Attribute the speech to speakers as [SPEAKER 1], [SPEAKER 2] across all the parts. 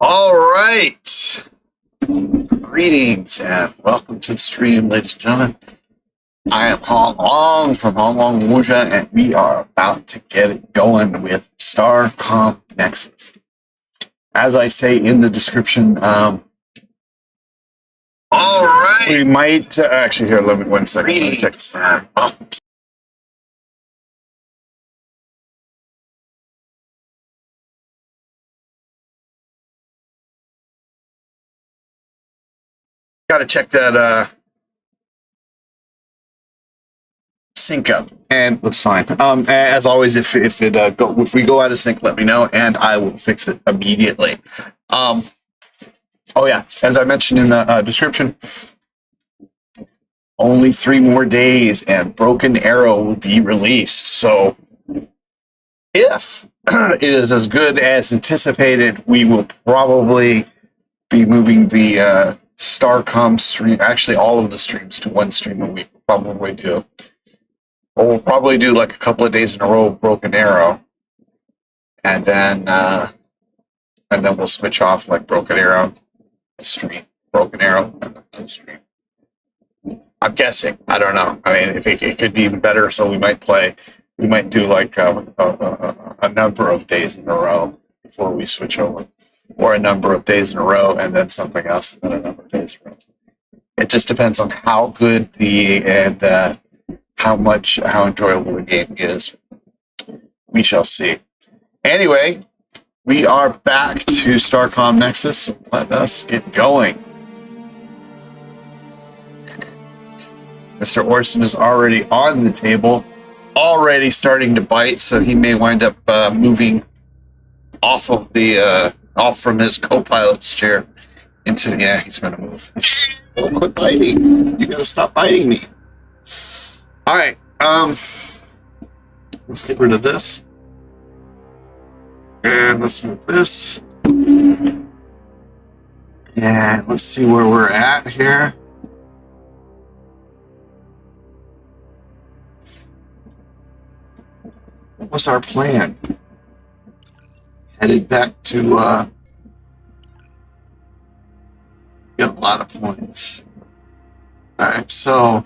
[SPEAKER 1] All right. Greetings and welcome to the stream, ladies and gentlemen. I am Hong Long from Hong Long Wuja, and we are about to get it going with Starcom Nexus. As I say in the description, all right. We might actually here. Let me 1 second. Let me check this out. Got to check that sync up, and looks fine. As always, if we go out of sync, let me know, and I will fix it immediately. Oh yeah, as I mentioned in the description, only 3 more days, and Broken Arrow will be released. So, if it is as good as anticipated, we will probably be moving the Starcom stream, actually all of the streams, to 1 stream a week. We'll probably do. We'll probably do like a couple of days in a row of Broken Arrow, and then we'll switch off like Broken Arrow, a stream, Broken Arrow, and another stream. I'm guessing. I don't know. I mean, if it could be even better, so we might do like a number of days in a row before we switch over, or a number of days in a row and then something else and then a number of days in a row. It just depends on how good how enjoyable the game is. We shall see. Anyway, we are back to Starcom Nexus. So let us get going. Mr. Orson is already on the table, already starting to bite, so he may wind up moving off from his co-pilot's chair into he's going to move. Oh, quit biting! You got to stop biting me. All right, let's get rid of this, and let's move this, and let's see where we're at here. What was our plan? Headed back to Get a lot of points. Alright, so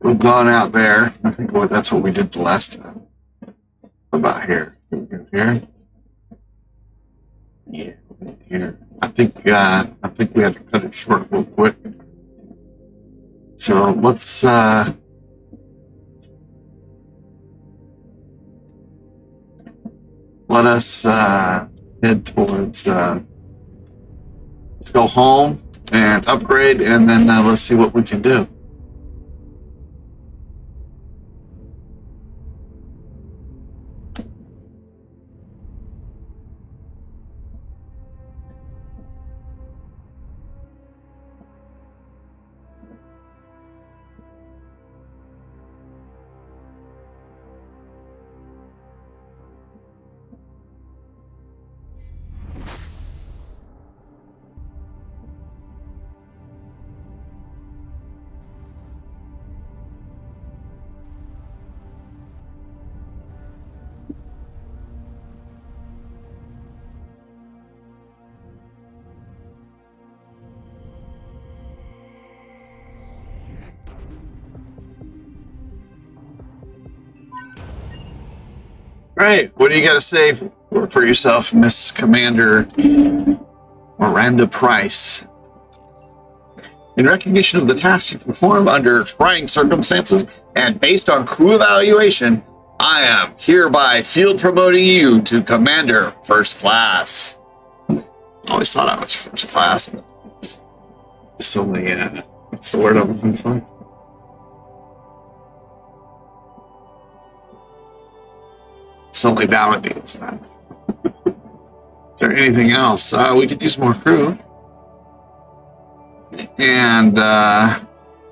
[SPEAKER 1] we've gone out there. I think that's what we did the last time. What about here? Here? Yeah, here. I think we have to cut it short real quick. So let's let us head towards let's go home and upgrade, and then let's see what we can do. Right, what do you got to say for yourself, Miss Commander Miranda Price? In recognition of the task you perform under trying circumstances and based on crew evaluation, I am hereby field promoting you to Commander First Class. I always thought I was First Class, but it's only, what's the word I'm looking for? It's only validates that. Is there anything else? We could use more crew. And, well,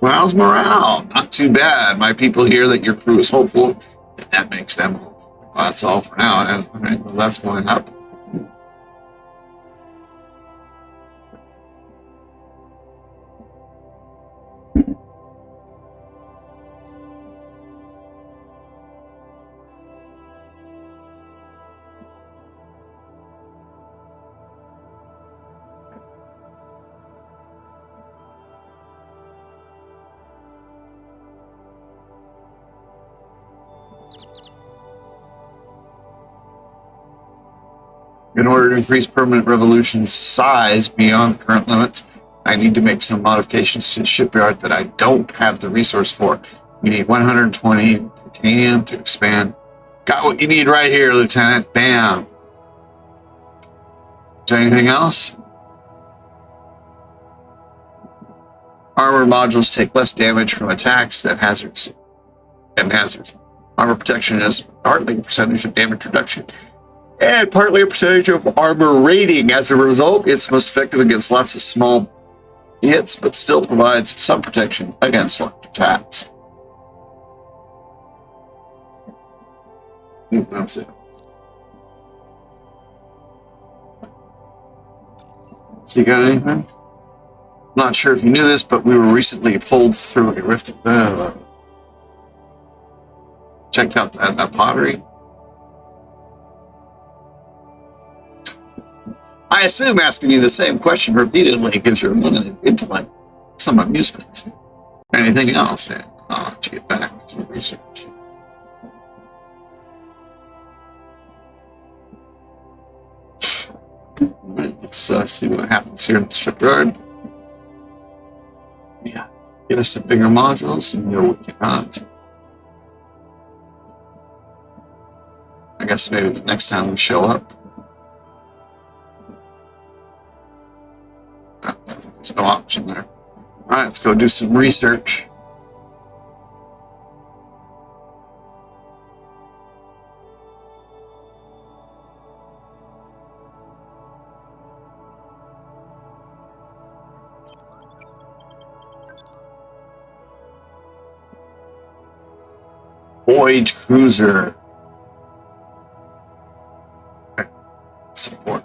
[SPEAKER 1] how's morale? Not too bad. My people hear that your crew is hopeful, and that makes them hopeful. Well, that's all for now. All right, well, that's going up. In order to increase permanent revolution size beyond current limits, I need to make some modifications to the shipyard that I don't have the resource for. We need 120 titanium to expand. Got what you need right here, Lieutenant. Bam. Is there anything else? Armor modules take less damage from attacks than hazards. Armor protection is partly a percentage of damage reduction and partly a percentage of armor rating. As a result, it's most effective against lots of small hits, but still provides some protection against large attacks. That's it. So you got anything? Not sure if you knew this, but we were recently pulled through a rift. Checked out that pottery. I assume asking you the same question repeatedly gives your limited intellect some amusement. Anything else? I'll have to get back to research. Alright, let's see what happens here in the shipyard. Yeah, get us some bigger modules, and no, we cannot. I guess maybe the next time we show up. There's no option there. Alright, let's go do some research. Voyage cruiser. Support.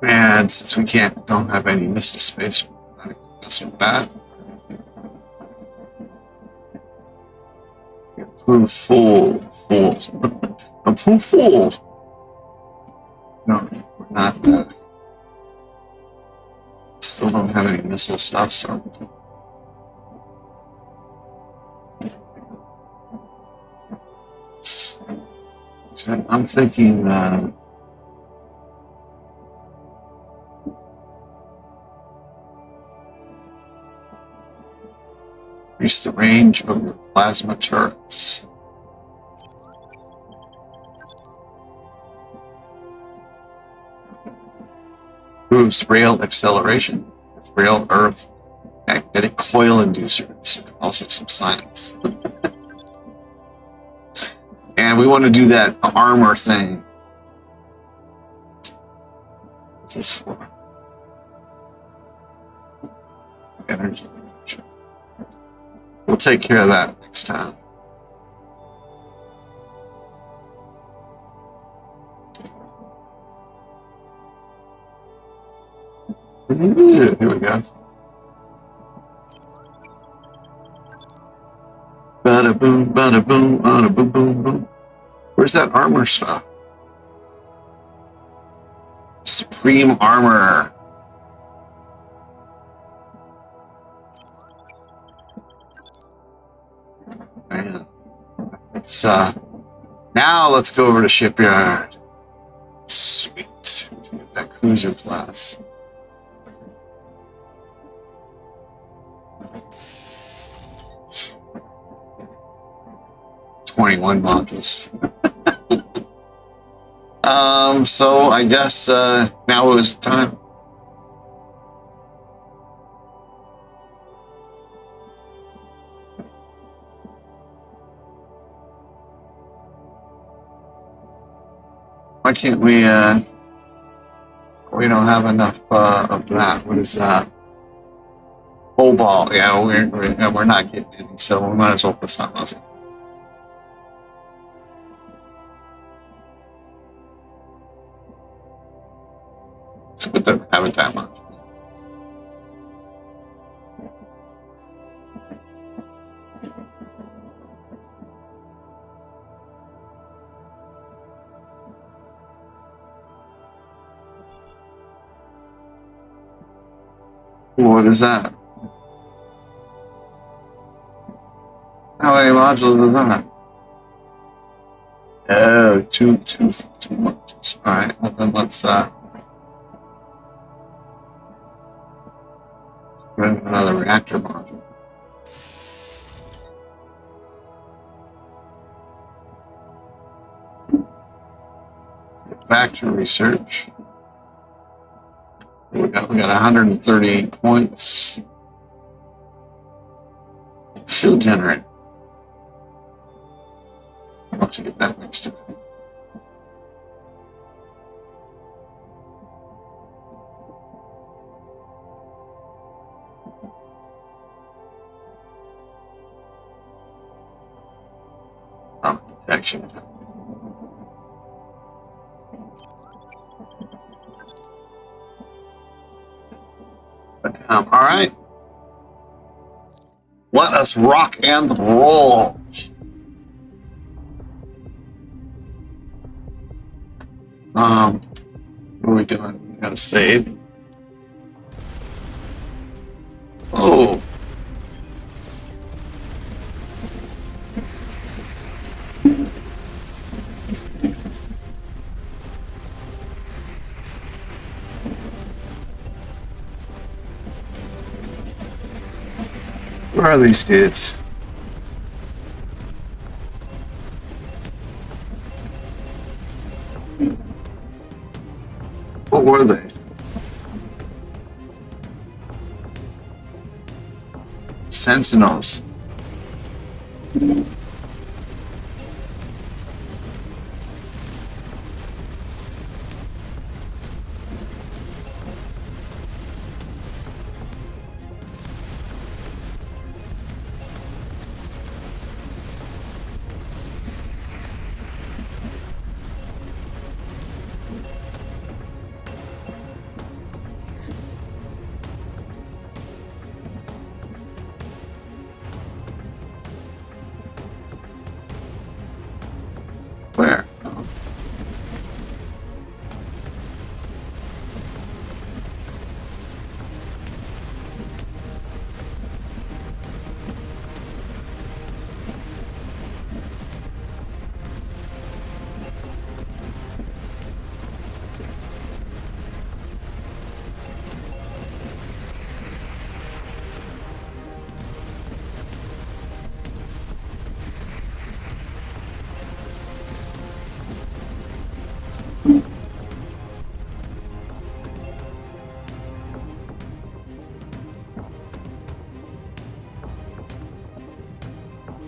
[SPEAKER 1] And since we don't have any missile space, mess with that. Prove fool. A proof fool. No, we're not. Still don't have any missile stuff, so. I'm thinking. Increase the range of your plasma turrets. Improves rail acceleration with rail earth magnetic coil inducers, and also some science. And we want to do that armor thing. What's this for? Energy. We'll take care of that next time. Here we go. Bada boom, bada boom, bada boom, boom, boom. Where's that armor stuff? Supreme armor. Man. It's now let's go over to shipyard. Sweet. We can get that cruiser class. $21 modules. So I guess now is the time. Why can't we don't have enough of that. What is that? Cobalt. Yeah, we're not getting any, so we might as well put something else in. Let's put the habitat on. What is that? How many modules is that? Oh, two modules. All right, well then let's run another reactor module. Let's get back to research. We got 138 points. Shield generator. I'll have to get that next time. Detection. All right. Let us rock and roll. What are we doing? We gotta save. Oh. Where are these dudes? What were they? Sentinels.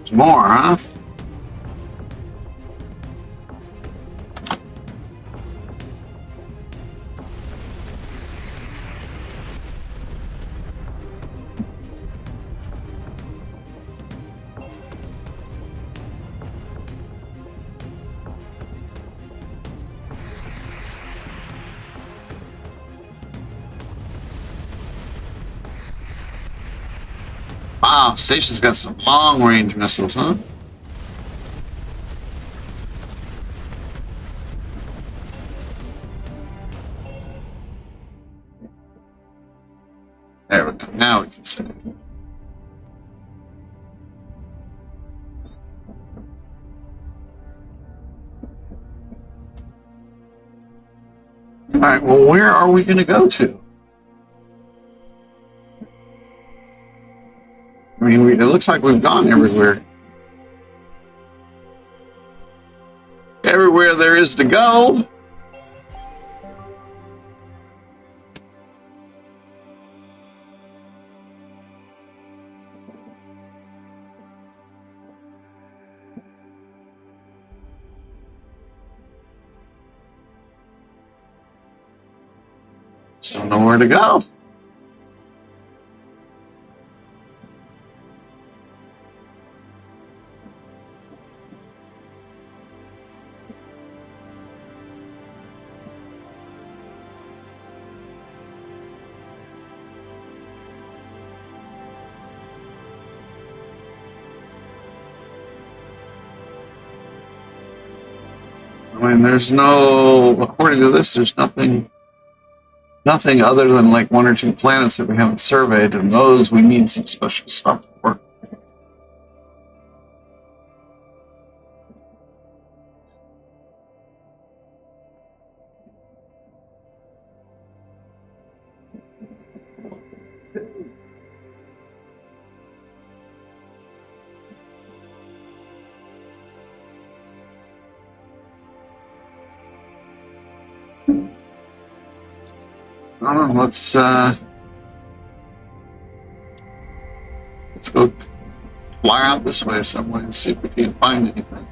[SPEAKER 1] There's more, huh? Wow, station's got some long-range missiles, huh? There we go. Now we can see it. All right, well, where are we going to go to? I mean, it looks like we've gone everywhere. Everywhere there is to go. Just don't know where to go. I mean, there's no, according to this, there's nothing other than like 1 or 2 planets that we haven't surveyed, and those we need some special stuff for. Let's go fly out this way some way and see if we can find anything.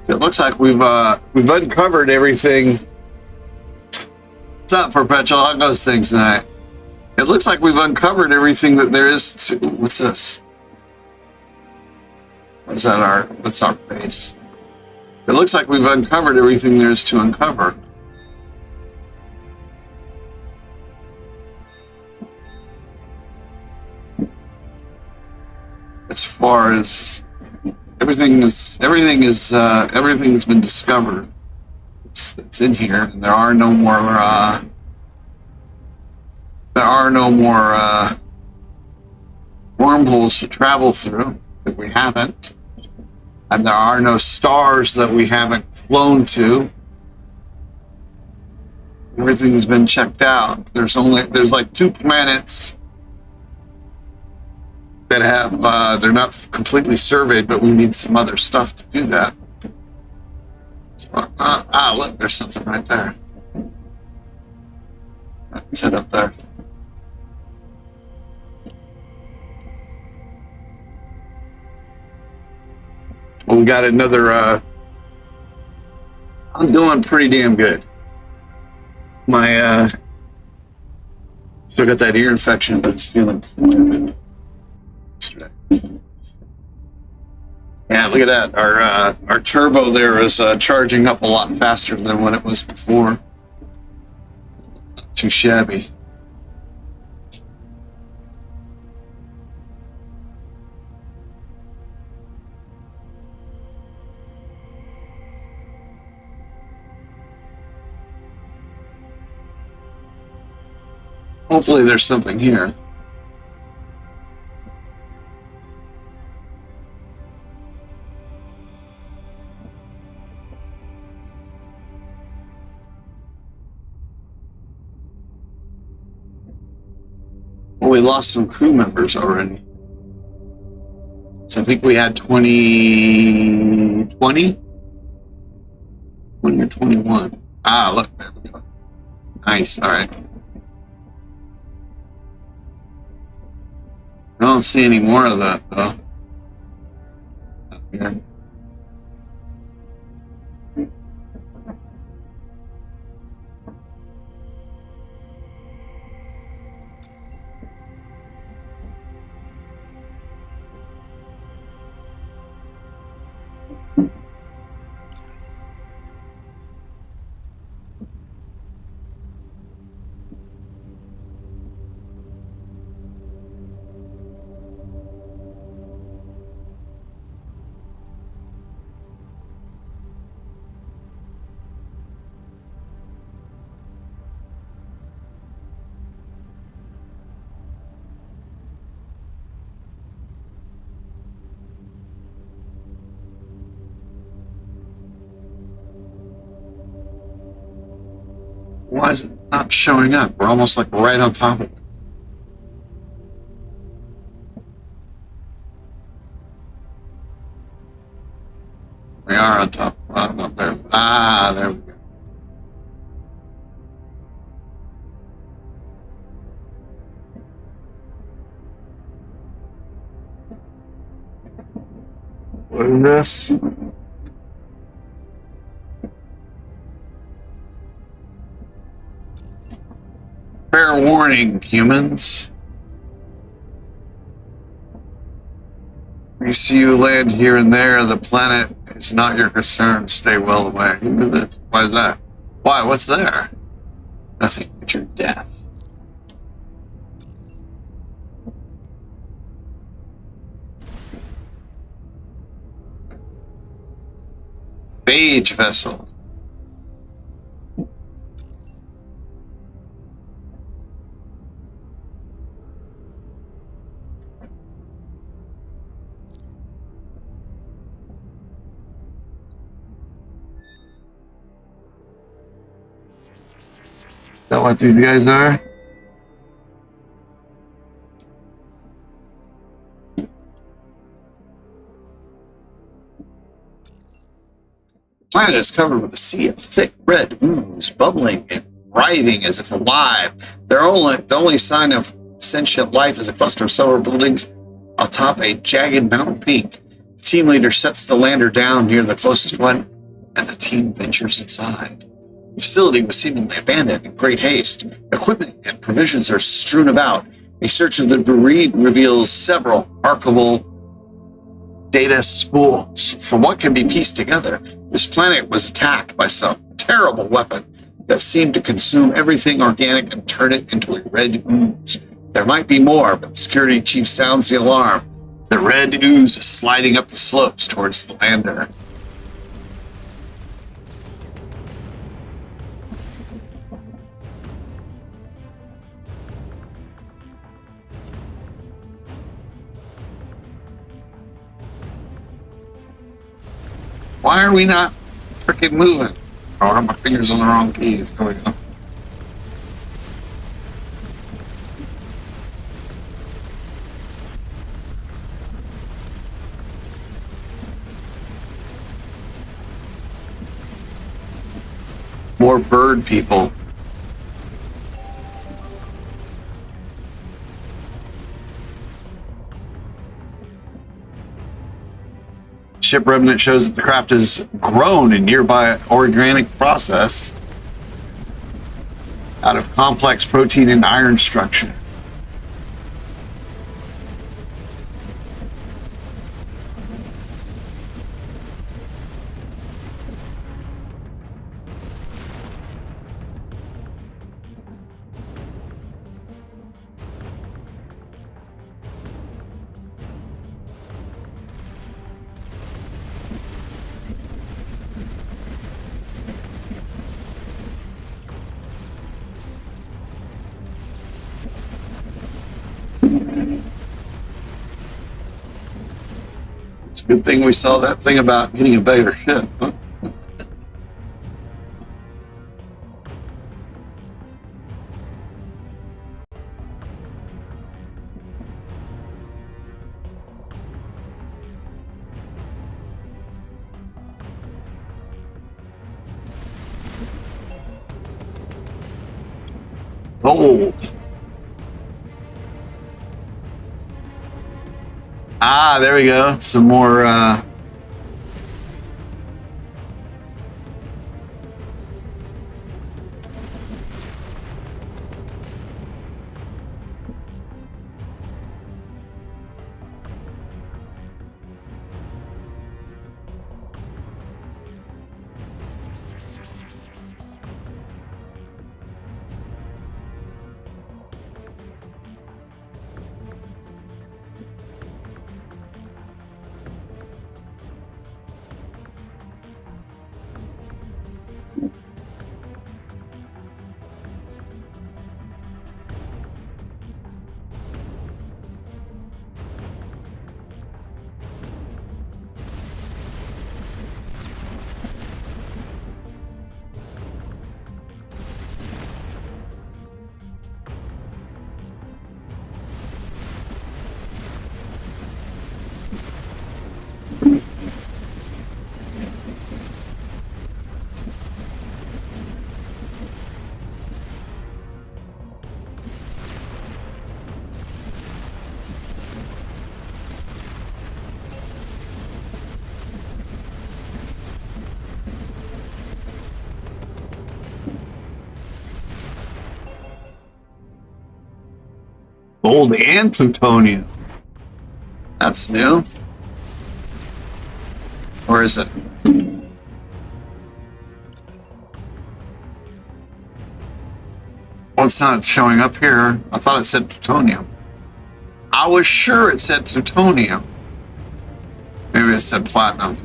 [SPEAKER 1] It looks like we've uncovered everything. What's up, Perpetual? How goes things tonight? It looks like we've uncovered everything that there is to. What's this? What's that? That's our base. It looks like we've uncovered everything there is to uncover. As far as everything's been discovered. It's in here, and there are no more wormholes to travel through that we haven't, and there are no stars that we haven't flown to. Everything's been checked out. There's like 2 planets that have they're not completely surveyed, but we need some other stuff to do that. Look, there's something right there. Let's head up there. Well, we got another. I'm doing pretty damn good. My still got that ear infection, but it's feeling quite a bit yesterday. Yeah, look at that. Our turbo there is charging up a lot faster than when it was before. Not too shabby. Hopefully there's something here. Well, we lost some crew members already. So I think we had 20 or 21. Look, there we go. Nice, all right. I don't see any more of that, though. Yeah. Why is it not showing up? We're almost like right on top of it. We are on top. Not there. Ah, there we go. What is this? Fair warning, humans. We see you land here and there. The planet is not your concern. Stay well away. Who did this? Why is that? Why? What's there? Nothing but your death. Phage vessel. Is that what these guys are? The planet is covered with a sea of thick red ooze, bubbling and writhing as if alive. The only sign of sentient life is a cluster of several buildings atop a jagged mountain peak. The team leader sets the lander down near the closest one, and the team ventures inside. The facility was seemingly abandoned in great haste. Equipment and provisions are strewn about. A search of the debris reveals several archival data spools. From what can be pieced together, this planet was attacked by some terrible weapon that seemed to consume everything organic and turn it into a red ooze. There might be more, but the security chief sounds the alarm. The red ooze is sliding up the slopes towards the lander. Why are we not freaking moving? Oh, I have my fingers on the wrong keys. There we go. More bird people. Ship remnant shows that the craft has grown in nearby organic process out of complex protein and iron structure. It's a good thing we saw that thing about getting a better ship, huh? Gold. Ah, there we go. Some more Gold and plutonium. That's new. Or is it? Well, it's not showing up here. I thought it said plutonium. I was sure it said plutonium. Maybe it said platinum.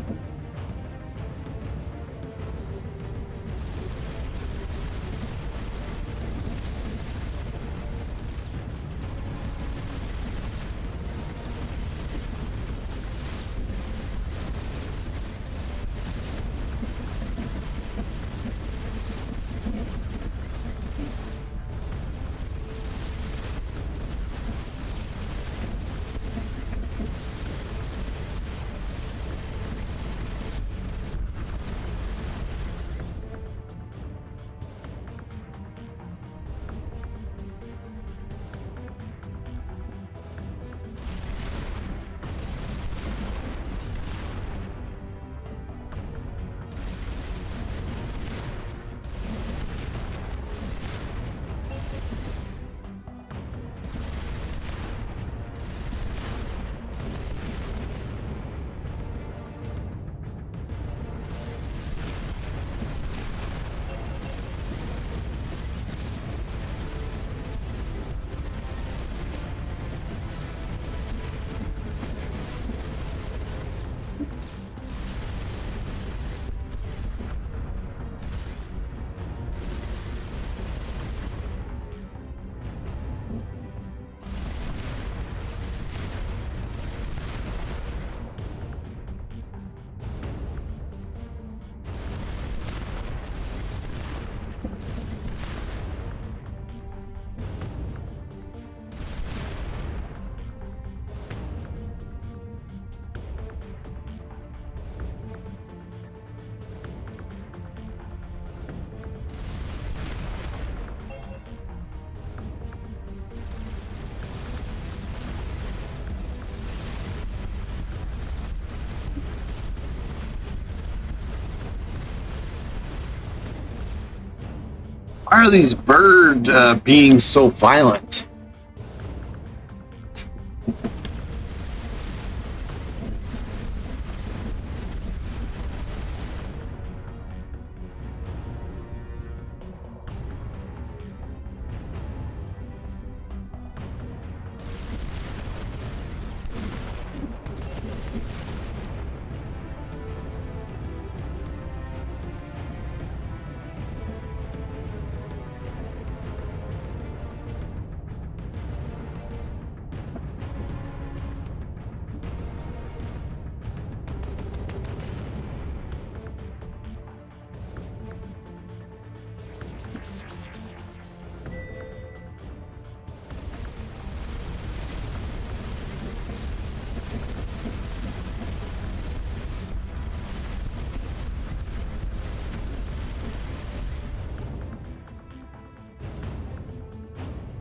[SPEAKER 1] Why are these bird beings so violent?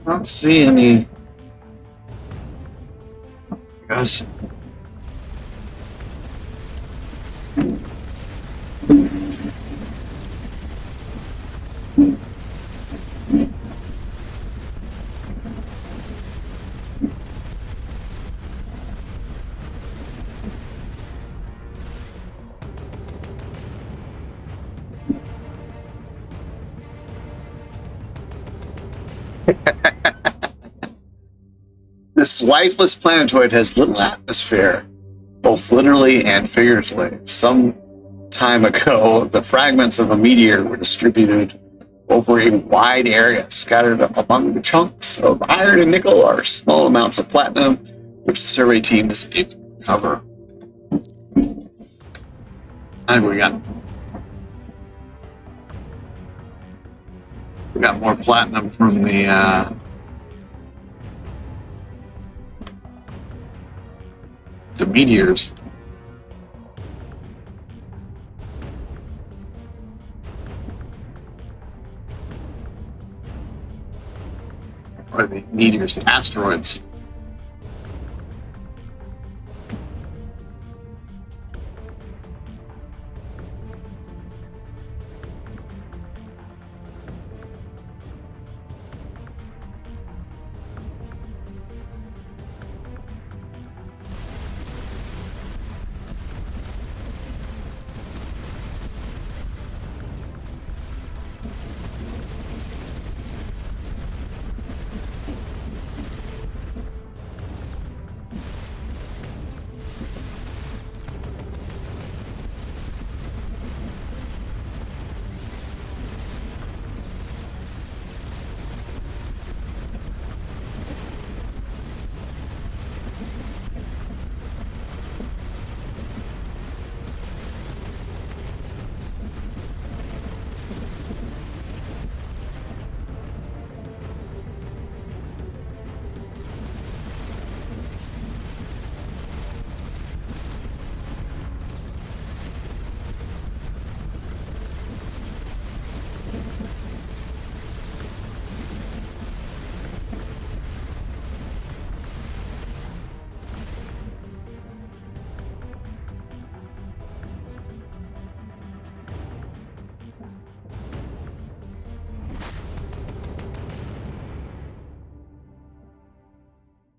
[SPEAKER 1] I don't see any. Guys. This lifeless planetoid has little atmosphere, both literally and figuratively. Some time ago, the fragments of a meteor were distributed over a wide area. Scattered among the chunks of iron and nickel are small amounts of platinum, which the survey team is able to recover. And we got more platinum from the meteors. Or the meteors, the asteroids.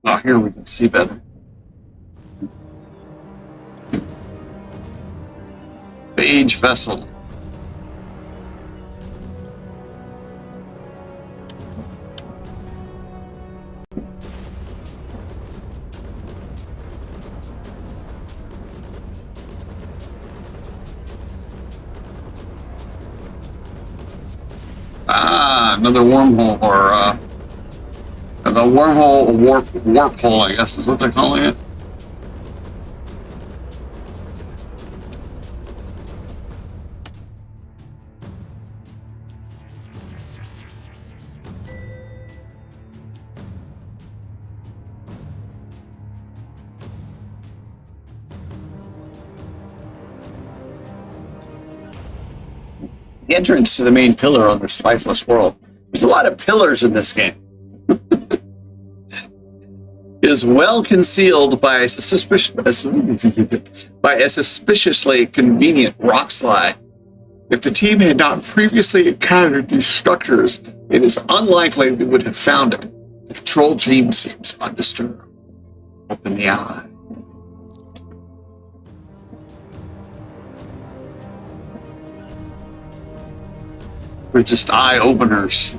[SPEAKER 1] Oh, here we can see better. Phage vessel. Ah, another wormhole, or the wormhole warp hole, I guess is what they're calling it. The entrance to the main pillar on this lifeless world. There's a lot of pillars in this game. Is well concealed by a suspiciously convenient rock slide. If the team had not previously encountered these structures, it is unlikely they would have found it. The control team seems undisturbed. Open the eye. We're just eye openers.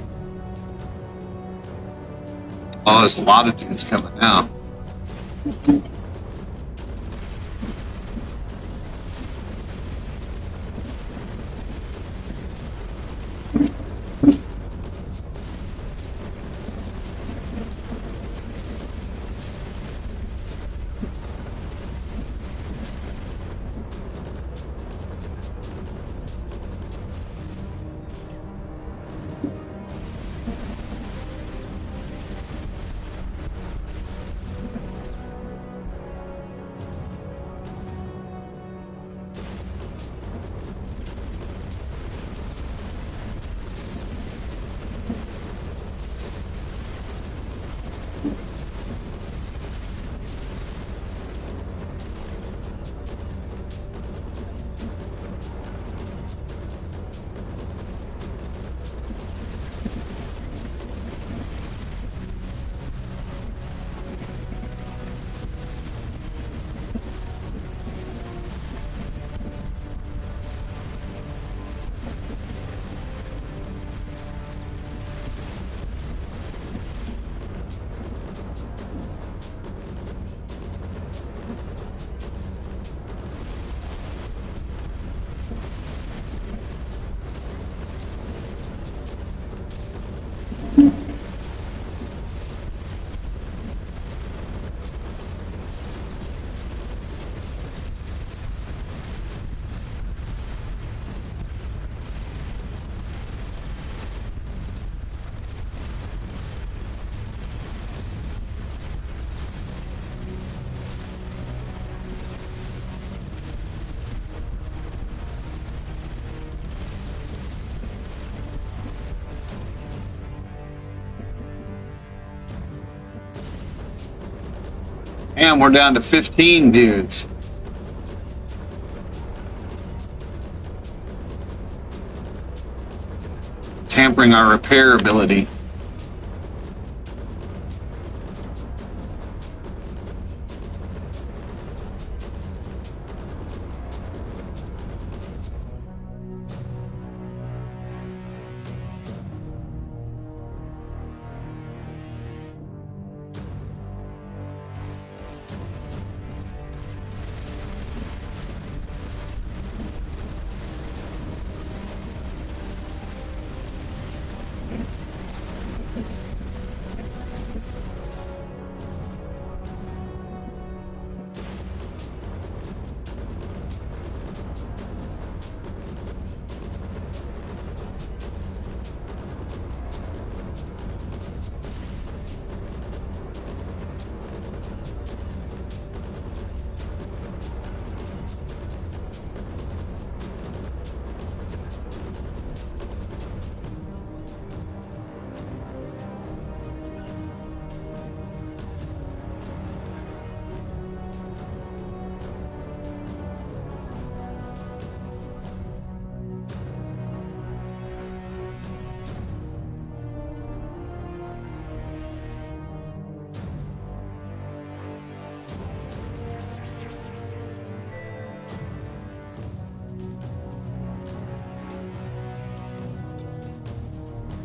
[SPEAKER 1] Oh, there's a lot of dudes coming now. And we're down to 15 dudes. Tampering our repair ability.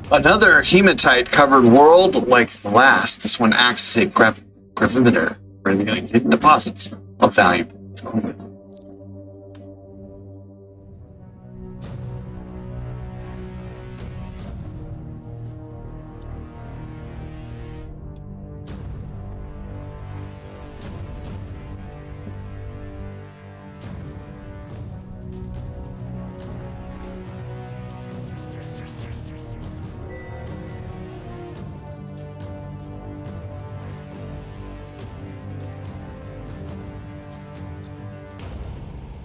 [SPEAKER 1] Another hematite-covered world like the last. This one acts as a gravimeter, revealing hidden deposits of valuable petroleum.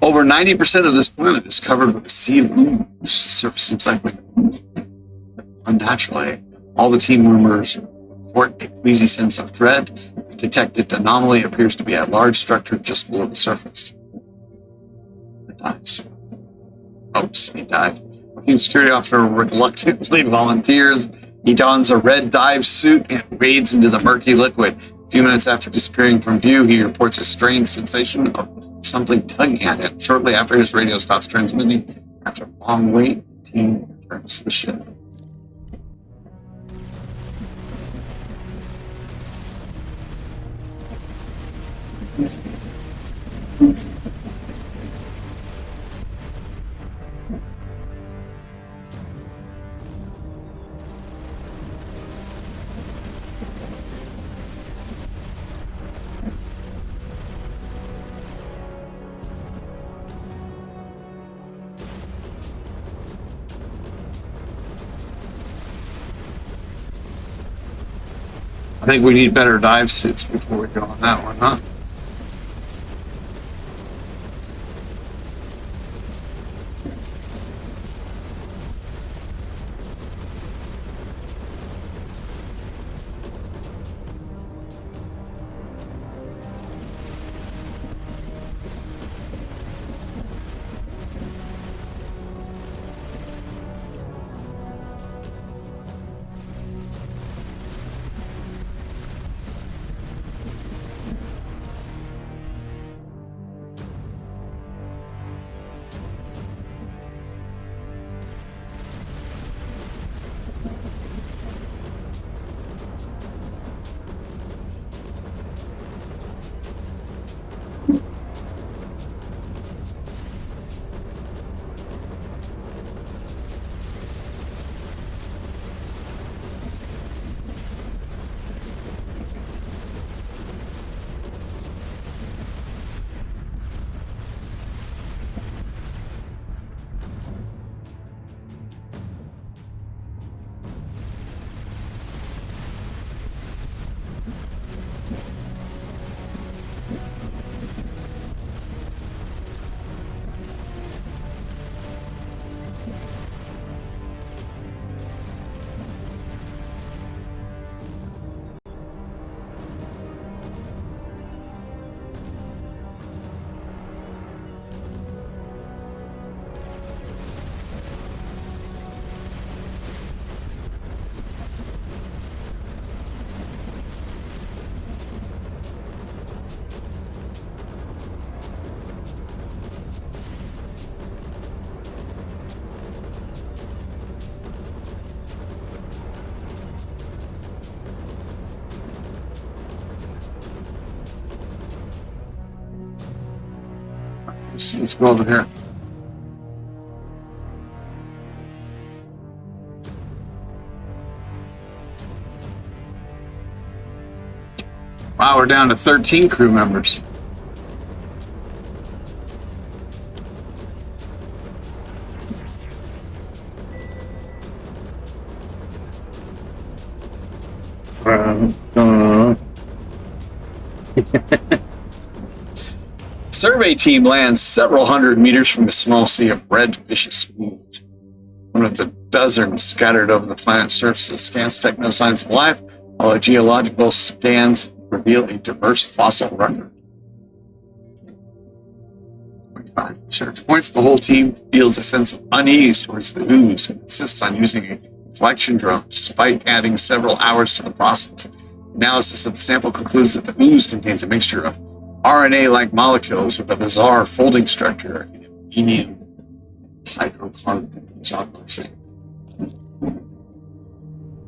[SPEAKER 1] Over 90% of this planet is covered with a sea of ooze. The surface seems like unnaturally. All the team members report a queasy sense of dread. The detected anomaly appears to be a large structure just below the surface. It dies. Oops, he died. Team security officer reluctantly volunteers. He dons a red dive suit and wades into the murky liquid. A few minutes after disappearing from view, he reports a strange sensation of something tugging at him. Shortly after, his radio stops transmitting. After a long wait, the team returns to the ship. I think we need better dive suits before we go on that one, huh? Let's go over here. Wow, we're down to 13 crew members. Survey team lands several hundred meters from a small sea of red, vicious ooze. One of the dozens scattered over the planet's surface scans detect no signs of life, although geological scans reveal a diverse fossil record. 25. Research points the whole team feels a sense of unease towards the ooze and insists on using a collection drone, despite adding several hours to the process. Analysis of the sample concludes that the ooze contains a mixture of RNA-like molecules with a bizarre folding structure and medium hydrocarbons, obviously.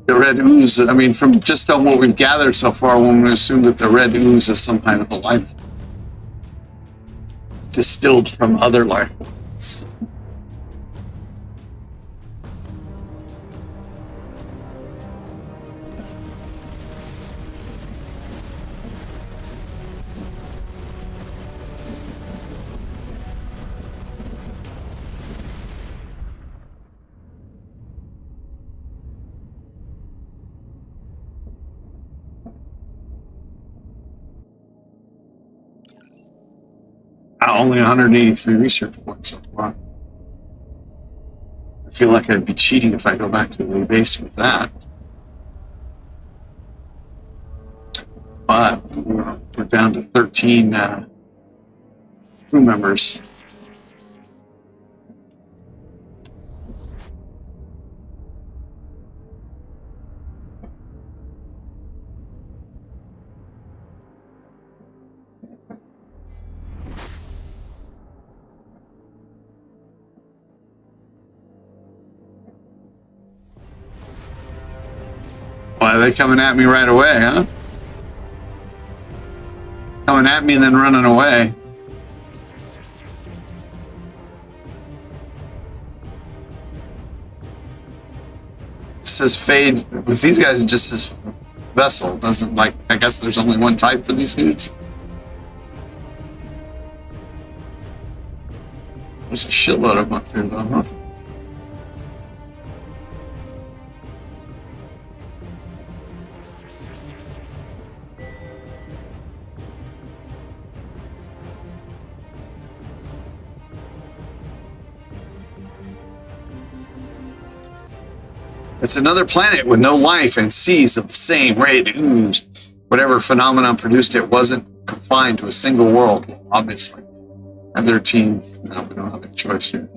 [SPEAKER 1] The red ooze, I mean, from just on what we've gathered so far, one would assume that the red ooze is some kind of a life distilled from other life forms. Only 183 research points so far. I feel like I'd be cheating if I go back to the base with that. But we're down to 13 crew members. Why are they coming at me right away, huh? Coming at me and then running away. It says fade. With these guys, it just says vessel. Doesn't like, I guess there's only one type for these dudes. There's a shitload of them up here though, huh? It's another planet with no life and seas of the same red ooze. Whatever phenomenon produced it wasn't confined to a single world, obviously. And their team, no, we don't have a choice here.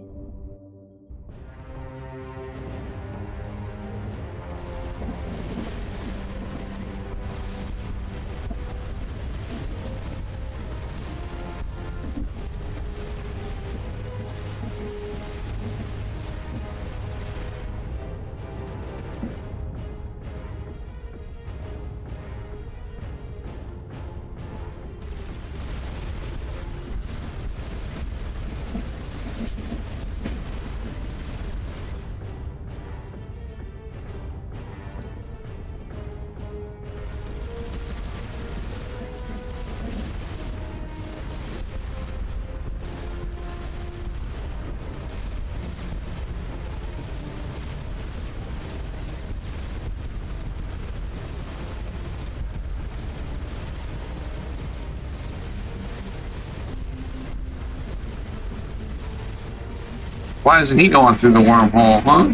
[SPEAKER 1] Why isn't he going through the wormhole, huh?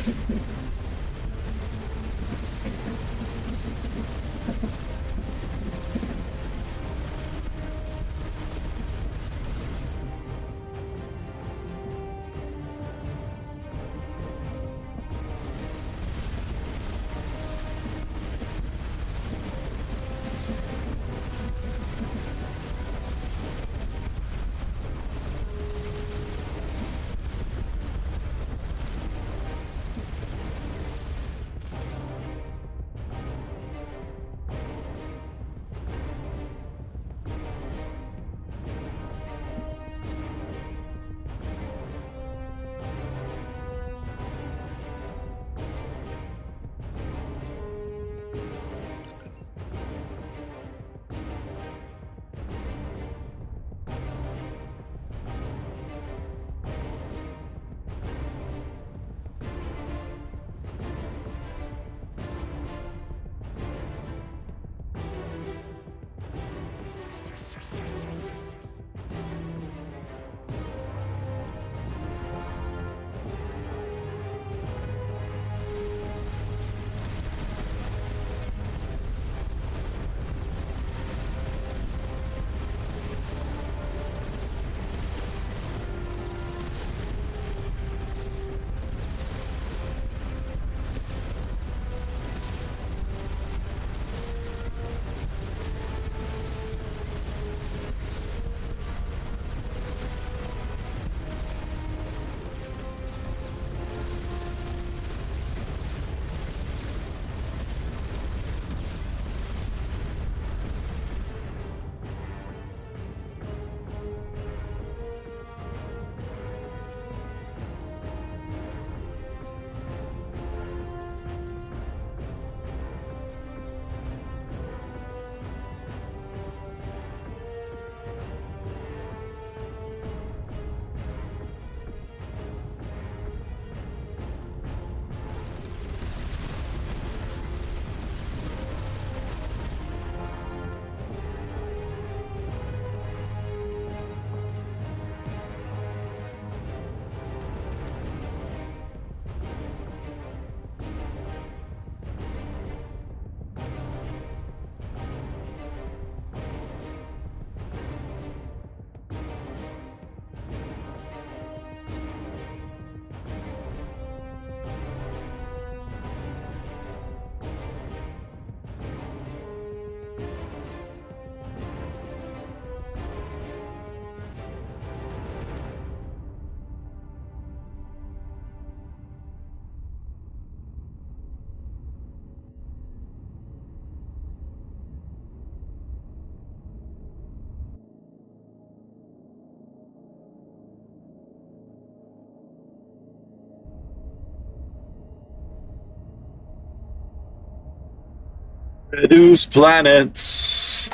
[SPEAKER 1] Reduce planets.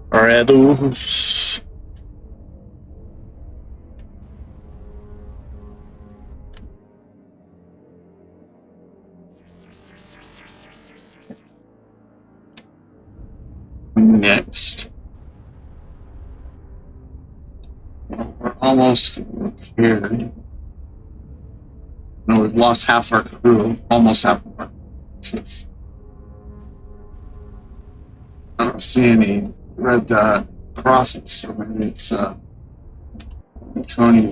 [SPEAKER 1] Reduce. Next. We're almost here. No, we've lost half our crew. Almost half of our crew. I don't see any red crosses, so maybe it's Tronian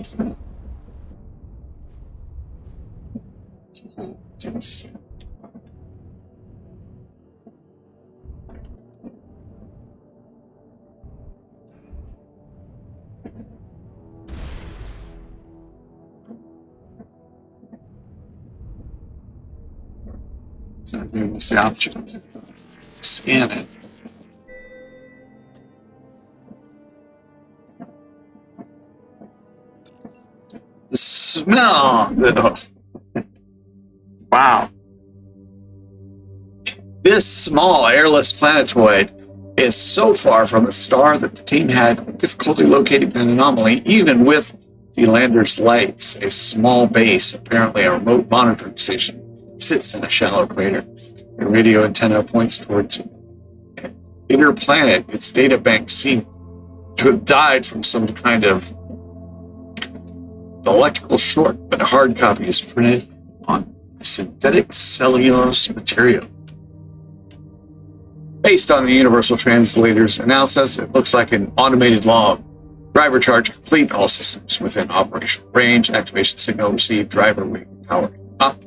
[SPEAKER 1] thing. It's not giving us the option to scan it. The smell. Wow. This small airless planetoid is so far from a star that the team had difficulty locating an anomaly, even with the lander's lights. A small base, apparently a remote monitoring station, sits in a shallow crater. A radio antenna points towards an inner planet. Its data bank seemed to have died from some kind of electrical short, but a hard copy is printed on synthetic cellulose material. Based on the Universal Translator's analysis, it looks like an automated log. Driver charge complete, all systems within operational range, activation signal received, driver wing powering up,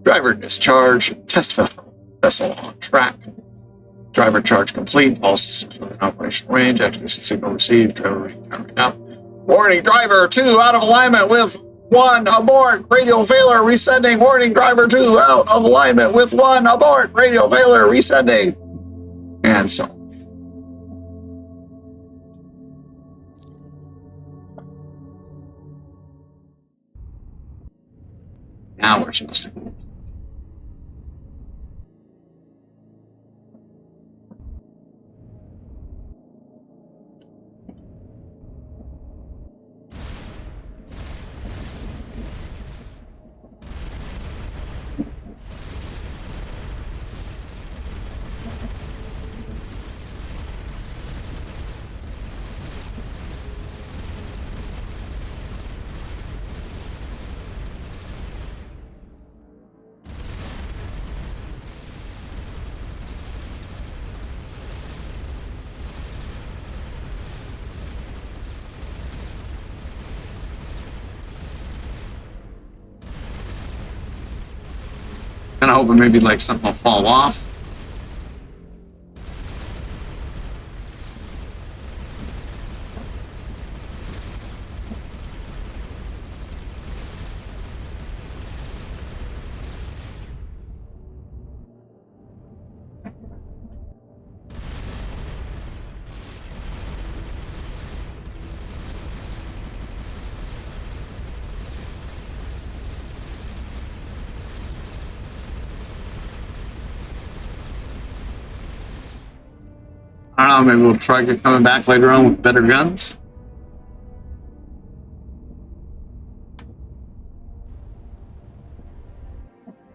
[SPEAKER 1] driver discharge, test vessel on track. Driver charge complete, all systems within operational range, activation signal received, driver wing powering up. Warning, driver 2 out of alignment with 1 abort, radio failure, resending. Warning, driver 2 out of alignment with 1 abort, radio failure, resending. And so on. Now we're supposed to go. Kind of hoping maybe like something will fall off. I don't know, maybe we'll try coming back later on with better guns.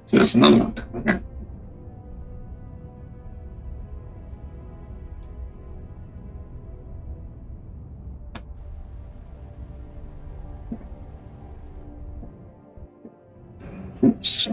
[SPEAKER 1] So there's another one down here. Oops.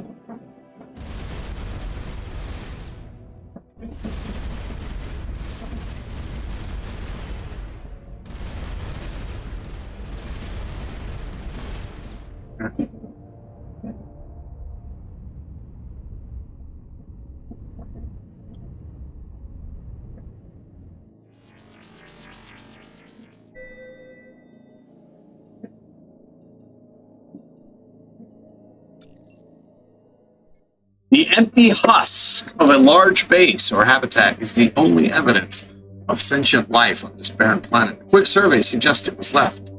[SPEAKER 1] The empty husk of a large base or habitat is the only evidence of sentient life on this barren planet. A quick survey suggests it was left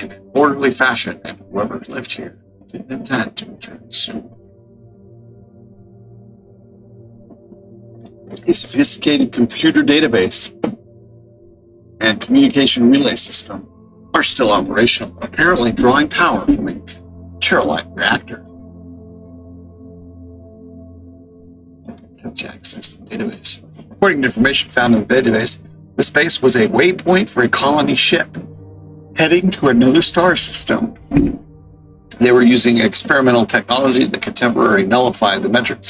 [SPEAKER 1] in an orderly fashion, and whoever lived here didn't intend to return soon. A sophisticated computer database and communication relay system are still operational, apparently drawing power from a Chirolite reactor. Attempt to access the database. According to information found in the database, this base was a waypoint for a colony ship heading to another star system. They were using experimental technology that could temporarily nullify the metric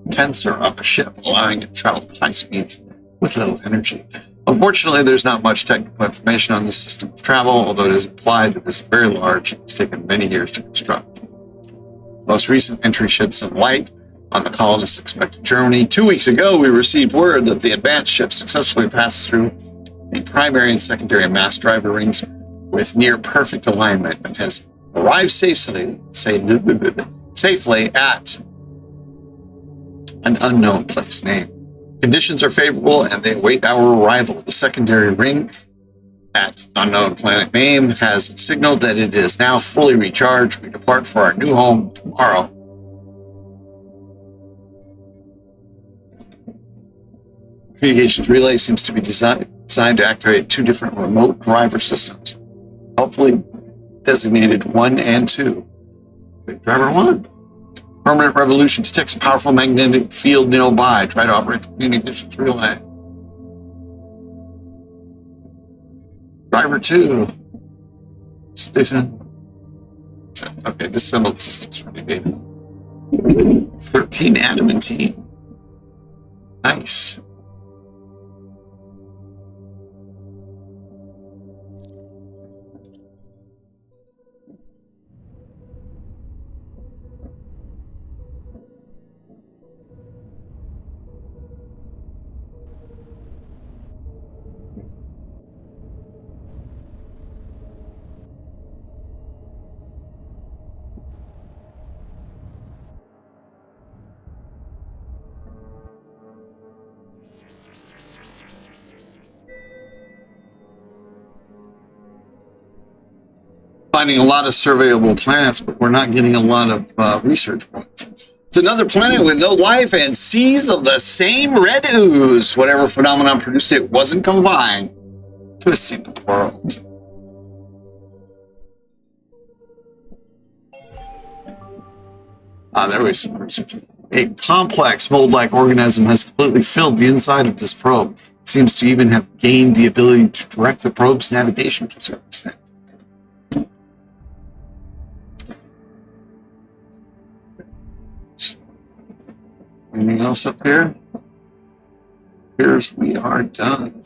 [SPEAKER 1] tensor of a ship, allowing it to travel at high speeds with little energy. Unfortunately, there's not much technical information on this system of travel, although it is implied that it is very large and has taken many years to construct. The most recent entry shed some light on the colonists expected Germany. 2 weeks ago, we received word that the advanced ship successfully passed through the primary and secondary mass driver rings with near perfect alignment and has arrived safely at an unknown place name. Conditions are favorable and they await our arrival. The secondary ring at unknown planet name has signaled that it is now fully recharged. We depart for our new home tomorrow. Communications relay seems to be designed to activate 2 different remote driver systems, helpfully designated 1 and 2. Driver 1. Permanent revolution detects a powerful magnetic field nearby. Try to operate the communications relay. Driver 2. Station. Okay, disassembled systems ready, baby. 13 adamantine. Nice. Finding a lot of surveyable planets, but we're not getting a lot of research points. It's another planet with no life and seas of the same red ooze. Whatever phenomenon produced it wasn't confined to a single world. There was some research. A complex mold-like organism has completely filled the inside of this probe. It seems to even have gained the ability to direct the probe's navigation to a certain extent. Anything else up here? Here's we are done.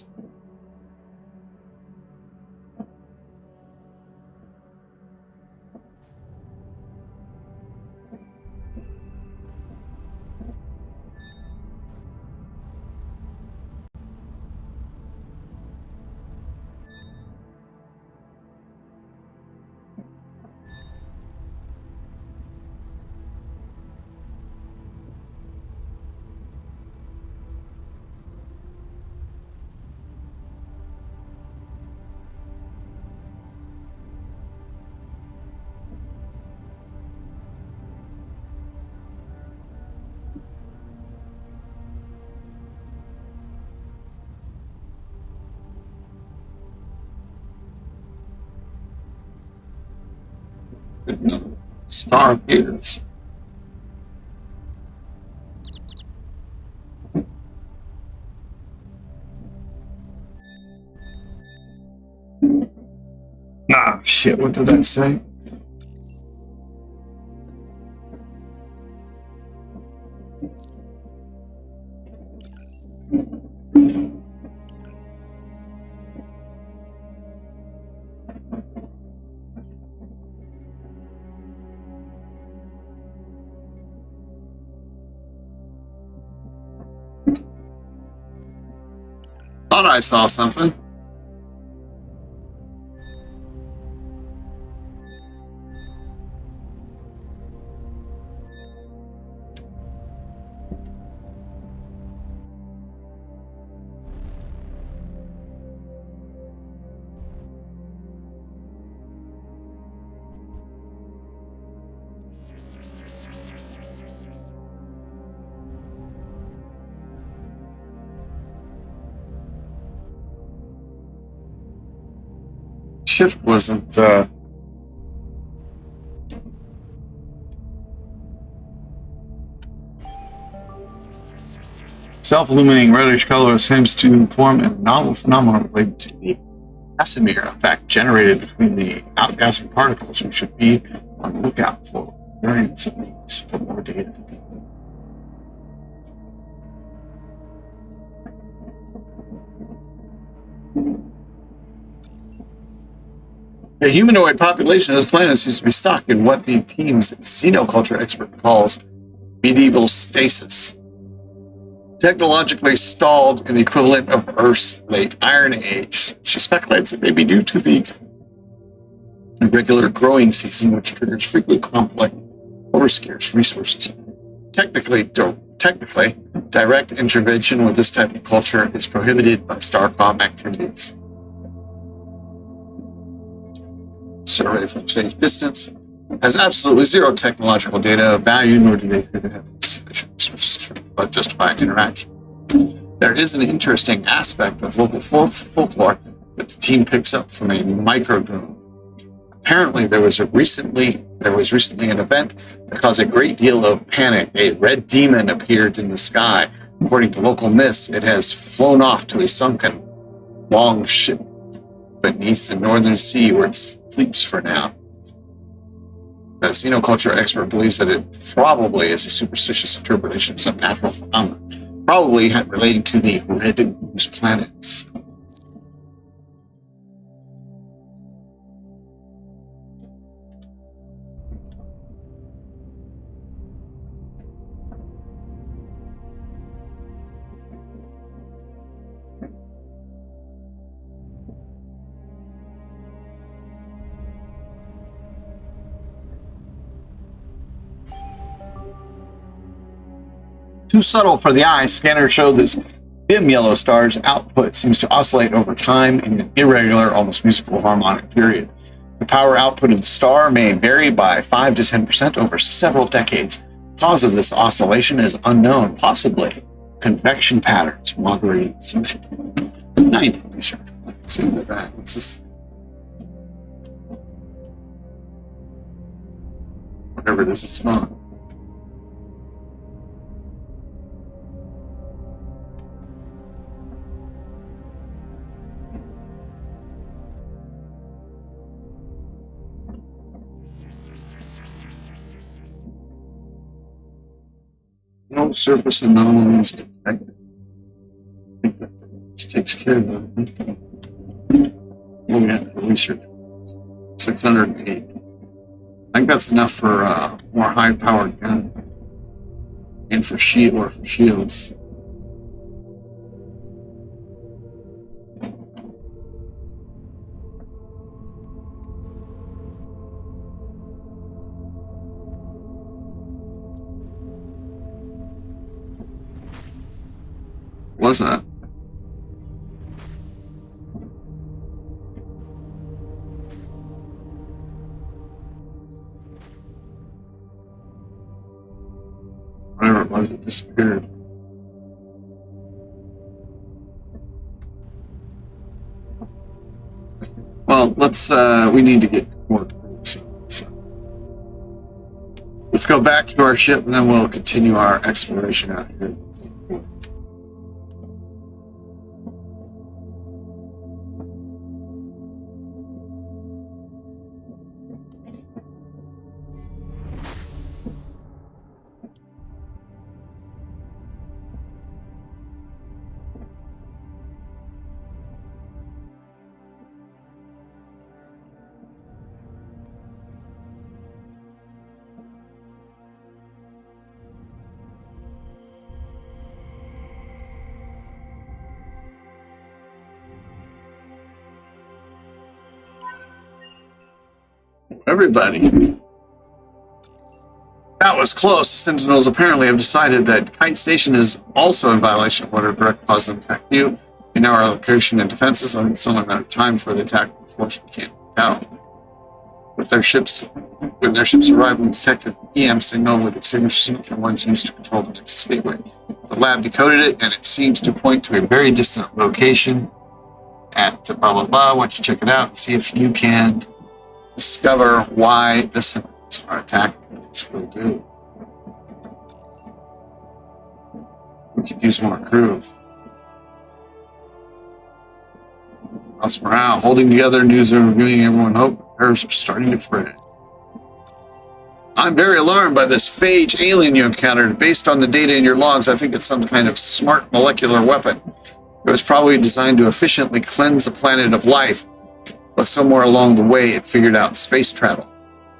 [SPEAKER 1] Star appears. Ah, shit, what did I say? Thought I saw something. shift wasn't self-illuminating reddish color seems to form a novel phenomenon related to the Casimir effect generated between the outgassing particles. We should be on the lookout for variants of these for more data. The humanoid population of this planet seems to be stuck in what the team's xenoculture expert calls medieval stasis. Technologically stalled in the equivalent of Earth's late Iron Age. She speculates it may be due to the irregular growing season, which triggers frequent conflict over scarce resources. Technically, direct intervention with this type of culture is prohibited by Starcom activities. Survey from safe distance has absolutely zero technological data of value, nor do they have sufficient resources to justify interaction. There is an interesting aspect of local folklore that the team picks up from a microdrone. Apparently, there was recently an event that caused a great deal of panic. A red demon appeared in the sky. According to local myths, it has flown off to a sunken, long ship beneath the northern sea where it sleeps for now. The xenoculture expert believes that it probably is a superstitious interpretation of some natural phenomenon, probably relating to the red ooze planets. Too subtle for the eye, scanners show this dim yellow star's output seems to oscillate over time in an irregular, almost musical harmonic period. The power output of the star may vary by 5 to 10% over several decades. The cause of this oscillation is unknown, possibly convection patterns, moderating fusion. 90 research. Let's see that. What's this? Whatever it is, it's not. No surface anomalies detected. I think that just takes care of that. What we have for research? 608. I think that's enough for a more high-powered gun, and for shields. What was that? Whatever it was, it disappeared. Well, we need to get more crews. Let's go back to our ship and then we'll continue our exploration out here. Everybody. That was close. The Sentinels apparently have decided that Kite Station is also in violation of whatever direct caused them to attack you. We know our location and defenses. I think it's only a matter of time for the attack. Unfortunately, can't out. When their ships arrived, we detected an EM signal with its signature from ones used to control the Nexus gateway. The lab decoded it, and it seems to point to a very distant location. at blah, blah, blah. Why don't you check it out and see if you can discover why this are attacking this will do. We could use more crew. Lost morale. Holding together, news are giving everyone hope. Nerves are starting to fray. I'm very alarmed by this phage alien you encountered. Based on the data in your logs, I think it's some kind of smart molecular weapon. It was probably designed to efficiently cleanse a planet of life, but somewhere along the way it figured out space travel.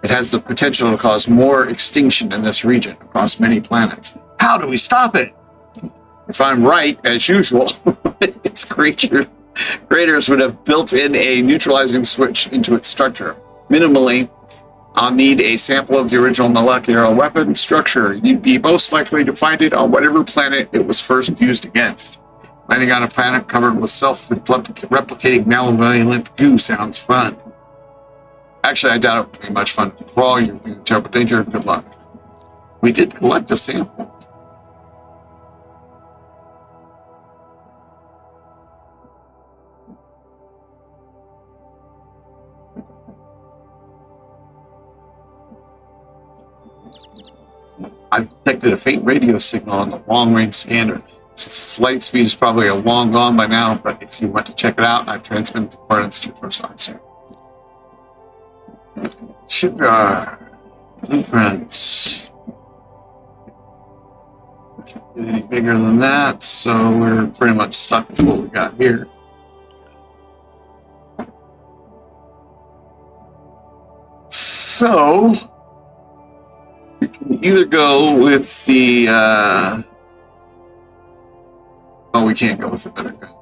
[SPEAKER 1] It has the potential to cause more extinction in this region across many planets. How do we stop it? If I'm right, as usual, its creators would have built in a neutralizing switch into its structure. Minimally, I'll need a sample of the original molecular weapon structure. You'd be most likely to find it on whatever planet it was first used against. Landing on a planet covered with self-replicating malevolent goo sounds fun. Actually, I doubt it would be much fun to crawl. You're in terrible danger. Good luck. We did collect a sample. I've detected a faint radio signal on the long-range scanner. Since its light speed is probably long gone by now, but if you want to check it out, I've transmitted the coordinates to your first officer. Sugar. Blueprints. Can't get any bigger than that, so we're pretty much stuck with what we got here. So we can either go with the oh, we can't go with the better gun.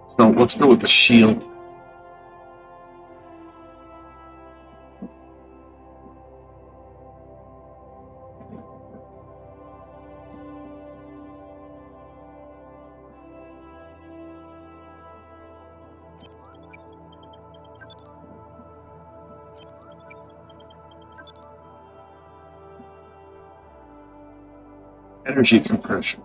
[SPEAKER 1] So let's go with the shield. Energy compression.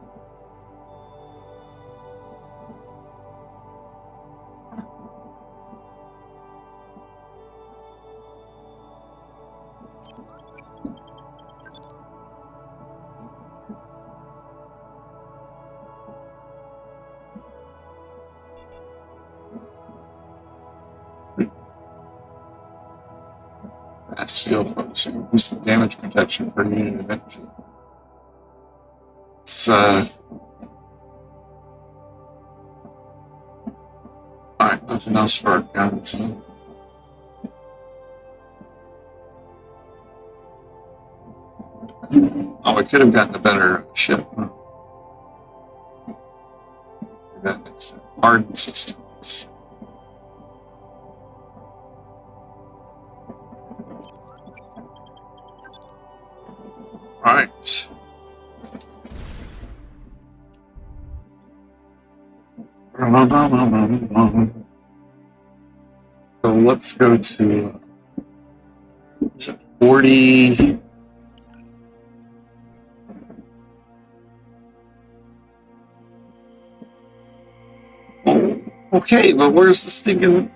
[SPEAKER 1] Fast field focusing. Boost the damage protection per unit of energy. It's alright, nothing else for our guns, huh? Oh, we could have gotten a better ship, huh? That next to hardened systems. Alright. So let's go to, is it 40? Oh, okay, but where's the stinking?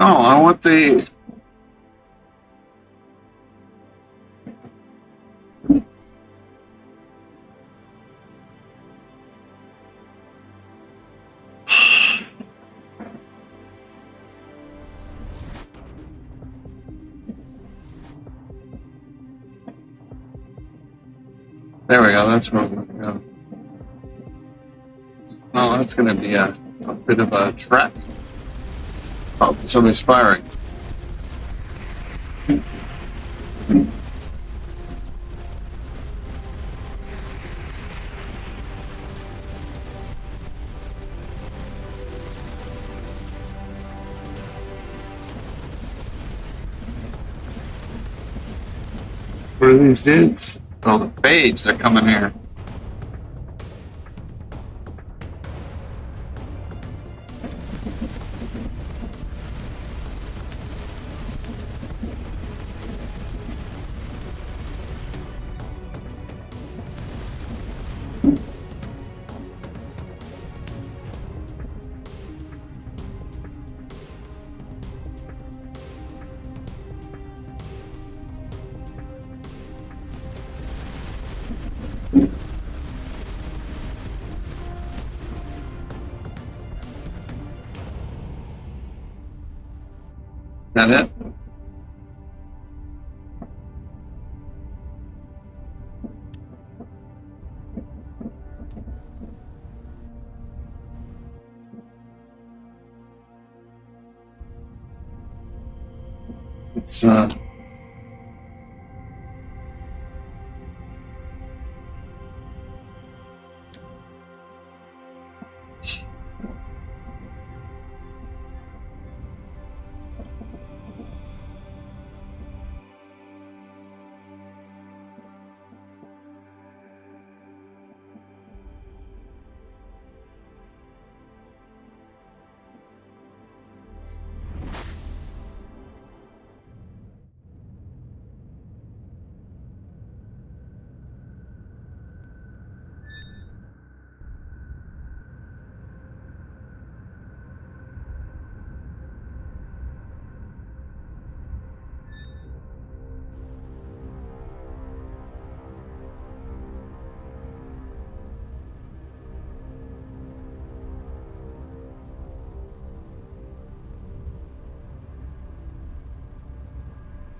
[SPEAKER 1] Oh, I want the... There we go, that's where we're going to go. Oh, that's going to be a bit of a trap. Oh, somebody's firing. What are these dudes? Oh, the phage, they're coming here. That it? It's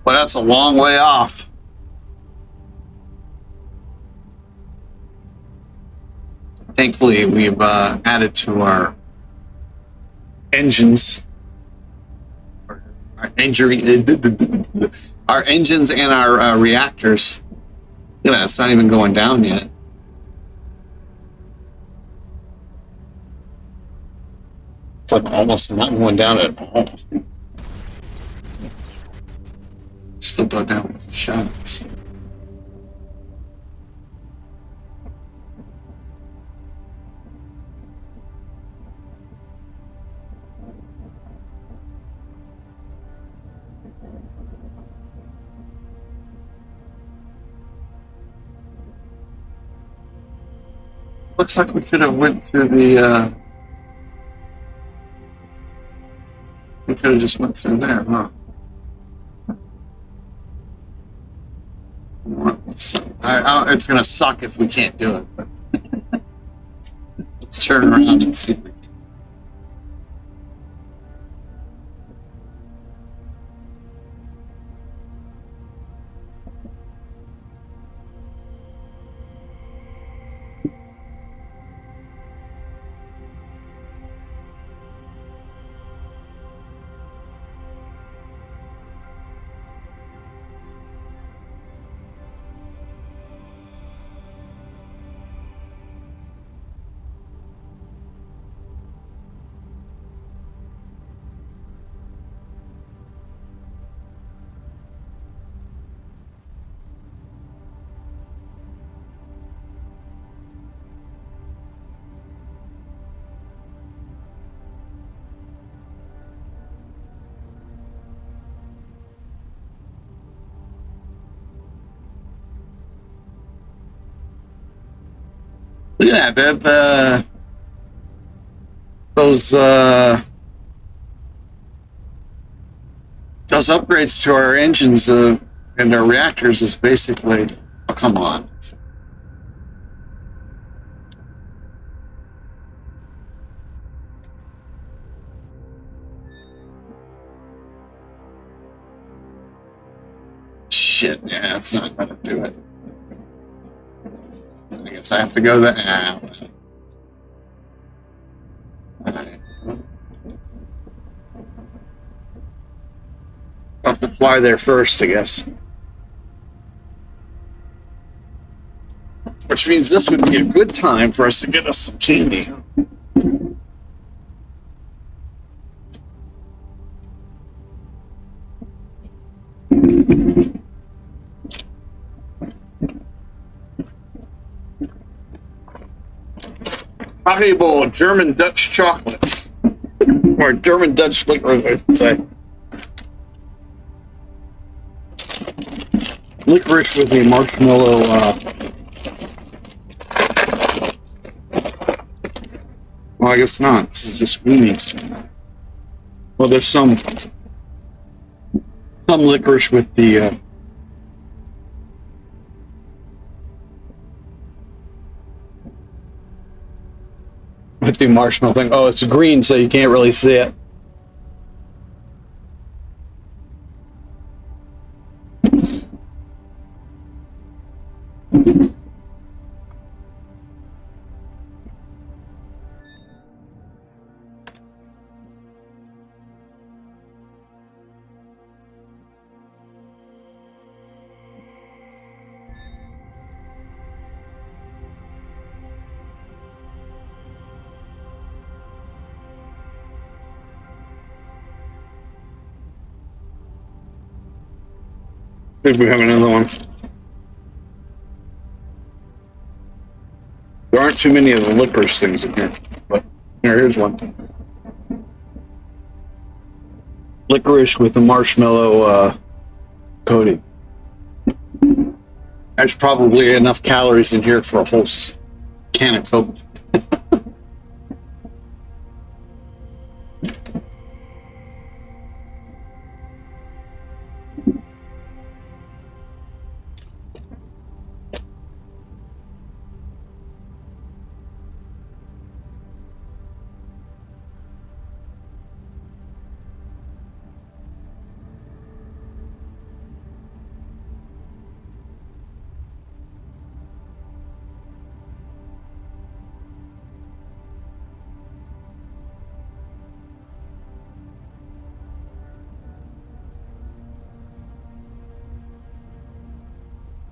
[SPEAKER 1] well, that's a long way off. Thankfully, we've added to our engines, our engines and our reactors. Look at that, it's not even going down yet. It's like almost not going down at all. Still go down with the shots. Looks like we could have went through the, we could have just went through there, huh? It's going to suck if we can't do it, but let's turn around and see if we can. Look at that, those upgrades to our engines and our reactors is basically, oh, come on. Shit, yeah, it's not going to do it. I guess I have to go there. Right. I'll have to fly there first, I guess. Which means this would be a good time for us to get us some candy. Haribo German Dutch chocolate. Or German Dutch liquor, I should say. Licorice with a marshmallow. Well, I guess not. This is just greenies. Well, there's some licorice with the. With the marshmallow thing. Oh, it's green, so you can't really see it. If we have another one. There aren't too many of the licorice things in here, but here's one. Licorice with a marshmallow coating. There's probably enough calories in here for a whole can of Coke.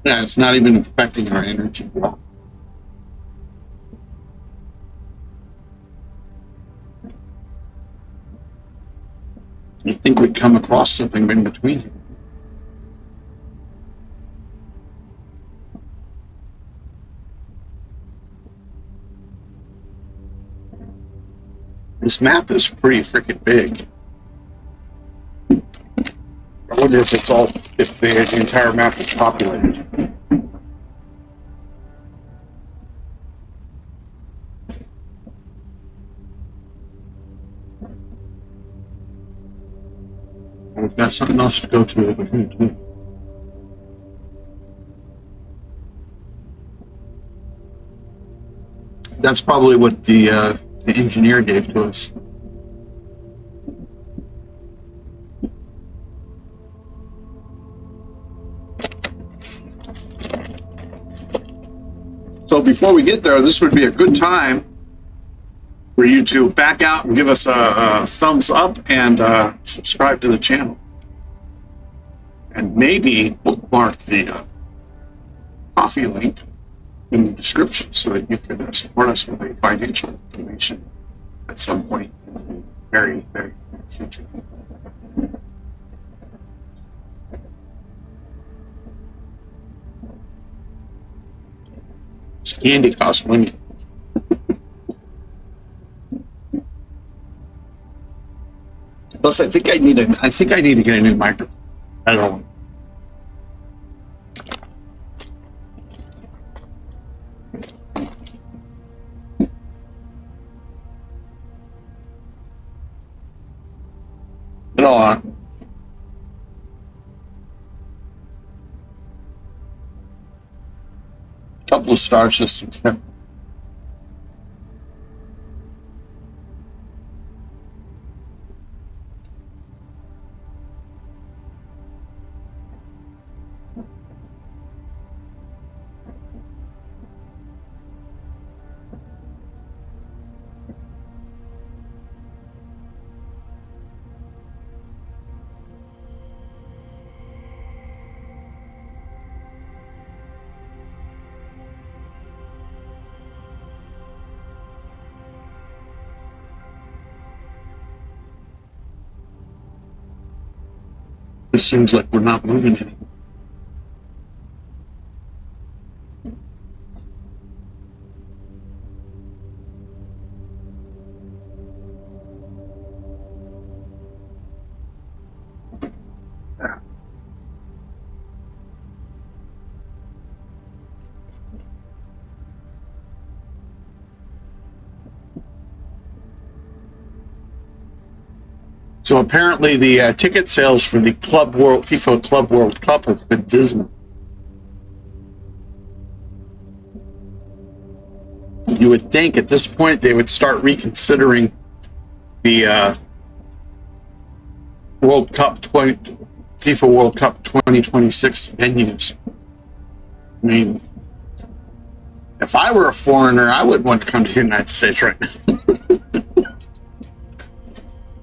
[SPEAKER 1] Yeah, it's not even affecting our energy. You'd think we'd come across something in between. This map is pretty freaking big. I wonder if it's all, if the entire map is populated. We've got something else to go to over here too. That's probably what the engineer gave to us. So before we get there, this would be a good time for you to back out and give us a thumbs up and subscribe to the channel. And maybe bookmark the coffee link in the description so that you can support us with a financial donation at some point in the very, very near future. This candy costs money. Plus, I think I need to get a new microphone. I don't know. Put it all on. Couple of star systems here. It seems like we're not moving anymore. So apparently the ticket sales for the FIFA Club World Cup have been dismal. You would think at this point they would start reconsidering the FIFA World Cup 2026 venues. I mean, if I were a foreigner, I wouldn't want to come to the United States right now.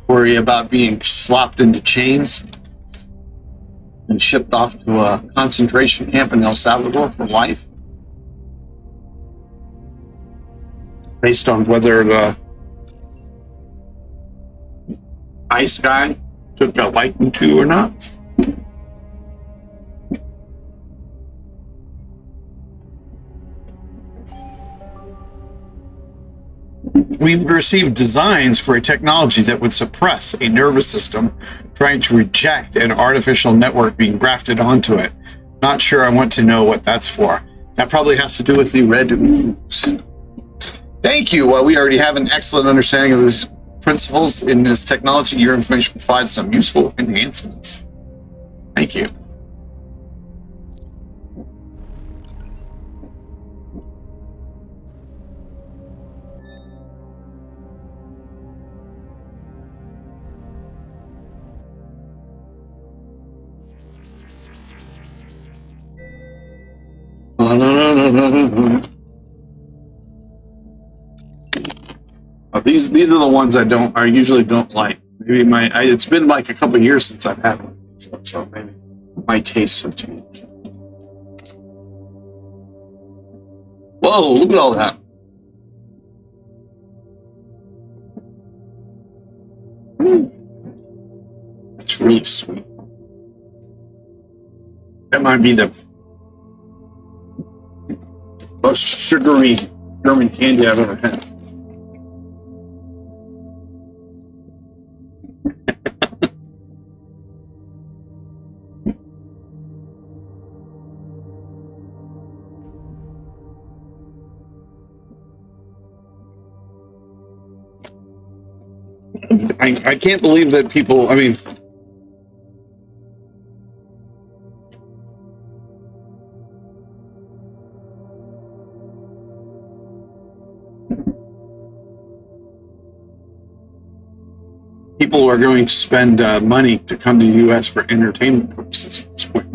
[SPEAKER 1] Worry about being slopped into chains and shipped off to a concentration camp in El Salvador for life, based on whether the ice guy took a liking to or not. We've received designs for a technology that would suppress a nervous system trying to reject an artificial network being grafted onto it. Not sure I want to know what that's for. That probably has to do with the red ooze. Thank you. Well, we already have an excellent understanding of these principles in this technology. Your information provides some useful enhancements. Thank you. These are the ones I usually don't like. Maybe it's been like a couple of years since I've had one, so maybe my tastes have changed. Whoa! Look at all that. It's really sweet. That might be the most sugary German candy I've ever had. I can't believe that people, I mean, people are going to spend money to come to the U.S. for entertainment purposes at this point.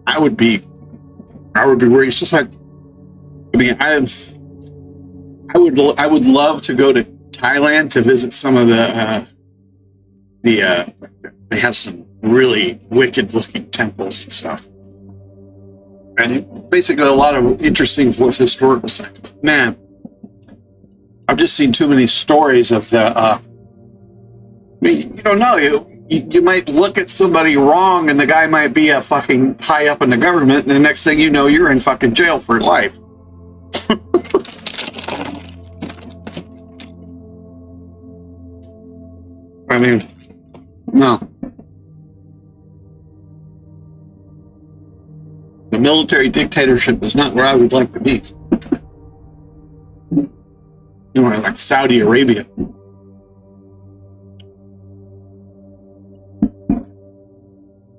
[SPEAKER 1] I would be worried. It's just like, I mean, I would love to go to Thailand to visit some of they have some really wicked looking temples and stuff, and basically a lot of interesting historical sites. But man, I've just seen too many stories of the. I mean, you don't know. You might look at somebody wrong, and the guy might be a fucking high up in the government, and the next thing you know, you're in fucking jail for life. I mean, no. The military dictatorship is not where I would like to be. You know, like Saudi Arabia.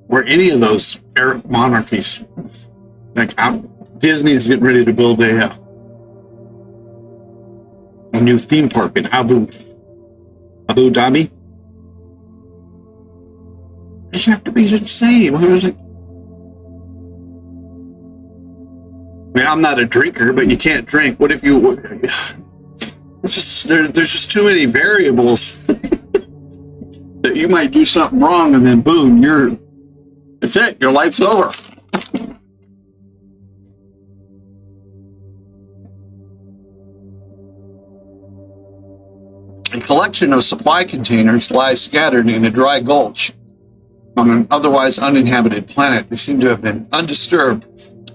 [SPEAKER 1] Or any of those Arab monarchies. Like, Disney is getting ready to build a new theme park in Abu Dhabi. You have to be insane. What was it? I mean, I'm not a drinker, but you can't drink. What if you? It's just there's just too many variables that you might do something wrong, and then boom, it's it. Your life's over. A collection of supply containers lies scattered in a dry gulch on an otherwise uninhabited planet. They seem to have been undisturbed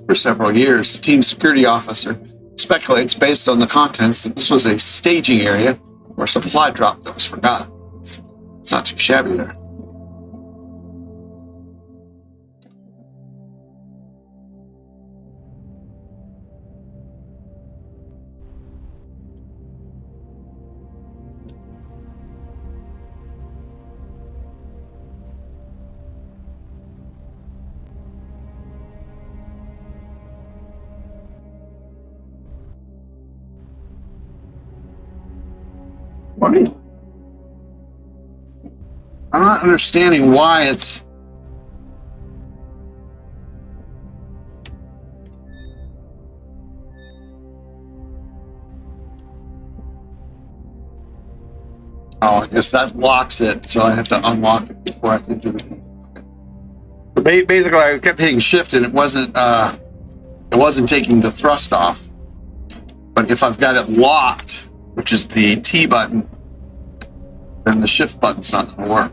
[SPEAKER 1] for several years. The team's security officer speculates, based on the contents, that this was a staging area or supply drop that was forgotten. It's not too shabby there. I'm not understanding why it's... Oh, I guess that locks it, so I have to unlock it before I can do it. So basically, I kept hitting shift and it wasn't taking the thrust off. But if I've got it locked, which is the T button, then the shift button's not going to work.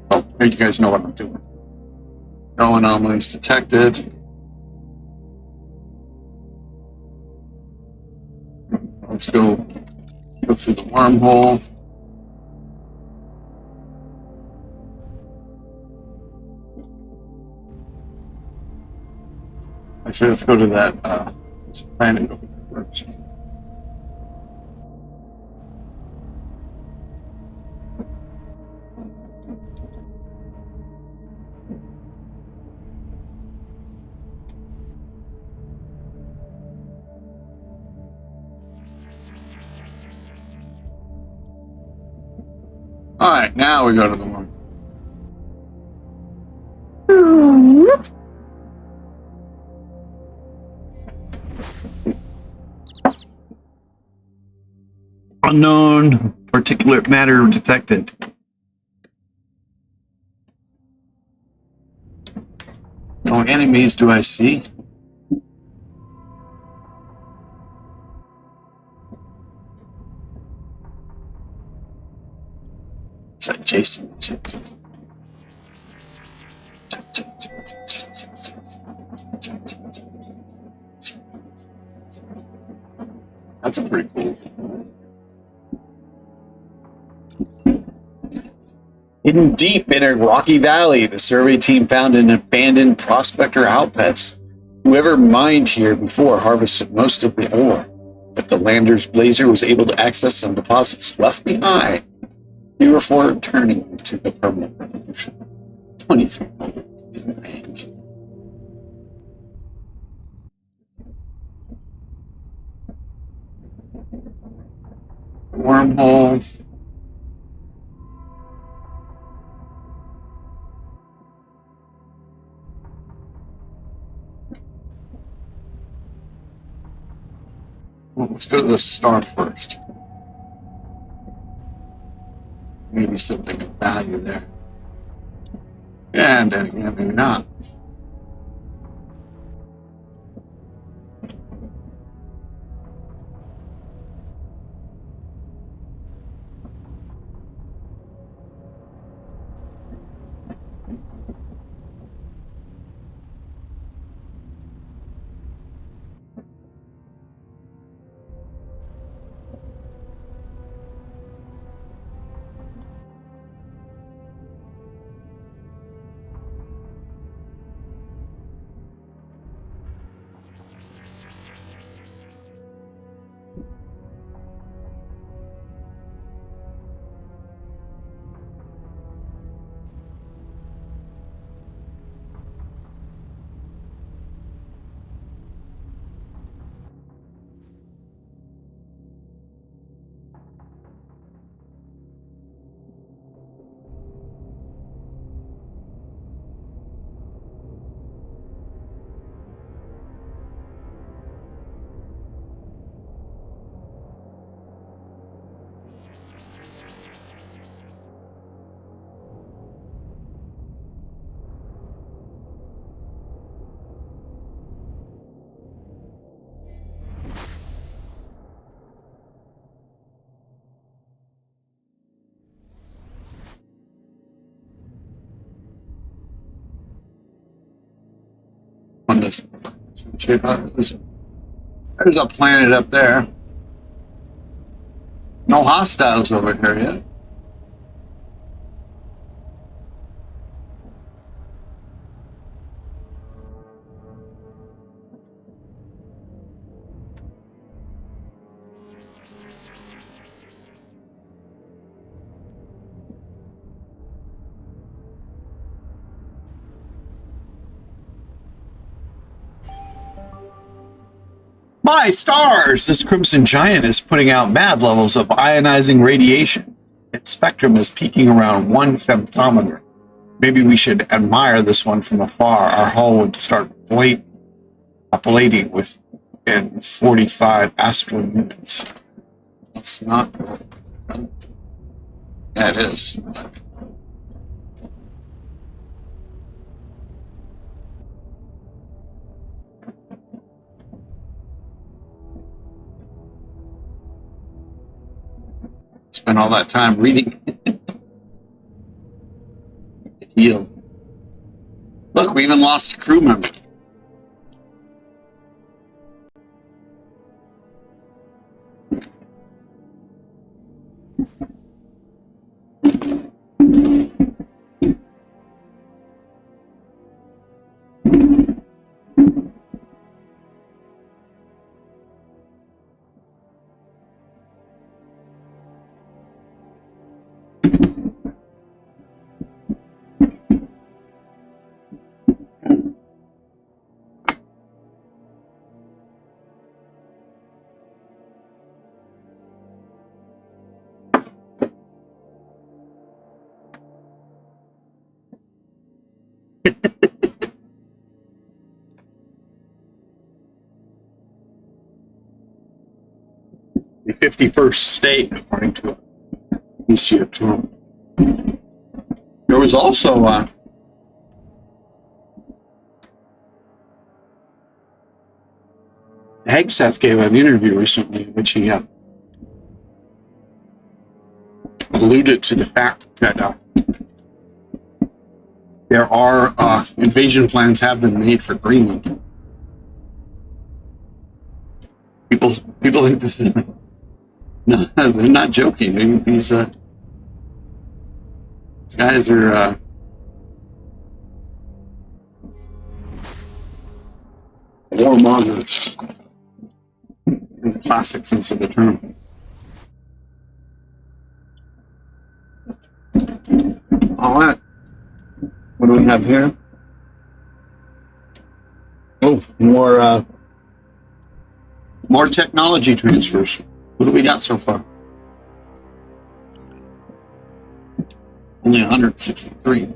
[SPEAKER 1] So, you guys know what I'm doing. No anomalies detected. Let's go through the wormhole. Actually, let's go to that planet over there first. Alright, now we go to the one. Unknown particulate matter detected. No enemies do I see. Is that Jason music? That's a pretty cool. Hidden deep in a rocky valley, the survey team found an abandoned prospector outpost. Whoever mined here before harvested most of the ore, but the lander's blazer was able to access some deposits left behind before turning to the permanent revolution. 23 in the bank. Wormhole. Well, let's go to the star first. Maybe something of value there. And then again, maybe not. On this. There's a planet up there. No hostiles over here yet. My stars! This crimson giant is putting out mad levels of ionizing radiation. Its spectrum is peaking around 1 femtometer. Maybe we should admire this one from afar. Our hull would start ablating with in 45 astral units. It's not. Yeah, it is. Spent all that time reading. Heal. Look, we even lost a crew member. The 51st state, according to Monsieur Trump. There was also Hegseth gave an interview recently in which he alluded to the fact that there are invasion plans have been made for Greenland. People think this is no, they're not joking. These guys are warmongers in the classic sense of the term. All right. What do we have here? Oh, more technology transfers. What do we got so far? Only 163.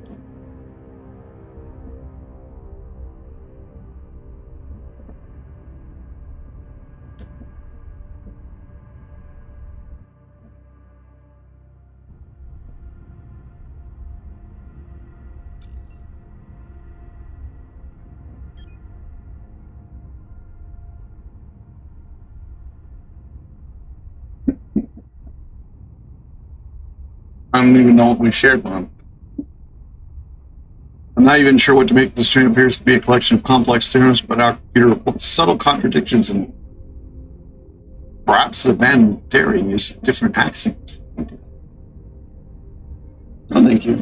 [SPEAKER 1] I don't even know what we shared with them. I'm not even sure what to make this string appears to be a collection of complex theorems, but our computer reports subtle contradictions and perhaps the band daring is different accents. Oh, thank you.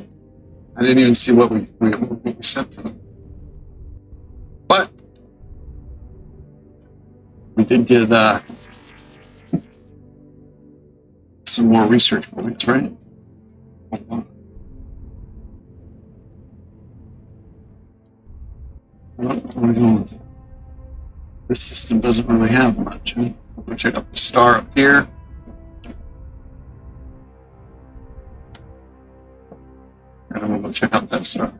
[SPEAKER 1] I didn't even see what we sent to them. But we did get some more research points, right? This system doesn't really have much. Huh? We'll check out the star up here. And then we'll go check out that star.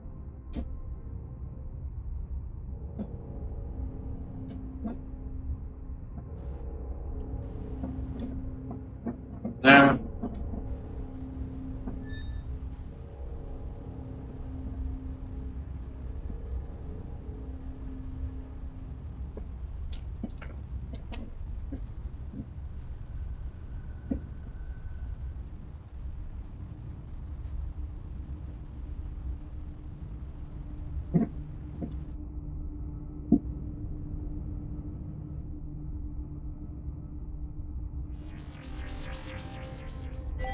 [SPEAKER 1] There.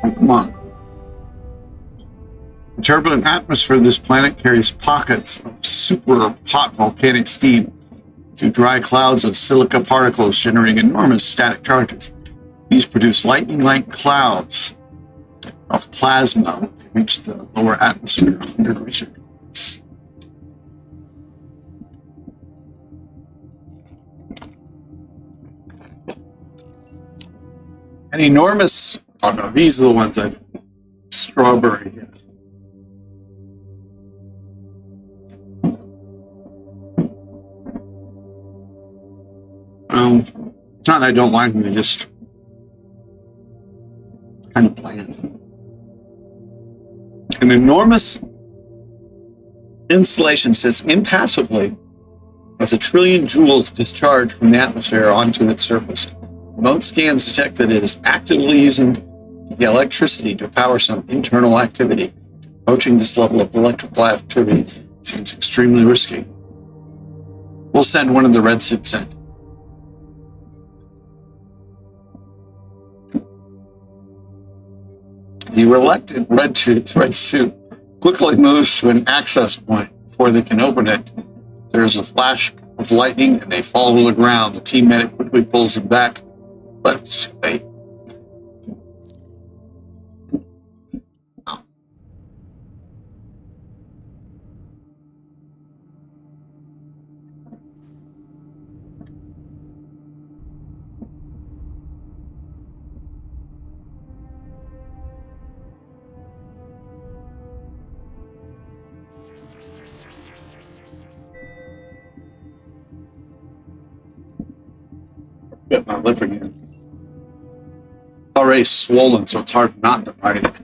[SPEAKER 1] Come on. The turbulent atmosphere of this planet carries pockets of super hot volcanic steam through dry clouds of silica particles generating enormous static charges. These produce lightning-like clouds of plasma when they reach the lower atmosphere under research points. An enormous... Oh no, these are the ones I... Strawberry. It's not that I don't like them, they just kind of bland. An enormous installation sits impassively as 1 trillion joules discharge from the atmosphere onto its surface. Remote scans detect that it is actively using the electricity to power some internal activity. Approaching this level of electrical activity Seems extremely risky. We'll send one of the red suits in. The reluctant red suit quickly moves to an access point. Before they can open it, there's a flash of lightning and they fall to the ground. The team medic quickly pulls them back, but it's too late. Get my lip again. It's already swollen, so it's hard not to bite it.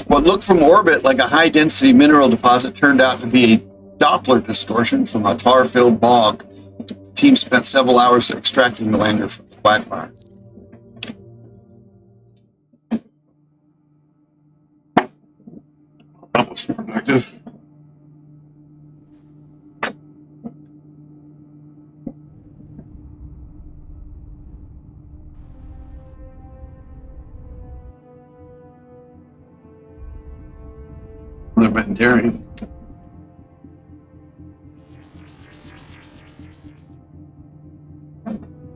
[SPEAKER 1] What looked from orbit like a high-density mineral deposit turned out to be a Doppler distortion from a tar-filled bog. The team spent several hours extracting the lander from the quagmire. That was productive. They've been daring.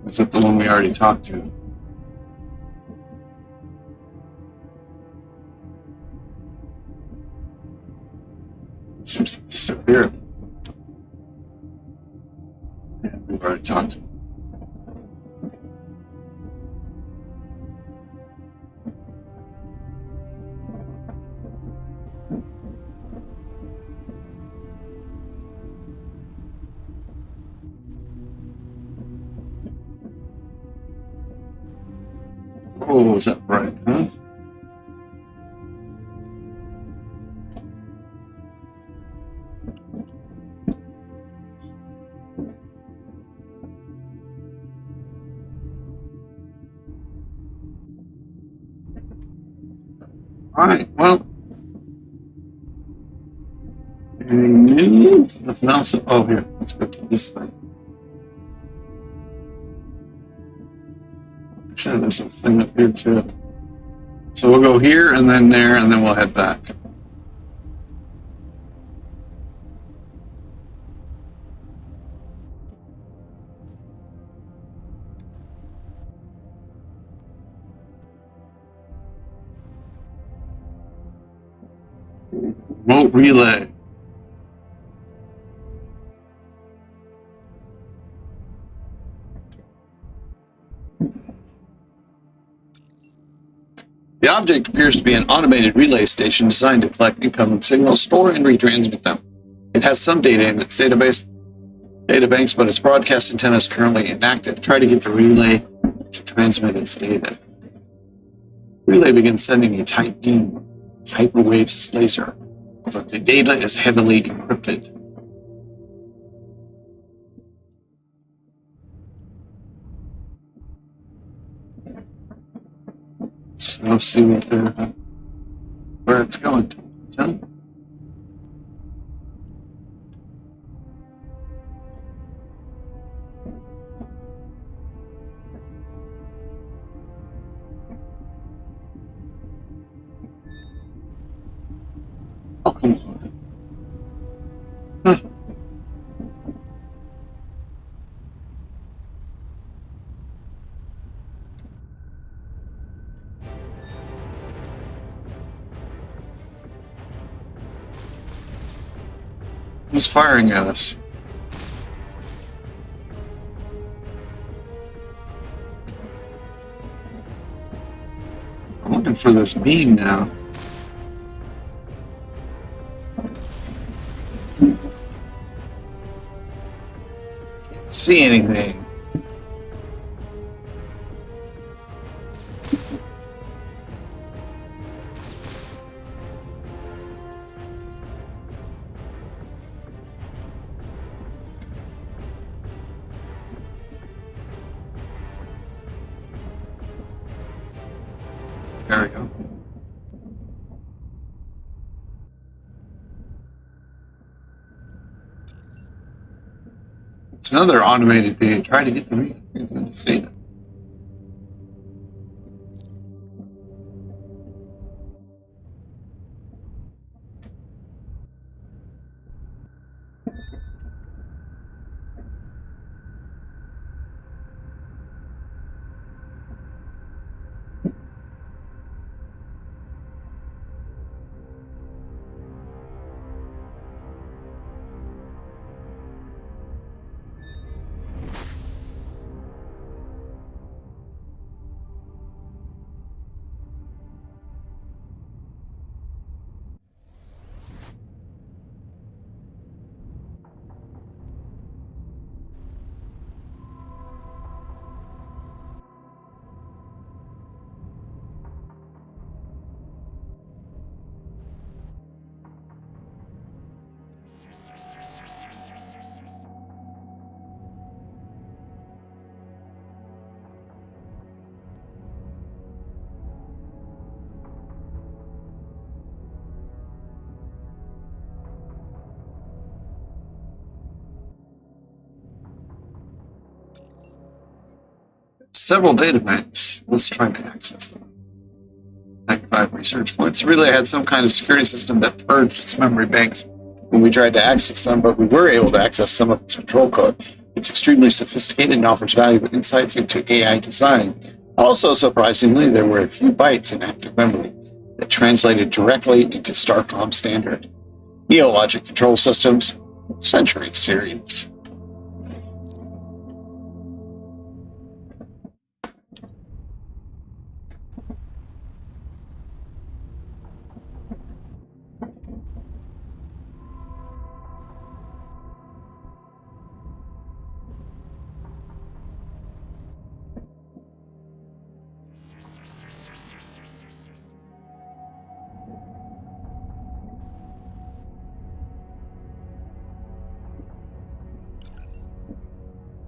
[SPEAKER 1] Is it the one we already talked to? It seems to disappear. Yeah, we've already talked to him. Oh, is that right, huh? All right, well. Any news? Nothing else? Oh, here, let's go to this thing. Actually, there's a thing up here too. So we'll go here and then there, and then we'll head back. Remote relay. The object appears to be an automated relay station designed to collect incoming signals, store and retransmit them. It has some data in its databanks, but its broadcast antenna is currently inactive. Try to get the relay to transmit its data. The relay begins sending a tight beam hyperwave laser, although the data is heavily encrypted. Let's see where it's going to. So, oh, come on. Huh. Who's firing at us? I'm looking for this beam now. Can't see anything. There we go. another automated data. Try to get the read to see it. Several data banks. Let's try to access them. 95 research points. Relay had some kind of security system that purged its memory banks when we tried to access them, but we were able to access some of its control code. It's extremely sophisticated and offers valuable insights into AI design. Also, surprisingly, there were a few bytes in active memory that translated directly into Starcom standard. Neologic control systems, Century series.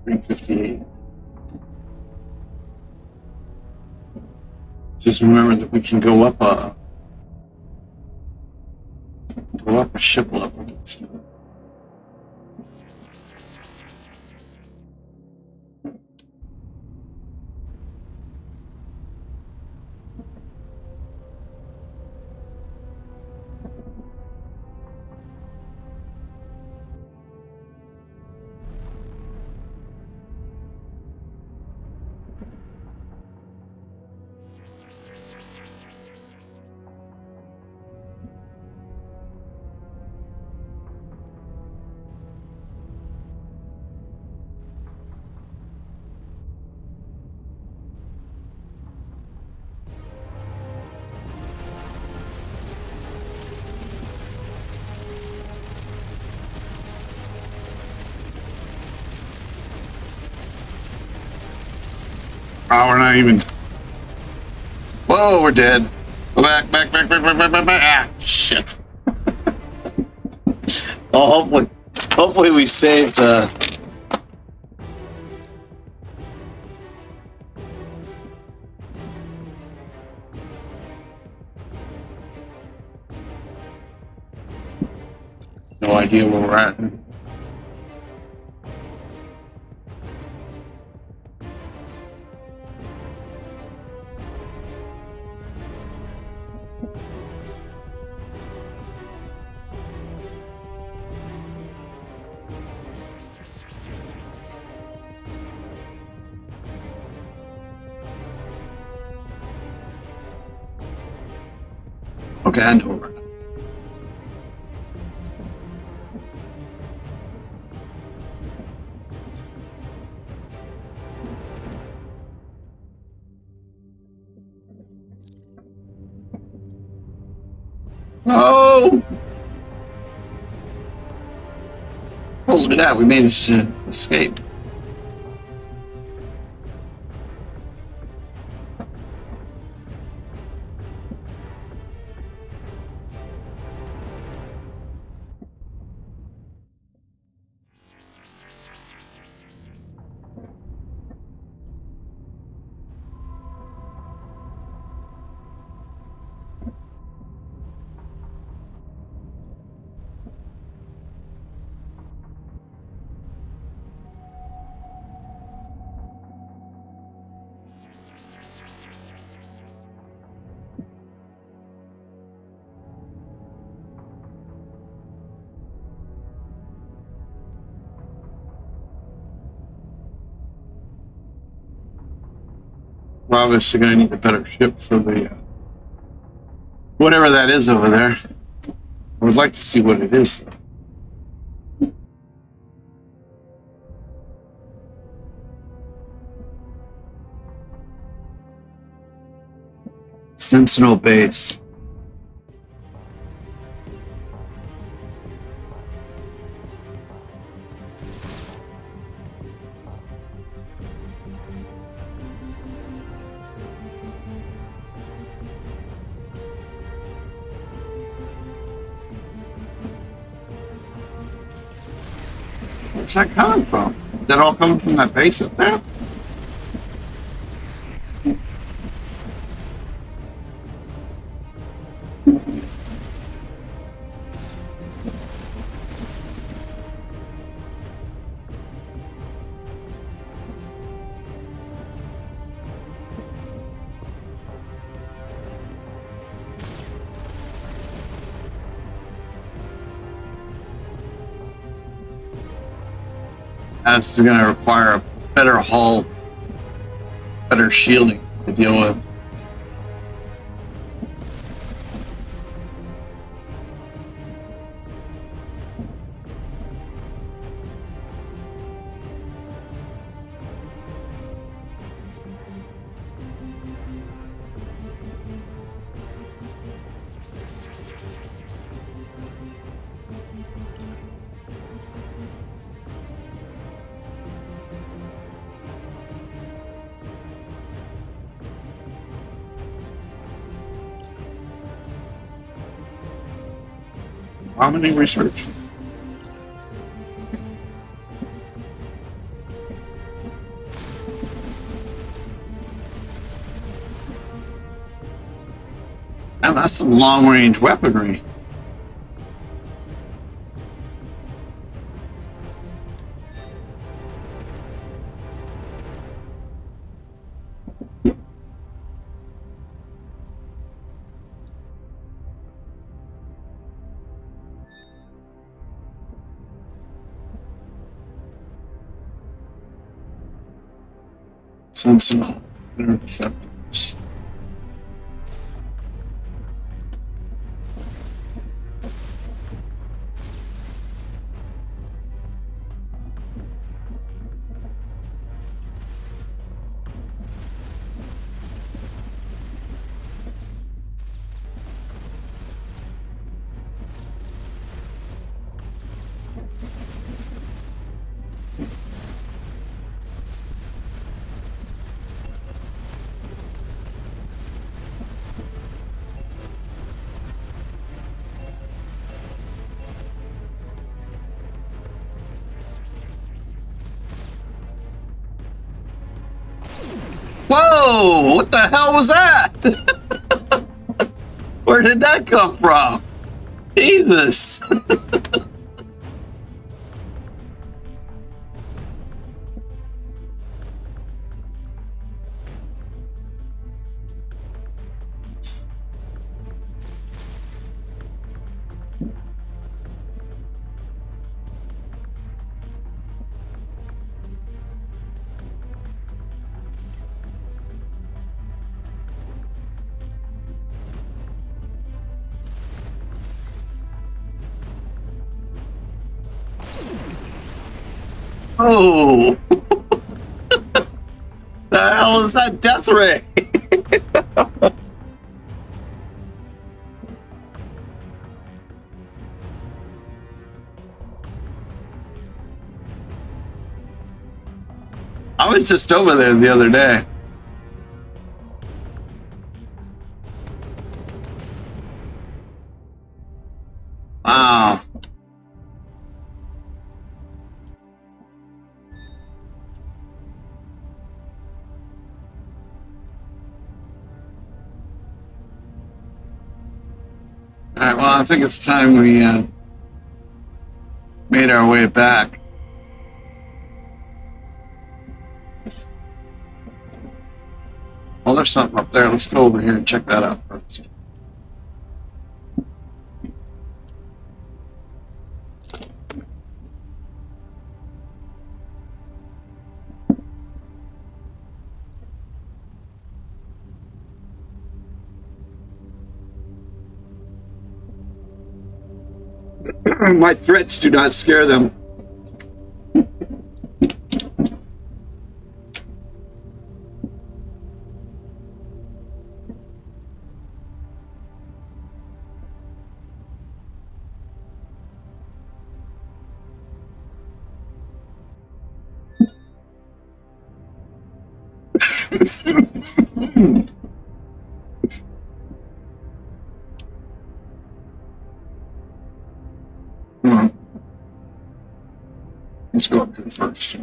[SPEAKER 1] $358. Just remember that we can go up a ship level. Oh, we're not even. Whoa, we're dead. Go back. Ah, shit. Well, hopefully we saved. No idea where we're at. Okay, and over. No! Oh, look at that. We managed to escape. we're obviously going to need a better ship for the whatever that is over there. I would like to see what it is, though. Sentinel base. Where's that coming from? Is that all coming from that base up there? This is going to require a better hull, better shielding to deal with. How many research? And that's some long-range weaponry. Sentinel interceptors. Whoa! What the hell was that? Where did that come from? Jesus! Oh! The hell is that death ray? I was just over there the other day. Wow. All right, well, I think it's time we made our way back. Well, there's something up there. Let's go over here and check that out first. My threats do not scare them. Let's go up here first.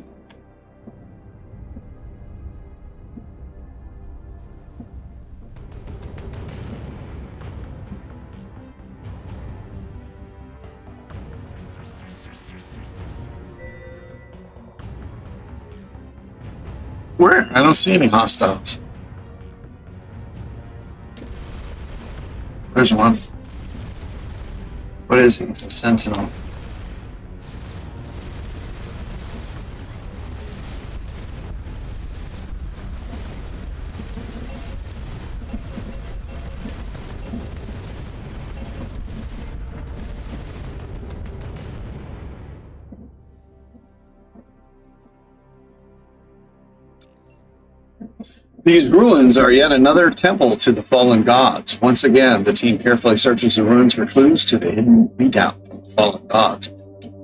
[SPEAKER 1] Where? I don't see any hostiles. There's one. What is he? It's a sentinel. These ruins are yet another temple to the fallen gods. Once again, the team carefully searches the ruins for clues to the hidden redoubt of the fallen gods.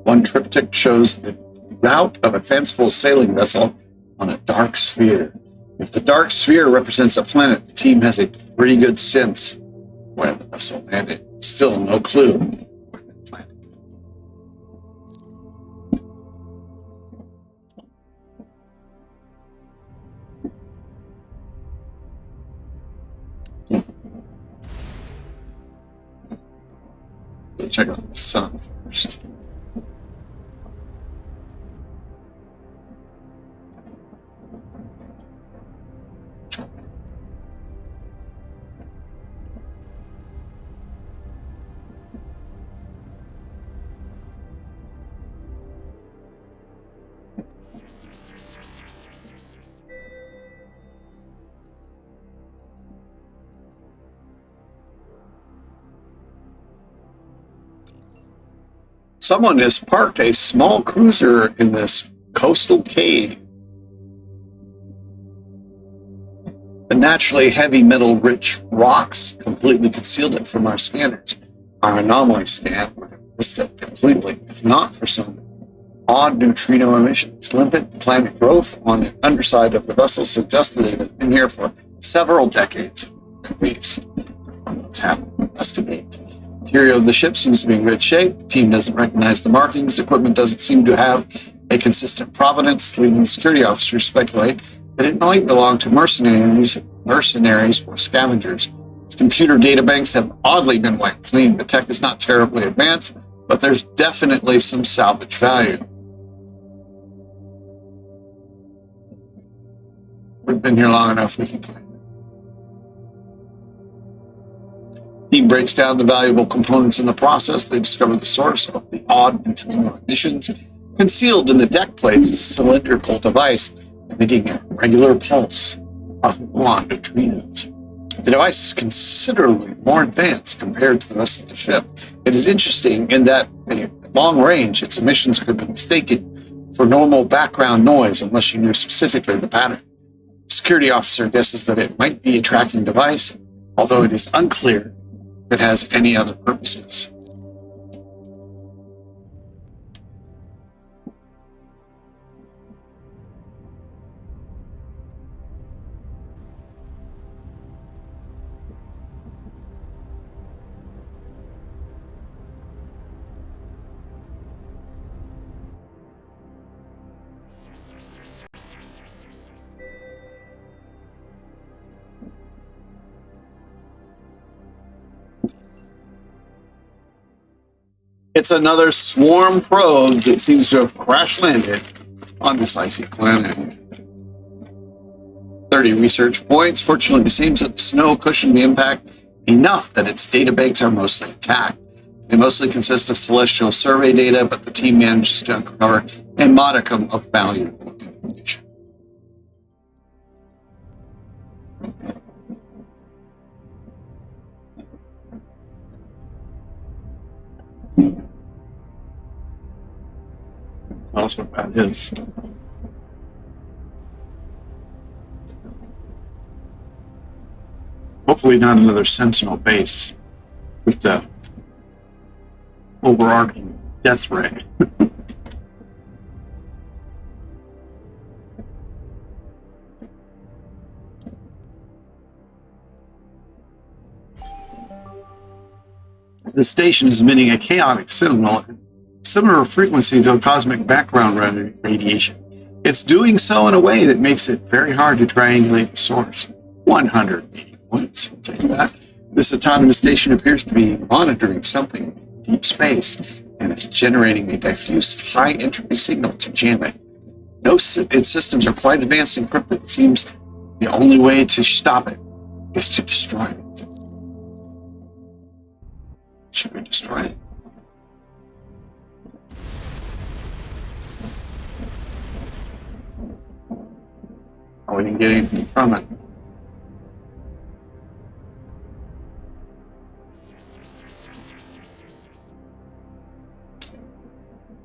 [SPEAKER 1] One triptych shows the route of a fanciful sailing vessel on a dark sphere. If the dark sphere represents a planet, the team has a pretty good sense where the vessel landed. Still no clue where the planet. Let's check out the sun first. Someone has parked a small cruiser in this coastal cave. The naturally heavy metal-rich rocks completely concealed it from our scanners. Our anomaly scan would have missed it completely, if not for some odd neutrino emissions. Limpid planet growth on the underside of the vessel suggested it has been here for several decades, at least. Let's have to investigate. The interior of the ship seems to be in good shape. The team doesn't recognize the markings. The equipment doesn't seem to have a consistent provenance, leaving the security officers speculate that it might belong to mercenaries or scavengers. Computer databanks have oddly been wiped clean. The tech is not terribly advanced, but there's definitely some salvage value. We've been here long enough, we can claim it. Team breaks down the valuable components in the process. They discover the source of the odd neutrino emissions. Concealed in the deck plates is a cylindrical device emitting a regular pulse of muon neutrinos. The device is considerably more advanced compared to the rest of the ship. It is interesting in that at long range, its emissions could be mistaken for normal background noise unless you knew specifically the pattern. The security officer guesses that it might be a tracking device, although it is unclear if it has any other purposes. It's another swarm probe that seems to have crash landed on this icy planet. 30 research points. Fortunately, it seems that the snow cushioned the impact enough that its databanks are mostly intact. They mostly consist of celestial survey data, but the team manages to uncover a modicum of valuable information. Tell us what that is. Hopefully not another Sentinel base with the overarching death ray. The station is emitting a chaotic signal, similar frequency to a cosmic background radiation. It's doing so in a way that makes it very hard to triangulate the source. 180 points. We'll take that. This autonomous station appears to be monitoring something in deep space and is generating a diffuse, high-entropy signal to jam it. Its systems are quite advanced and encrypted. It seems the only way to stop it is to destroy it. Should we destroy it? Oh, we didn't get anything from it.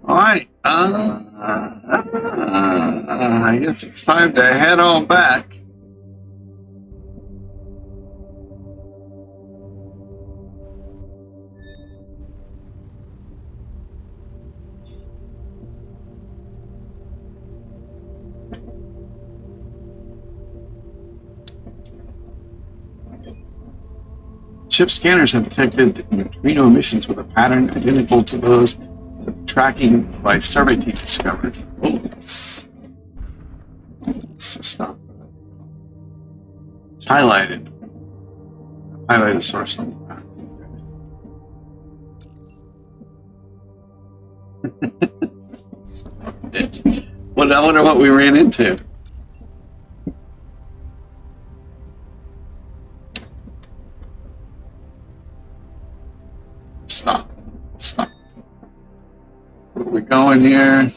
[SPEAKER 1] All right. I guess it's time to head on back. Ship scanners have detected neutrino emissions with a pattern identical to those that the tracking by survey team discovered. Oh, let's stop. It's highlighted. Highlighted source on the map. I wonder what we ran into. Stop. Where are we going here?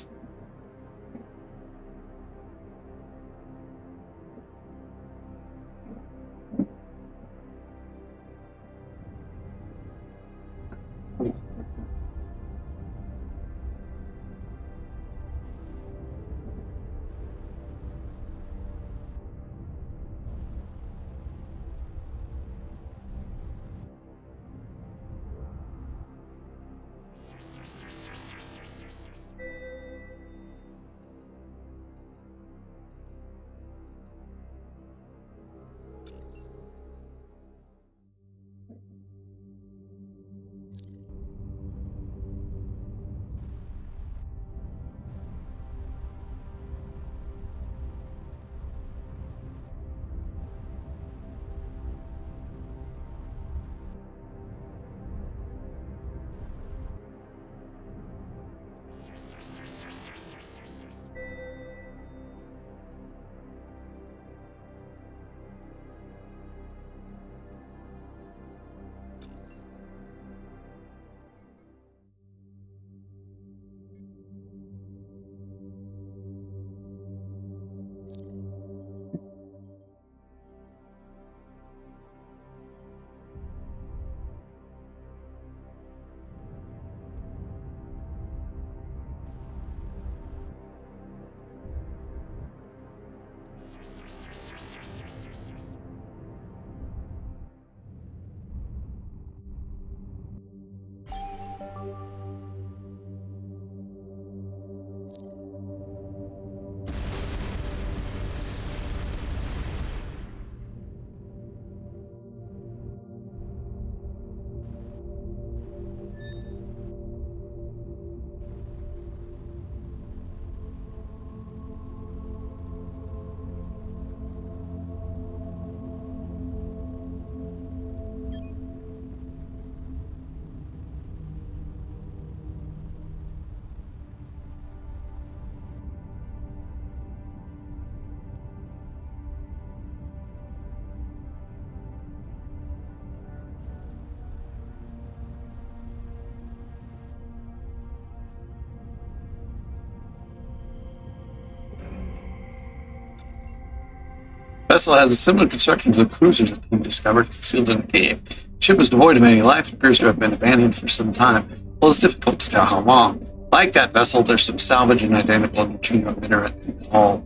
[SPEAKER 1] Vessel has a similar construction to the cruiser the team discovered concealed in a cave. The ship is devoid of any life and appears to have been abandoned for some time. Well, it's difficult to tell how long. Like that vessel, there's some salvage and identical neutrino emitter in the hull.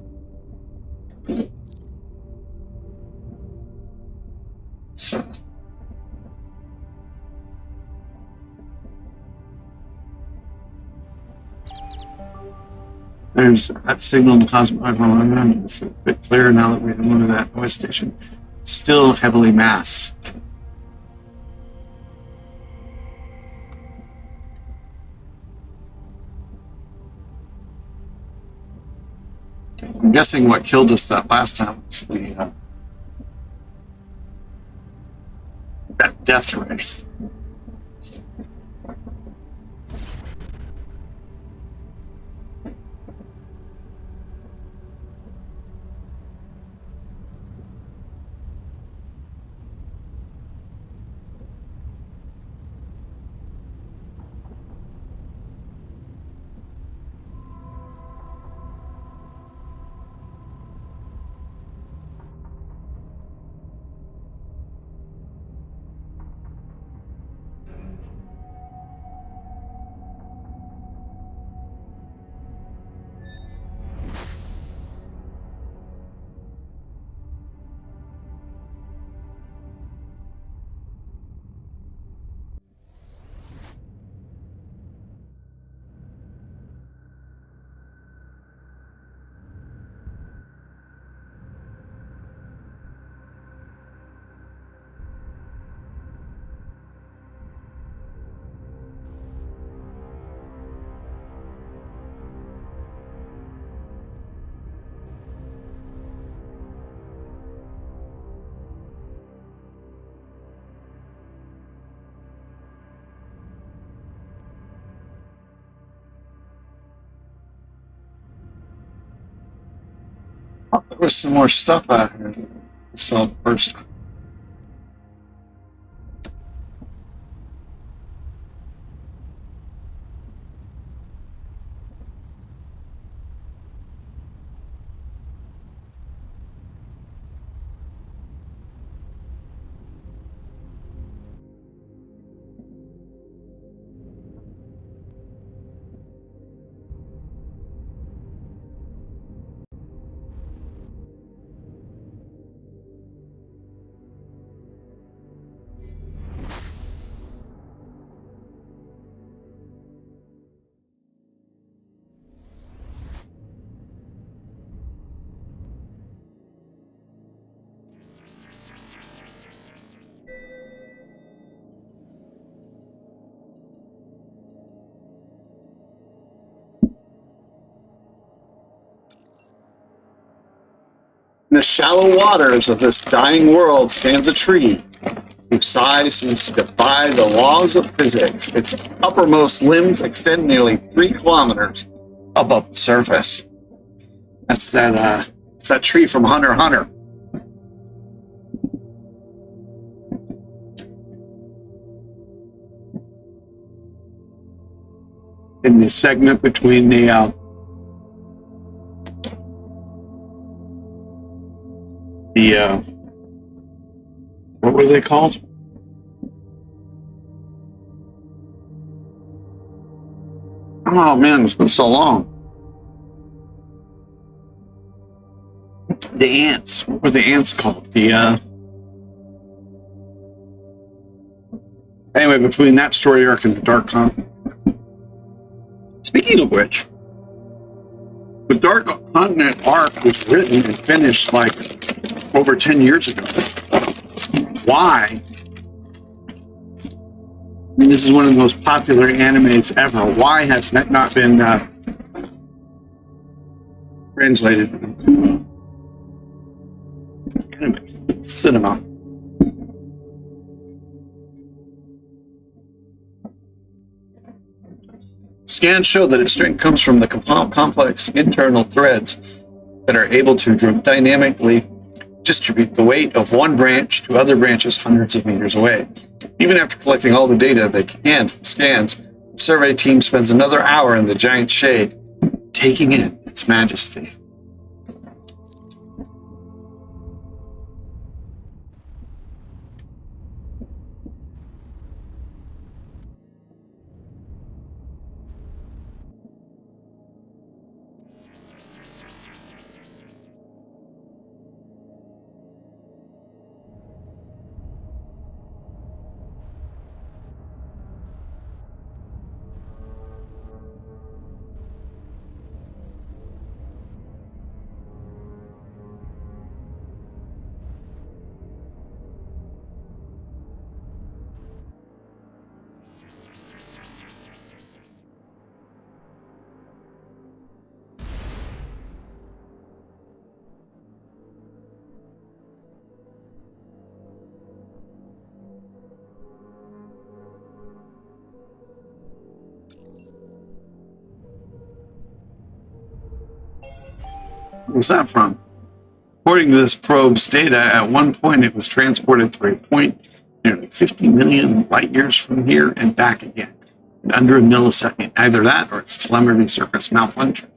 [SPEAKER 1] So, there's that signal in the cosmic. It's a bit clearer now that we're in that noise station. It's still heavily masked. I'm guessing what killed us that last time was the that death ray. There was some more stuff out here that we saw the first time. In the shallow waters of this dying world stands a tree whose size seems to defy the laws of physics. Its uppermost limbs extend nearly 3 kilometers above the surface. It's that tree from Hunter x Hunter. In the segment between the what were they called? Oh man, it's been so long. The ants. What were the ants called? Anyway, between that story arc and the Dark Continent. Speaking of which, the Dark Continent arc was written and finished like over 10 years ago. Why? I mean, this is one of the most popular animes ever. Why has that not been translated into anime, cinema? Scans show that its strength comes from the complex internal threads that are able to dynamically distribute the weight of one branch to other branches hundreds of meters away. Even after collecting all the data they can from scans, the survey team spends another hour in the giant shade, taking in its majesty. What's that from? According to this probe's data, at one point it was transported to a point nearly 50 million light years from here and back again in under a millisecond. Either that or its telemetry circuits malfunction.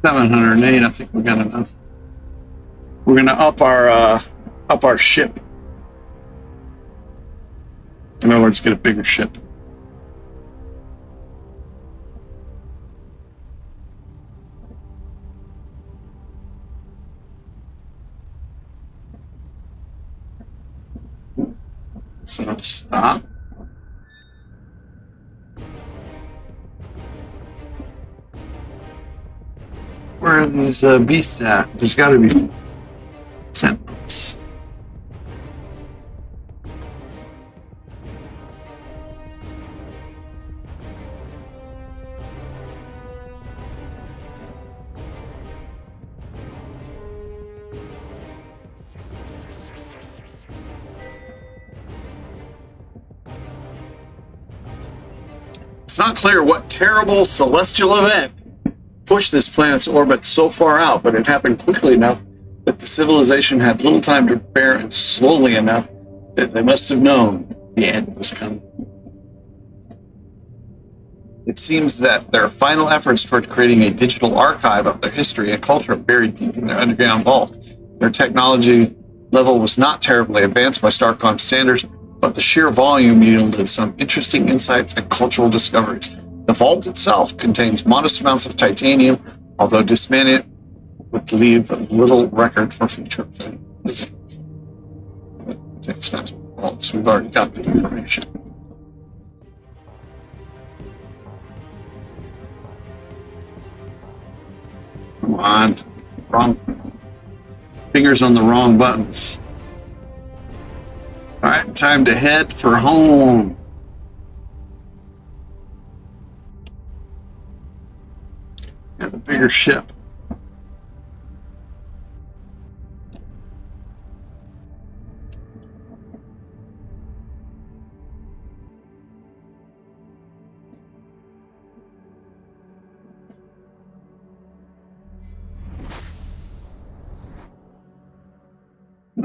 [SPEAKER 1] $708. I think we got enough. We're gonna up our ship. In other words, get a bigger ship. So stop. Where are these beasts at? There's got to be sentinels. It's not clear what terrible celestial event pushed this planet's orbit so far out, but it happened quickly enough that the civilization had little time to prepare, and slowly enough that they must have known the end was coming. It seems that their final efforts toward creating a digital archive of their history and culture are buried deep in their underground vault. Their technology level was not terribly advanced by Starcom standards, but the sheer volume yielded some interesting insights and cultural discoveries. The vault itself contains modest amounts of titanium, although dismantling it would leave little record for future visitors. Vaults. We've already got the information. Come on. Wrong. Fingers on the wrong buttons. All right, time to head for home. Got a bigger ship.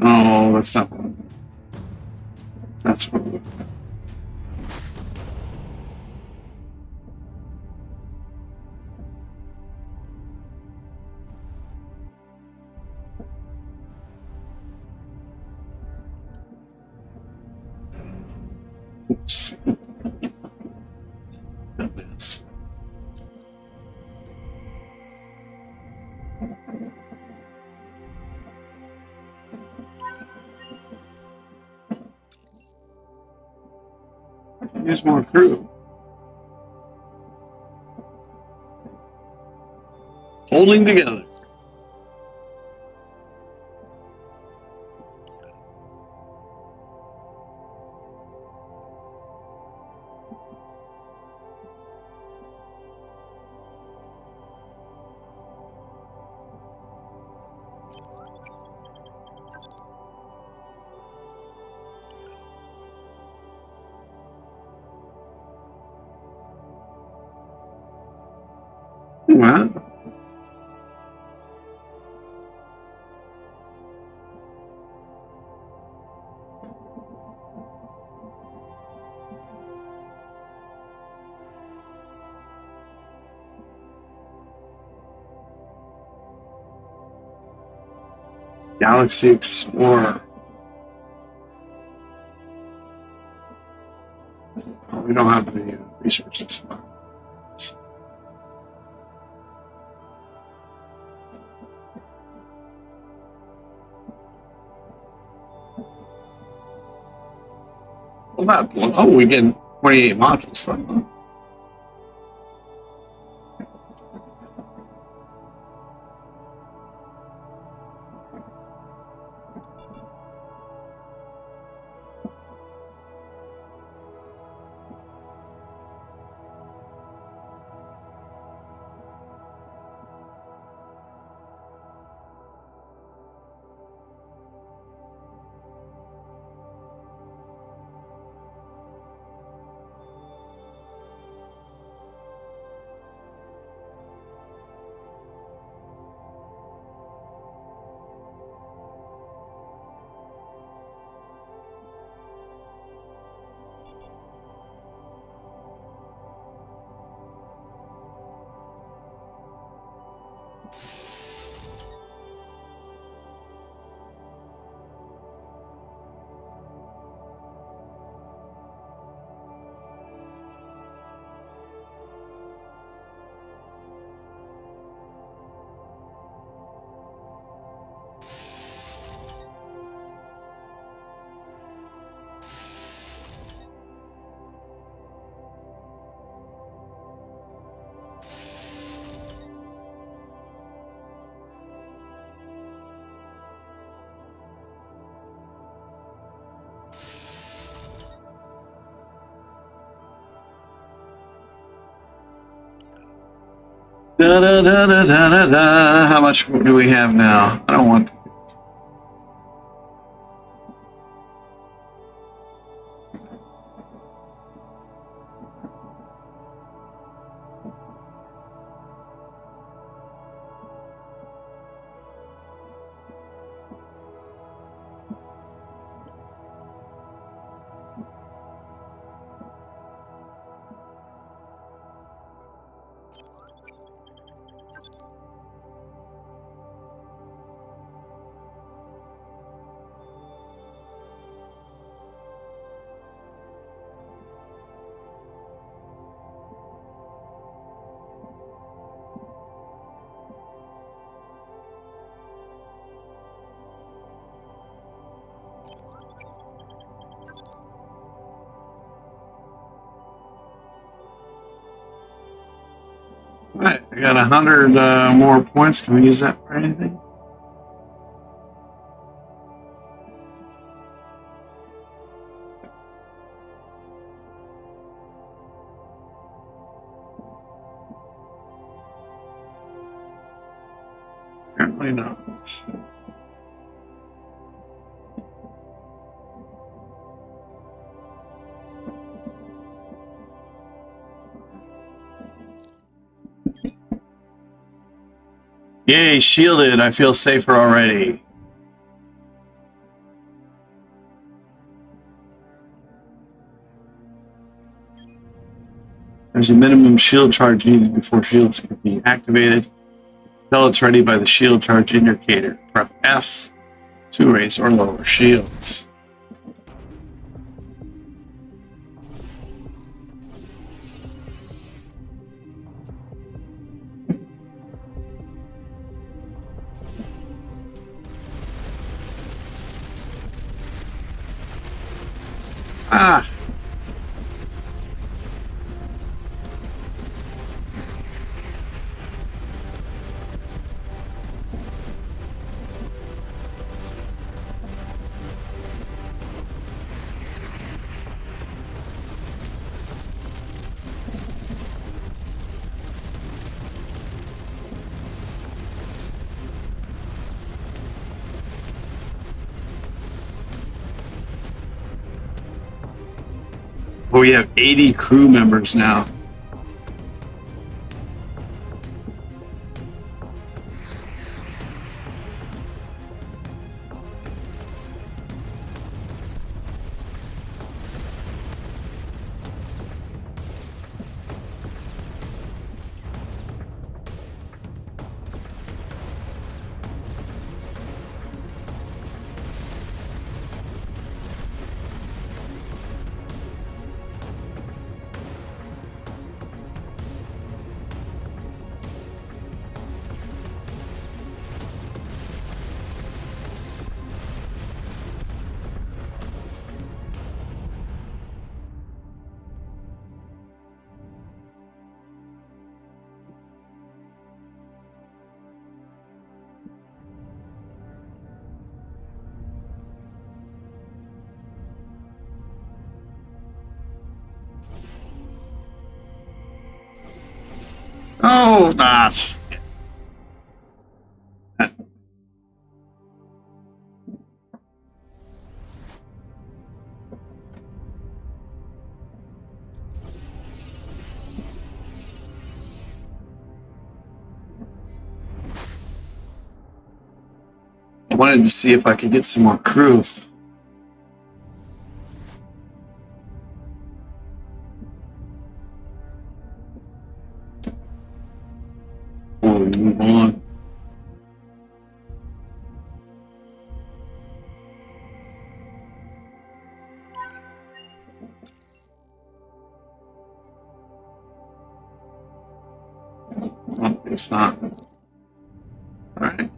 [SPEAKER 1] Oh, that's not one. That's what. Oops. That is. Use more crew. Holding together. man. Galaxy Explorer. Oh, we don't have any resources for it. Well, that, oh, we get 28 modules. Huh? Da, da, da, da, da, da, da. How much do we have now? I don't want. Right, I got 100 more points. Can we use that for anything? Apparently not. Yay, shielded. I feel safer already. There's a minimum shield charge needed before shields can be activated. Tell it's ready by the shield charge indicator. Press F to raise or lower shields. Ah! We have 80 crew members now. Oh, gosh. I wanted to see if I could get some more crew. Before we move on. Oh, it's not. All right.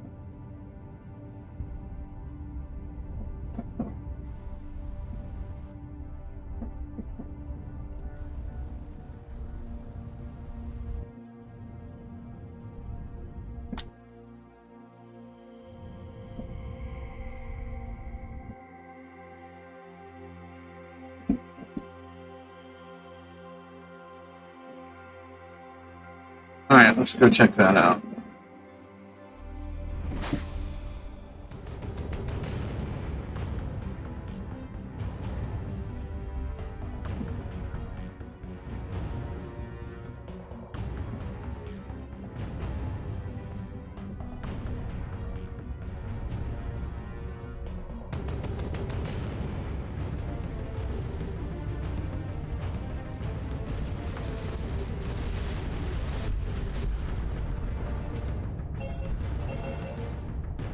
[SPEAKER 1] All right, let's go check that out.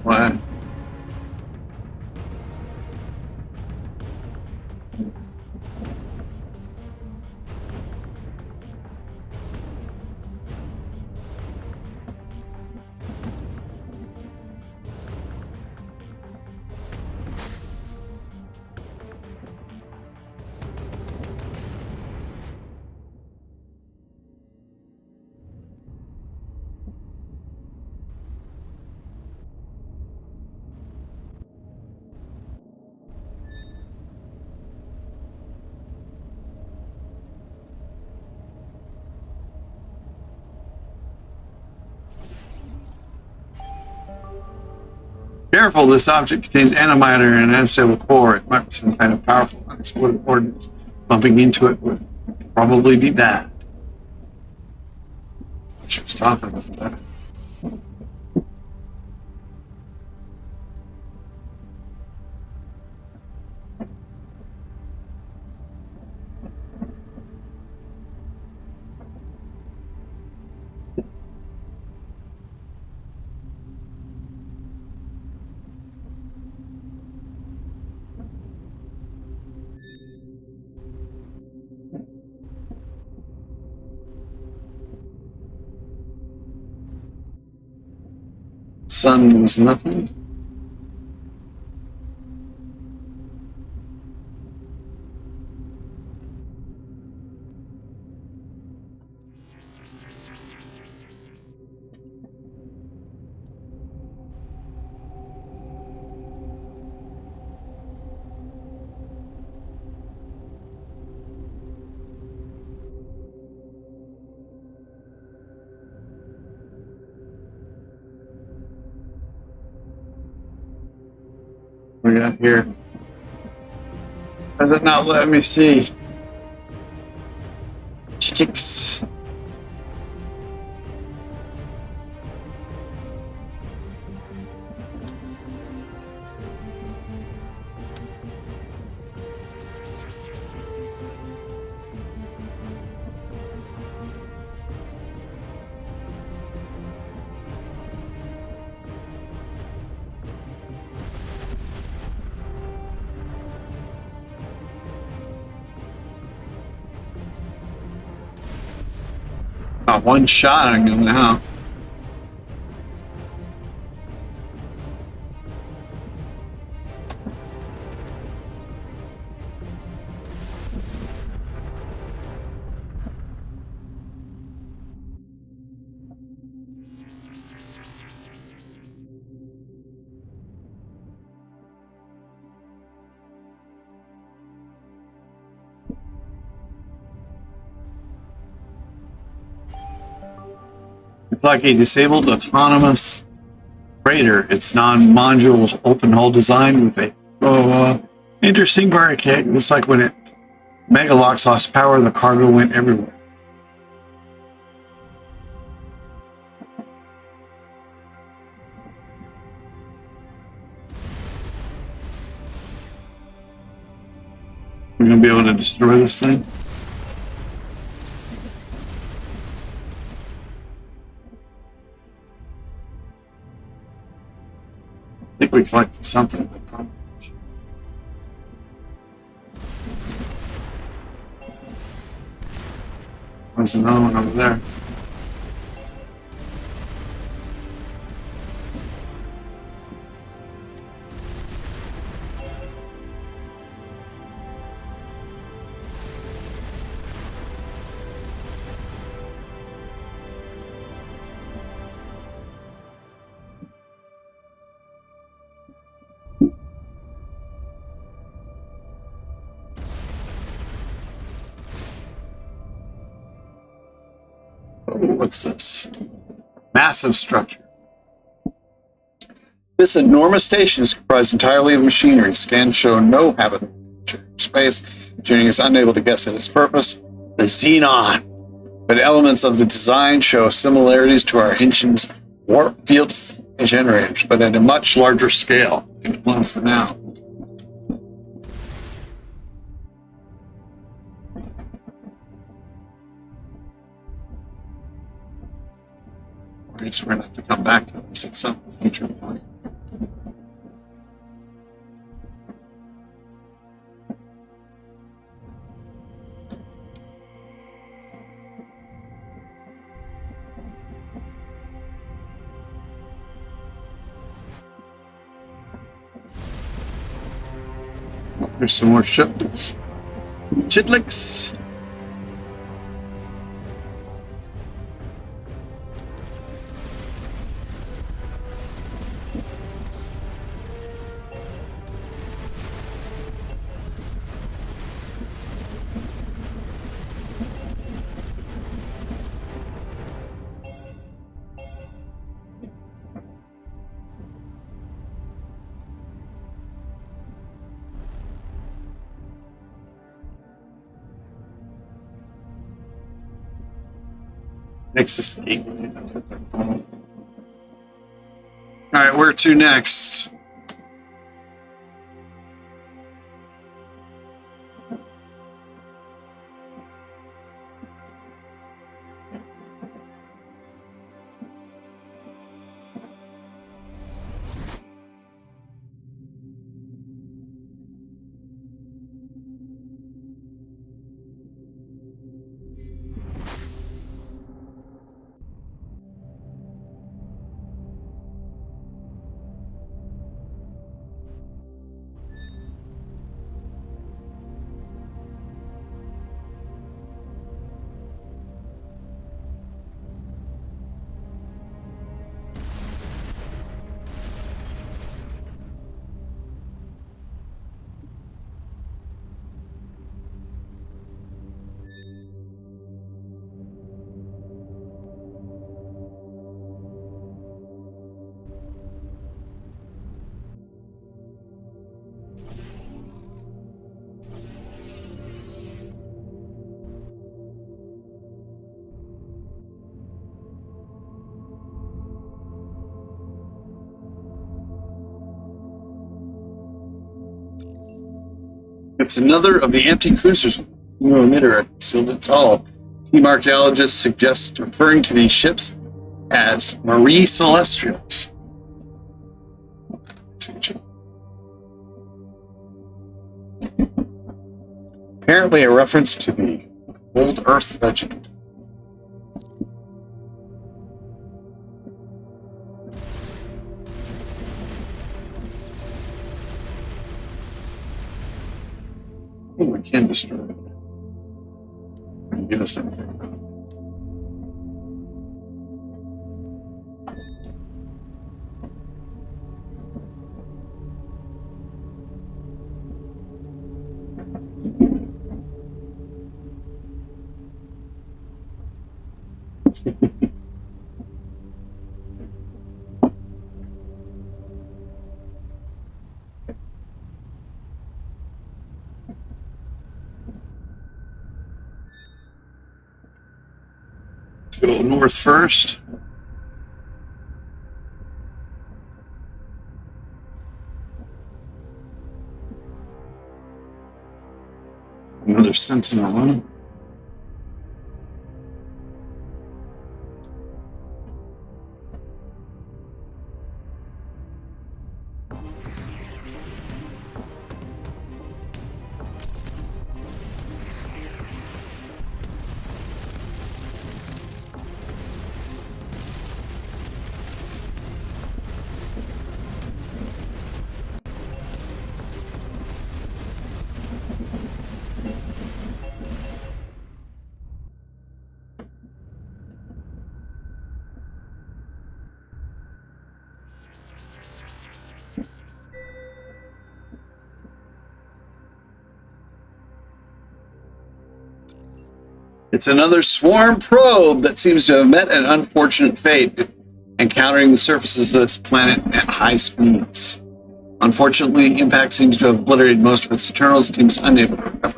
[SPEAKER 1] What? Careful, this object contains antimatter and an unstable core. It might be some kind of powerful unexploded ordnance. Bumping into it would probably be bad. She was talking about that. Sun was nothing. We got here. Does it not let me see? Chicks. Got one shot on him now. It's like a disabled autonomous freighter. It's non-module open hull design with a interesting barricade. It's like when it Megalox lost power, the cargo went everywhere. We're going to be able to destroy this thing. I think we collected something. There's another one over there. What's this? Massive structure. This enormous station is comprised entirely of machinery. Scans show no habitable space. Engineering is unable to guess at its purpose. The Xenon. But elements of the design show similarities to our ancient warp field generators, but at a much larger scale. Leave it alone for now. I guess we're going to have to come back to this at some future point. Oh, there's some more ships. Chidlicks. Nexus Gateway, that's what they're called. Alright, where to next? It's another of the empty cruisers no emitter sealed its hull. Team archaeologists suggest referring to these ships as Marie Celestials. Apparently a reference to the old Earth legend. Oh, we can destroy it. And give us anything. go north first. Another sentinel one. It's another swarm probe that seems to have met an unfortunate fate, encountering the surfaces of this planet at high speeds. Unfortunately, impact seems to have obliterated most of its internals. Team is unable to recover.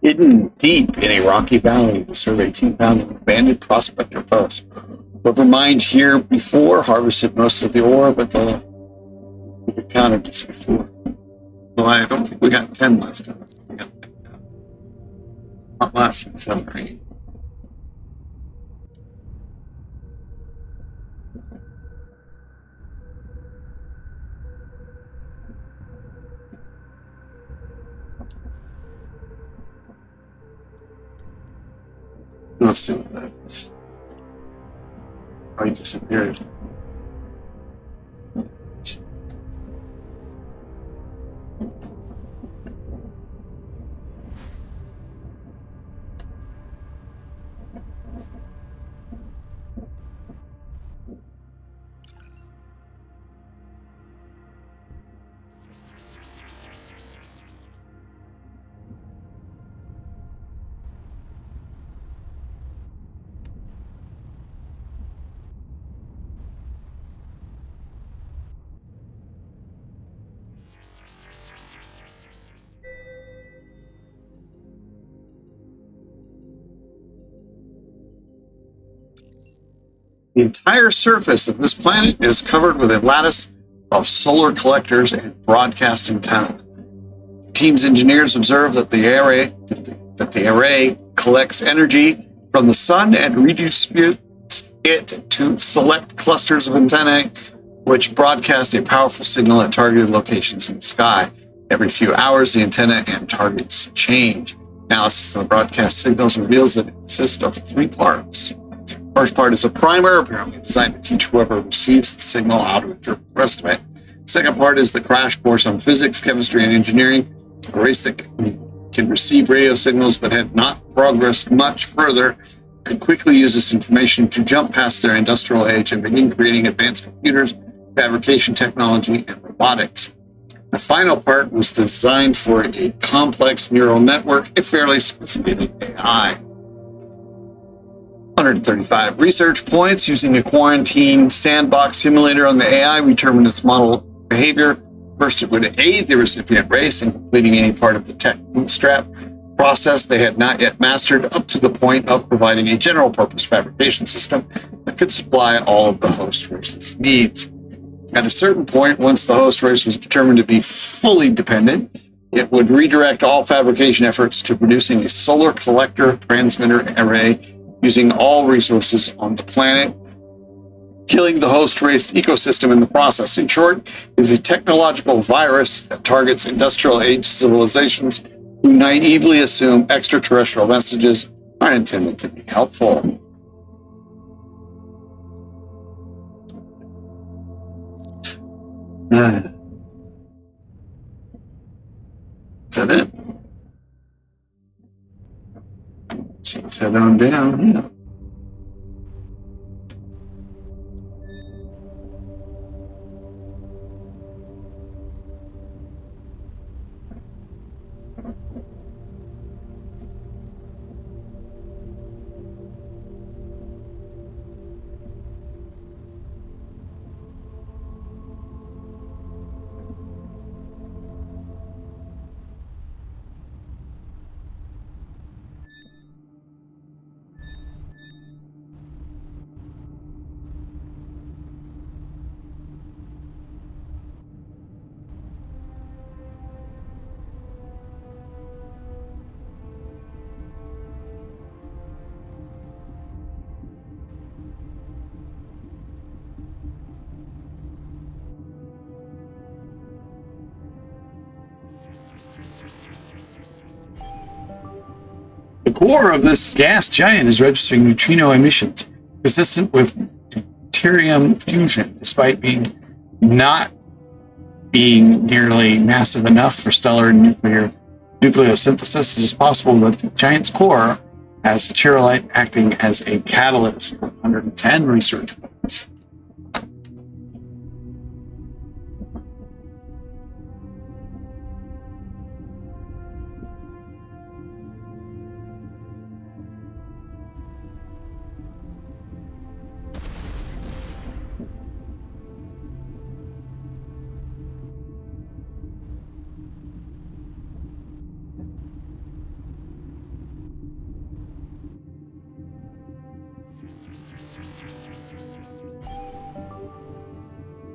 [SPEAKER 1] Hidden deep in a rocky valley, the survey team found an abandoned prospector post. Whoever mined here before harvested most of the ore, but we counted this before. Well, I don't think we got 10 last time. We got not less than 7 or 8. Let's see what that is. Oh, he disappeared. The entire surface of this planet is covered with a lattice of solar collectors and broadcast antennae. The team's engineers observe that the array collects energy from the sun and redistributes it to select clusters of antennae, which broadcast a powerful signal at targeted locations in the sky. Every few hours, the antenna and targets change. Analysis of the broadcast signals reveals that it consists of 3 parts. First part is a primer, apparently designed to teach whoever receives the signal how to interpret the rest of it. Second part is the crash course on physics, chemistry, and engineering. A race that can receive radio signals but had not progressed much further could quickly use this information to jump past their industrial age and begin creating advanced computers, fabrication technology, and robotics. The final part was designed for a complex neural network, a fairly sophisticated AI. 135 research points. Using a quarantine sandbox simulator on the AI, we determined its model behavior. First, it would aid the recipient race in completing any part of the tech bootstrap process they had not yet mastered, up to the point of providing a general-purpose fabrication system that could supply all of the host race's needs. At a certain point, once the host race was determined to be fully dependent, it would redirect all fabrication efforts to producing a solar collector transmitter array using all resources on the planet, killing the host race ecosystem in the process. In short, it is a technological virus that targets industrial age civilizations who naively assume extraterrestrial messages are intended to be helpful. Is that it? So let's head on down. Yeah.
[SPEAKER 2] core of this gas giant is registering neutrino emissions consistent with deuterium fusion, despite being not being nearly massive enough for stellar nucleosynthesis. It is possible that the giant's core has chirolite acting as a catalyst for 110 research points.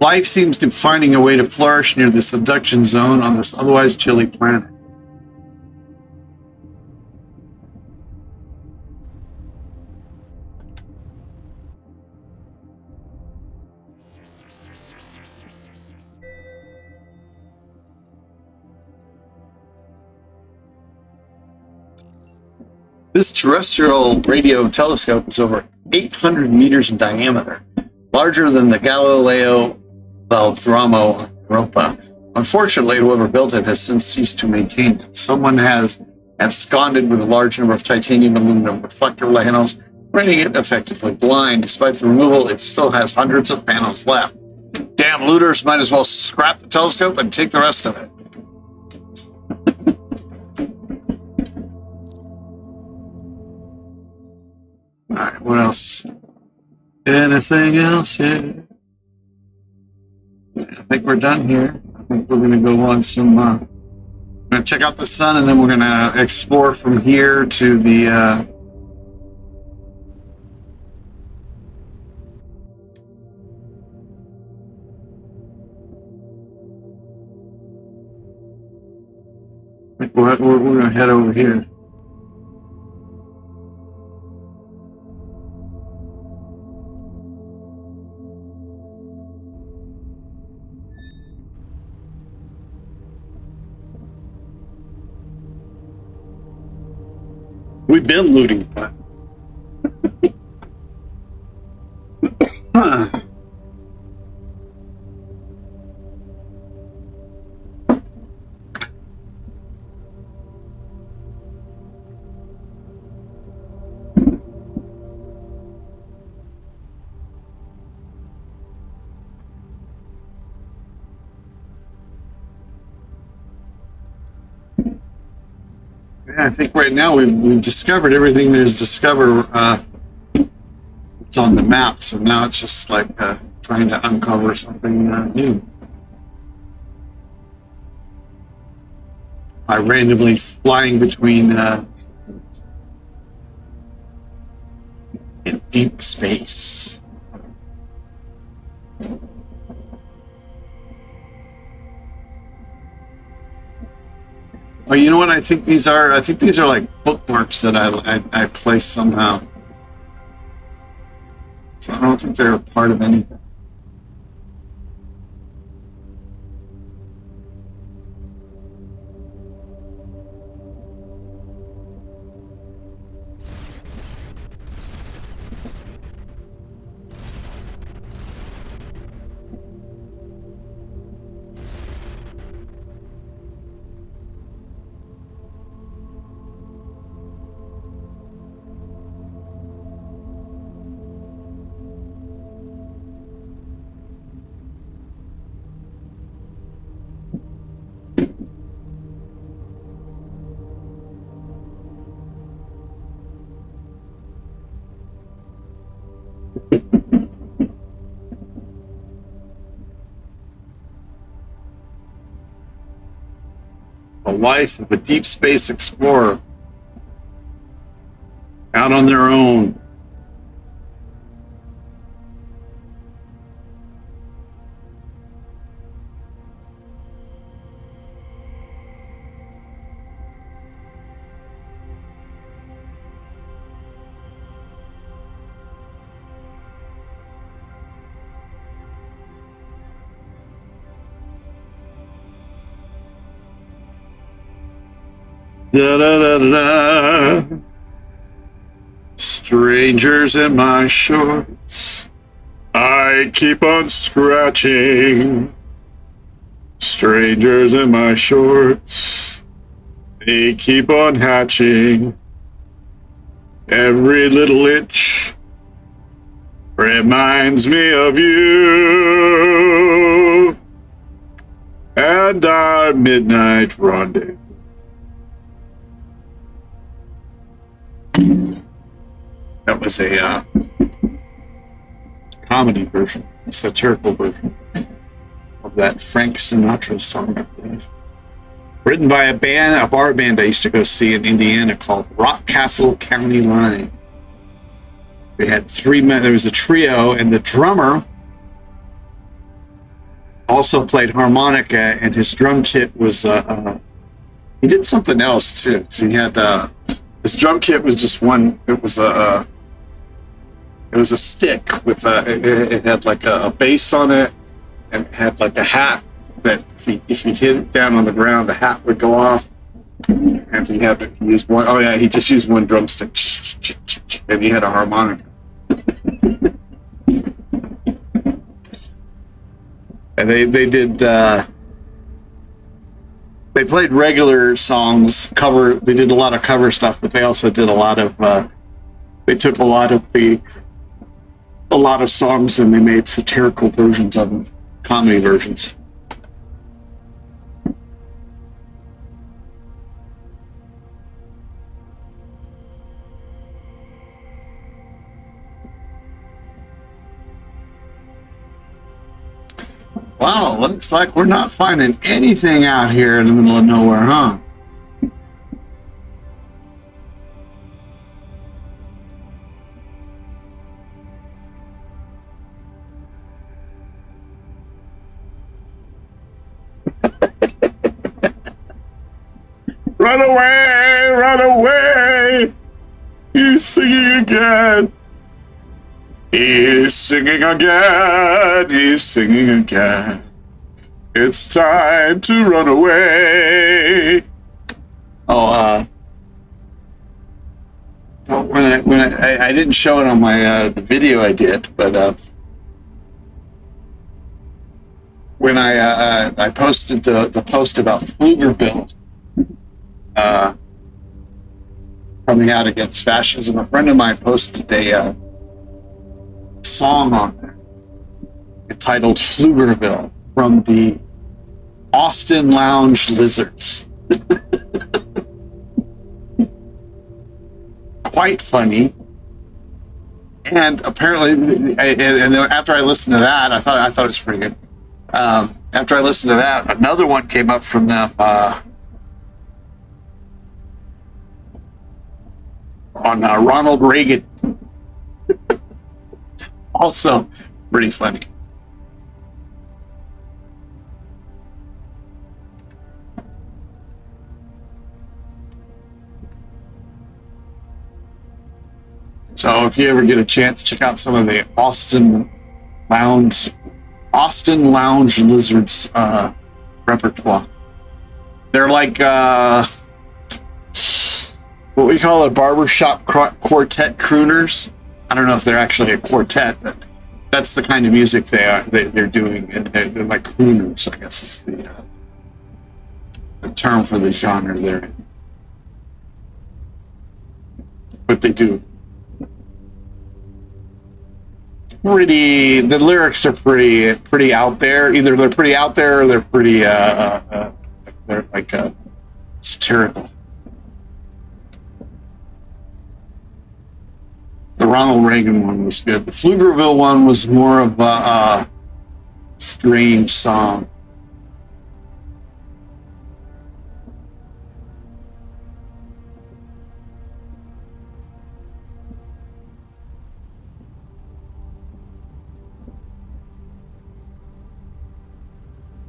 [SPEAKER 1] Life seems to be finding a way to flourish near the subduction zone on this otherwise chilly planet. This terrestrial radio telescope is over 800 meters in diameter, larger than the Galileo Valdramo on Europa. Unfortunately, whoever built it has since ceased to maintain it. Someone has absconded with a large number of titanium aluminum reflector panels, rendering it effectively blind. Despite the removal, it still has hundreds of panels left. Damn looters might as well scrap the telescope and take the rest of it. Alright, what else? Anything else here? I think we're done here. I think we're going to go on some... we're going to check out the sun, and then we're going to explore from here to the... we're going to head over here. We've been looting. I think right now we've discovered everything there's to discover. It's on the map, so now it's just like trying to uncover something new. By randomly flying between in deep space. Oh, you know what? I think these are like bookmarks that I placed somehow. So I don't think they're a part of anything. The life of a deep space explorer out on their own. Da, da, da, da, da.
[SPEAKER 2] Strangers in my shorts, I keep on scratching. Strangers in my shorts, they keep on hatching. Every little itch reminds me of you and our midnight rendezvous. That was a comedy version, a satirical version of that Frank Sinatra song, I believe. Written by a bar band I used to go see in Indiana called Rockcastle County Line. They had 3 men. There was a trio, and the drummer also played harmonica, and his drum kit was he did something else too. So he had his drum kit was just one. It was a stick with it had like a bass on it, and it had like a hat that if he hit it down on the ground, the hat would go off. And he had to use one. Oh yeah, he just used one drumstick, and he had a harmonica. And they did. They played regular songs, cover. They did a lot of cover stuff, but they also did a lot of. They took a lot of songs and they made satirical versions of them, comedy versions. Wow, looks like we're not finding anything out here in the middle of nowhere, huh? Run away, run away! He's singing again! He's singing again, he's singing again. It's time to run away. Oh, when I didn't show it on my the video I did, but when I posted the post about Pflugerville coming out against fascism, a friend of mine posted a song on there entitled Pflugerville from the Austin Lounge Lizards. Quite funny. And apparently, and then after I listened to that, I thought it was pretty good. After I listened to that, another one came up from them on Ronald Reagan. Also pretty funny. So if you ever get a chance, check out some of the Austin Lounge Lizards repertoire. They're like what we call a barbershop quartet crooners. I don't know if they're actually a quartet, but that's the kind of music they're doing. And they're like crooners, I guess is the term for the genre they're in. But they do the lyrics are pretty out there. Either they're pretty out there or they're pretty they're like satirical. The Ronald Reagan one was good. The Pflugerville one was more of a strange song.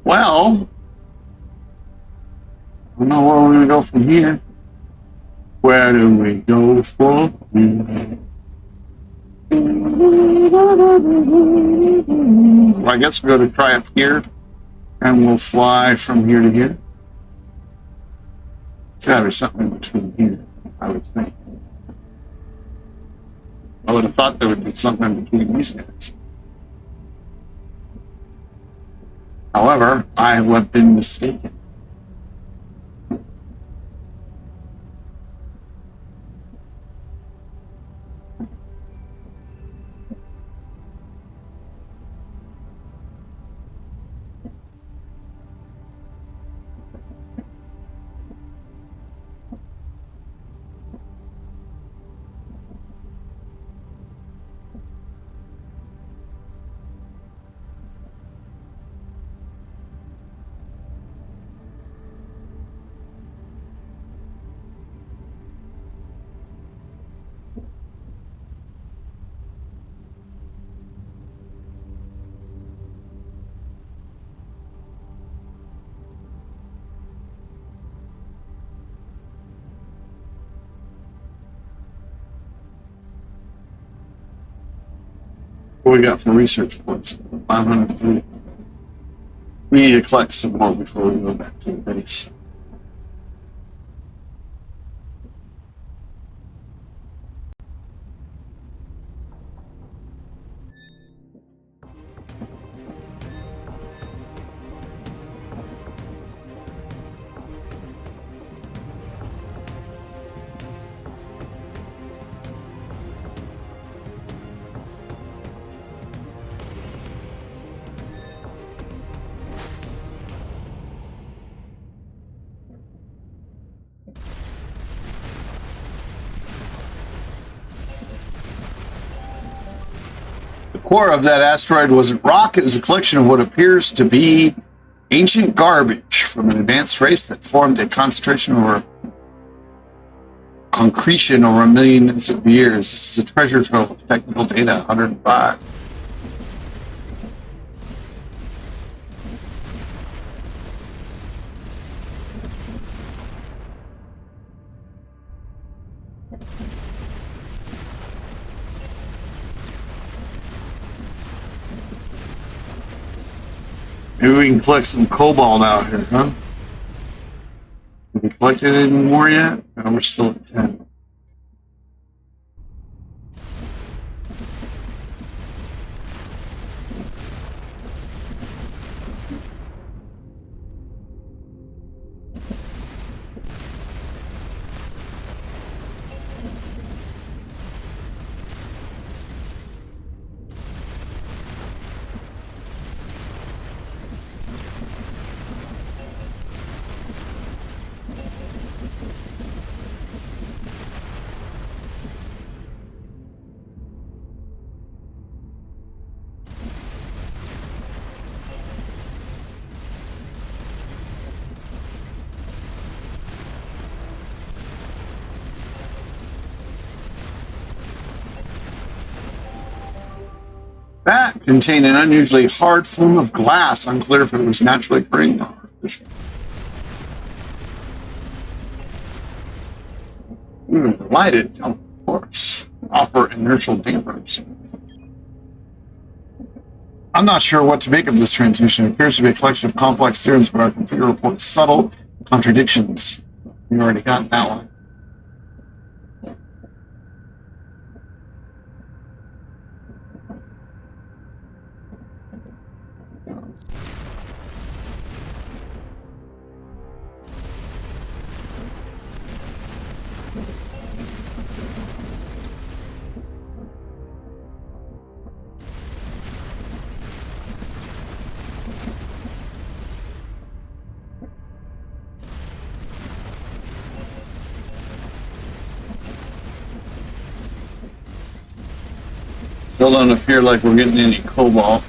[SPEAKER 2] Well, I don't know where we're going to go from here. Where do we go from here? Well, I guess we're going to try up here, and we'll fly from here to here. There's got to be something in between here, I would think. I would have thought there would be something between these guys. However, I have been mistaken. What we got for research points? 503. We need to collect some more before we go back to the base. The core of that asteroid wasn't rock, it was a collection of what appears to be ancient garbage from an advanced race that formed a concentration or concretion over millions of years. This is a treasure trove of technical data, 105. Maybe we can collect some cobalt out here, huh? Have we collected any more yet? No, we're still at 10. That contained an unusually hard form of glass, unclear if it was naturally occurring or artificial. Lighted, of course, offer inertial dampers. I'm not sure what to make of this transmission. It appears to be a collection of complex theorems, but our computer reports subtle contradictions. We already got that one. Still don't appear like we're getting any cobalt.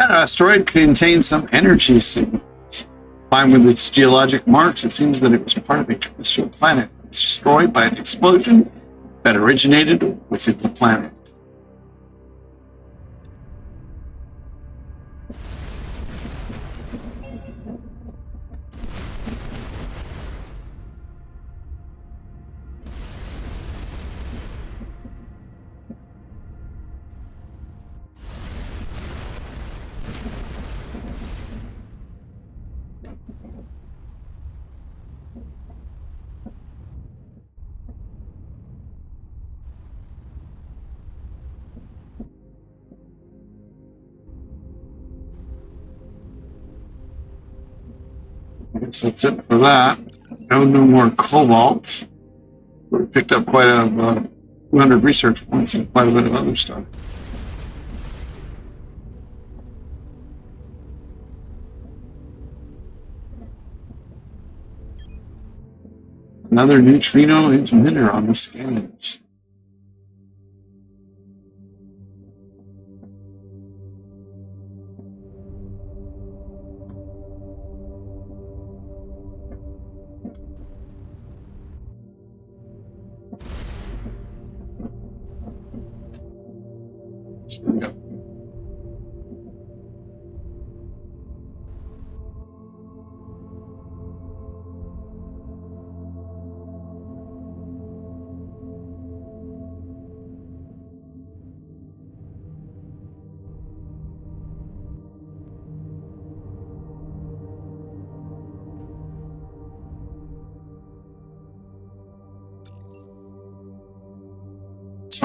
[SPEAKER 2] That asteroid contains some energy signals. Combined with its geologic marks, it seems that it was part of a terrestrial planet that was destroyed by an explosion that originated within the planet. I guess that's it for that. No more cobalt. We picked up quite a 200 research points and quite a bit of other stuff. Another neutrino emitter on the scanners. So we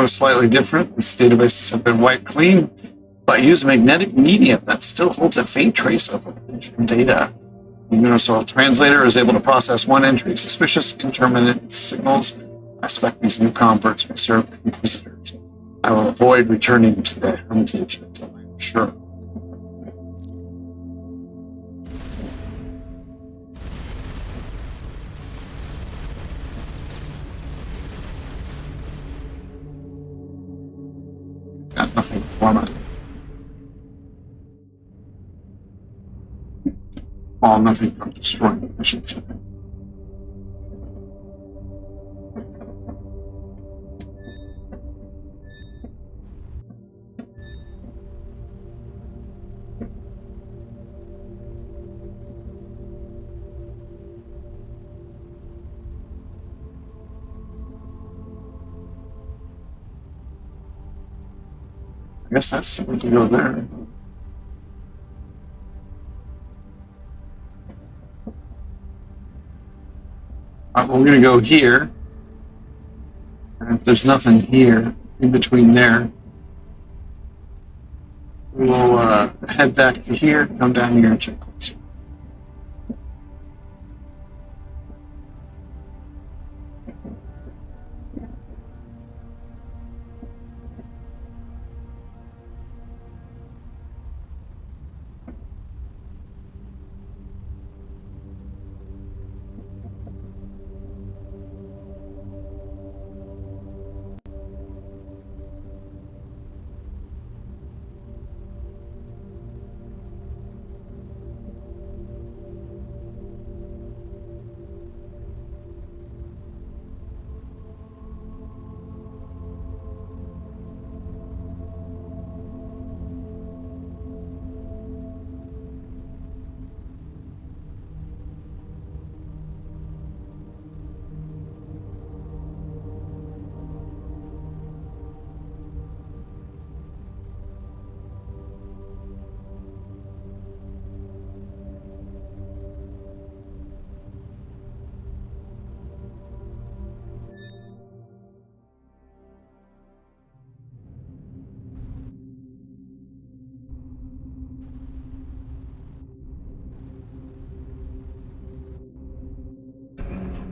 [SPEAKER 2] got slightly different. Its databases have been wiped clean, but use a magnetic medium that still holds a faint trace of original data. The Universal Translator is able to process one entry, suspicious intermittent signals. I expect these new converts may serve the Inquisitors. I will avoid returning to the Hermitage until I am sure. Got nothing for it. Oh, nothing from destroying, I should say. I guess that's we can go there. Alright, well, we're gonna go here. And if there's nothing here in between there, we'll head back to here, come down here and check this.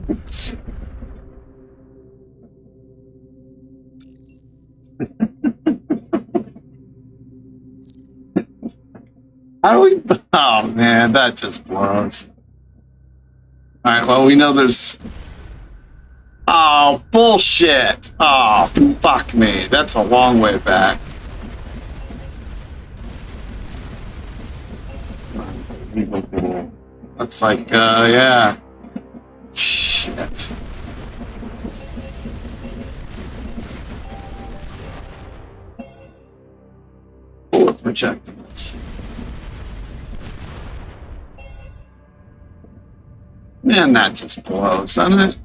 [SPEAKER 2] Oops. How do we... Oh, man, that just blows. Alright, well, we know there's... Oh, bullshit! Oh, fuck me. That's a long way back. Looks like, yeah. Shit. Bullet projectiles. And that just blows, doesn't it?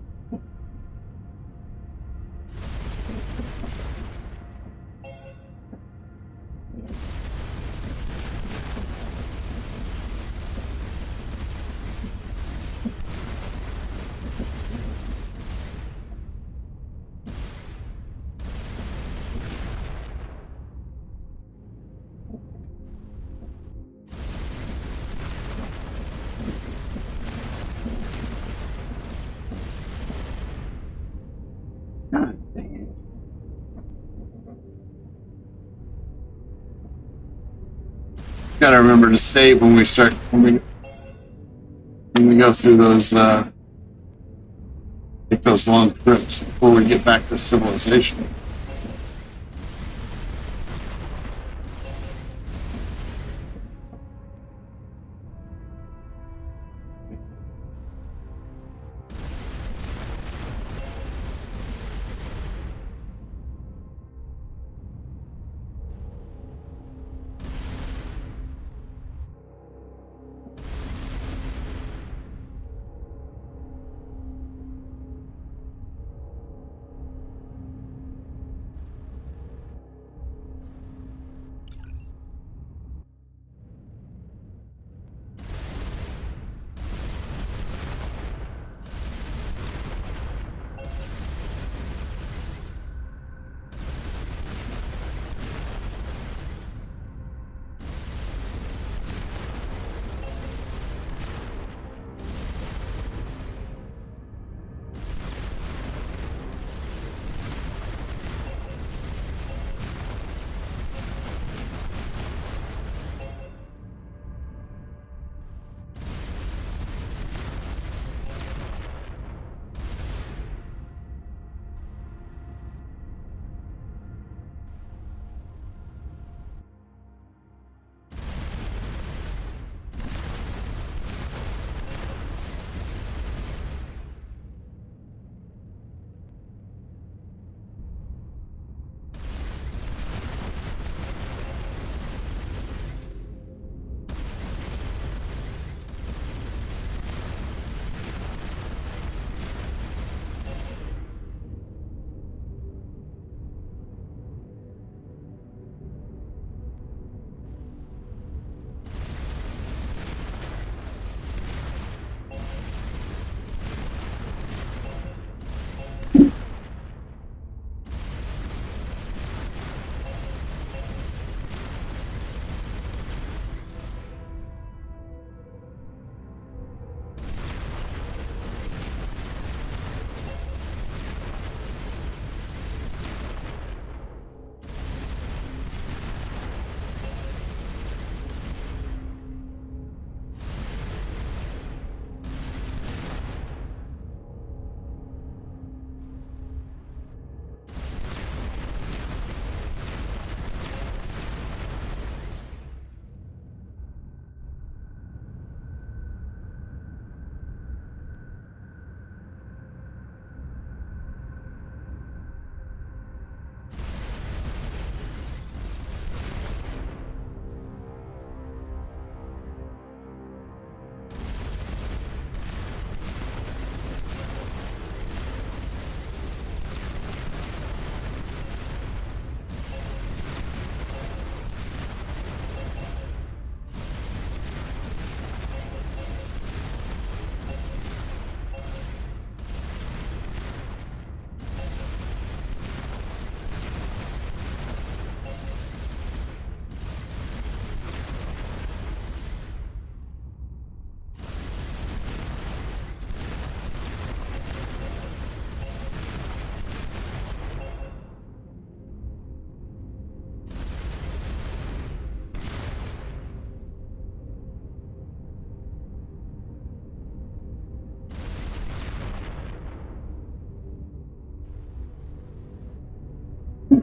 [SPEAKER 2] God dang it. Gotta remember to save when we start, when we go through those, take those long trips before we get back to civilization.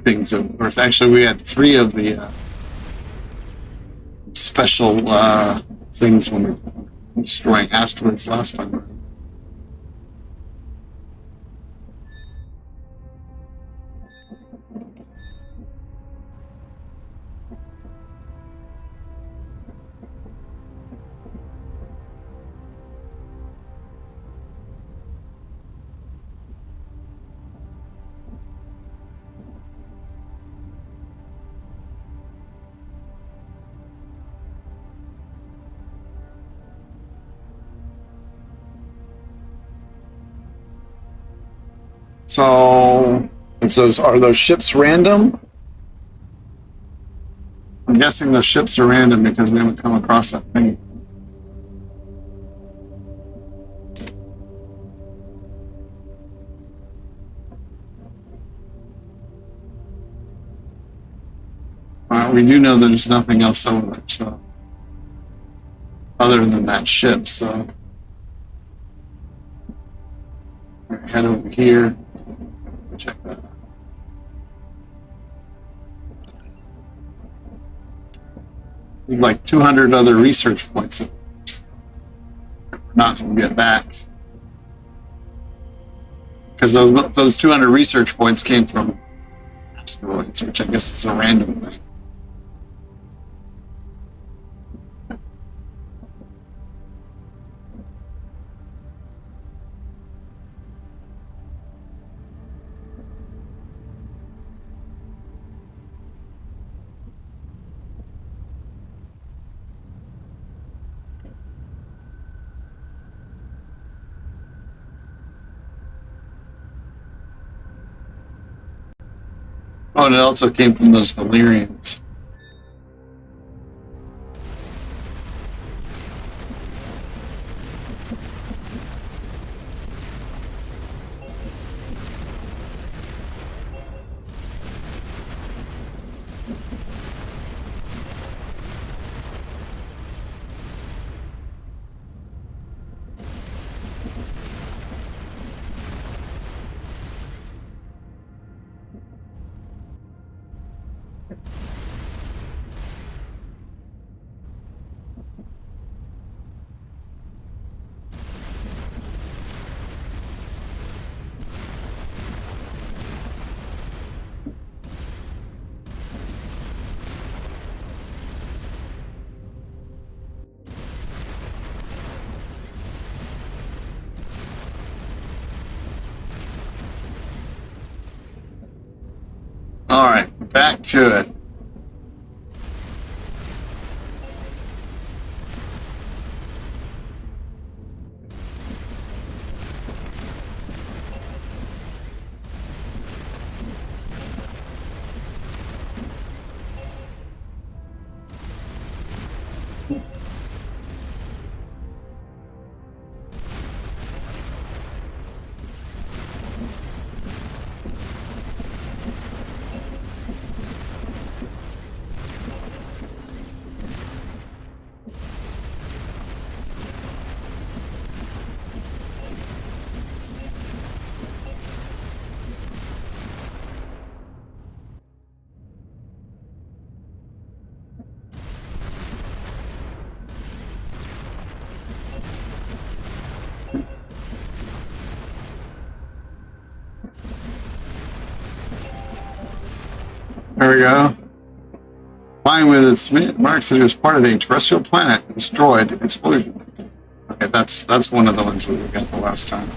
[SPEAKER 2] Things of, or actually we had 3 of the special things when we destroying asteroids last time. So, are those ships random? I'm guessing those ships are random because we haven't come across that thing. We do know there's nothing else over there, so other than that ship. So we're gonna head over here. Check that out. There's like 200 other research points that we're not going to get back. Because those 200 research points came from asteroids, which I guess is a random thing. Oh, and it also came from those Valyrians. All right, back to it. There we go. Flying with its marks that it was part of a terrestrial planet destroyed in explosion. Okay, that's one of the ones we got the last time.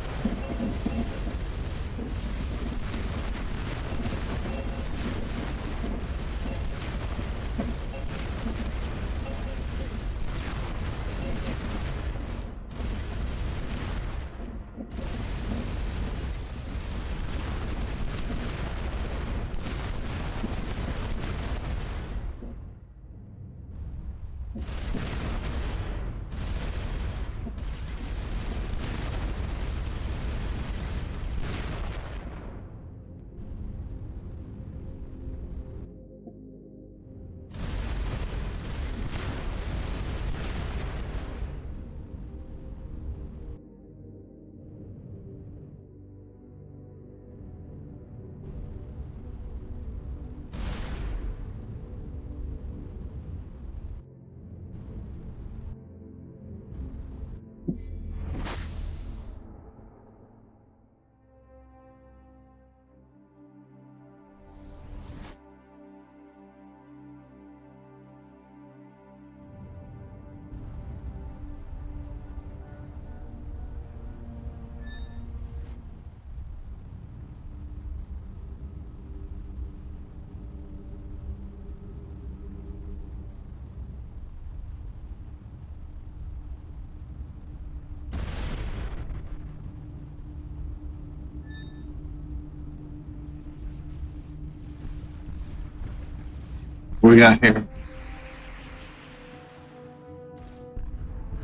[SPEAKER 2] What we got here?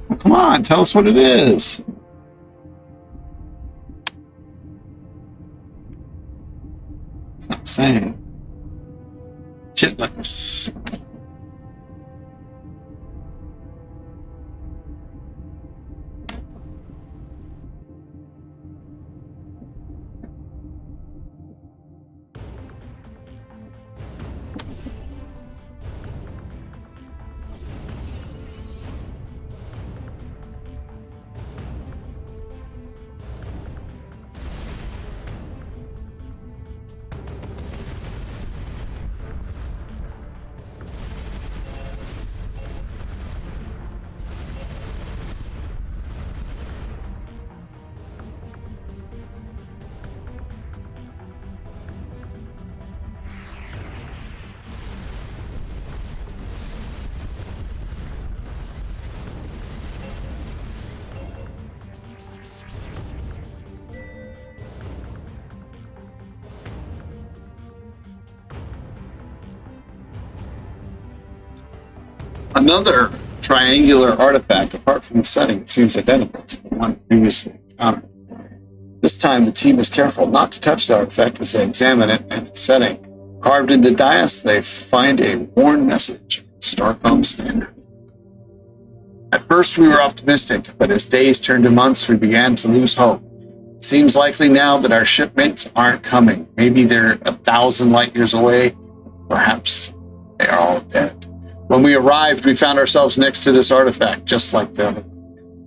[SPEAKER 2] Well, come on, tell us what it is. It's not saying. Chitlins.
[SPEAKER 1] Another triangular artifact, apart from the setting, it seems identical to the one previously encountered. This time, the team is careful not to touch the artifact as they examine it and its setting. Carved into dais, they find a worn message, Starcom standard. At first, we were optimistic, but as days turned to months, we began to lose hope. It seems likely now that our shipmates aren't coming. Maybe they're 1,000 light years away. Perhaps they are all dead. When we arrived, we found ourselves next to this artifact, just like the other,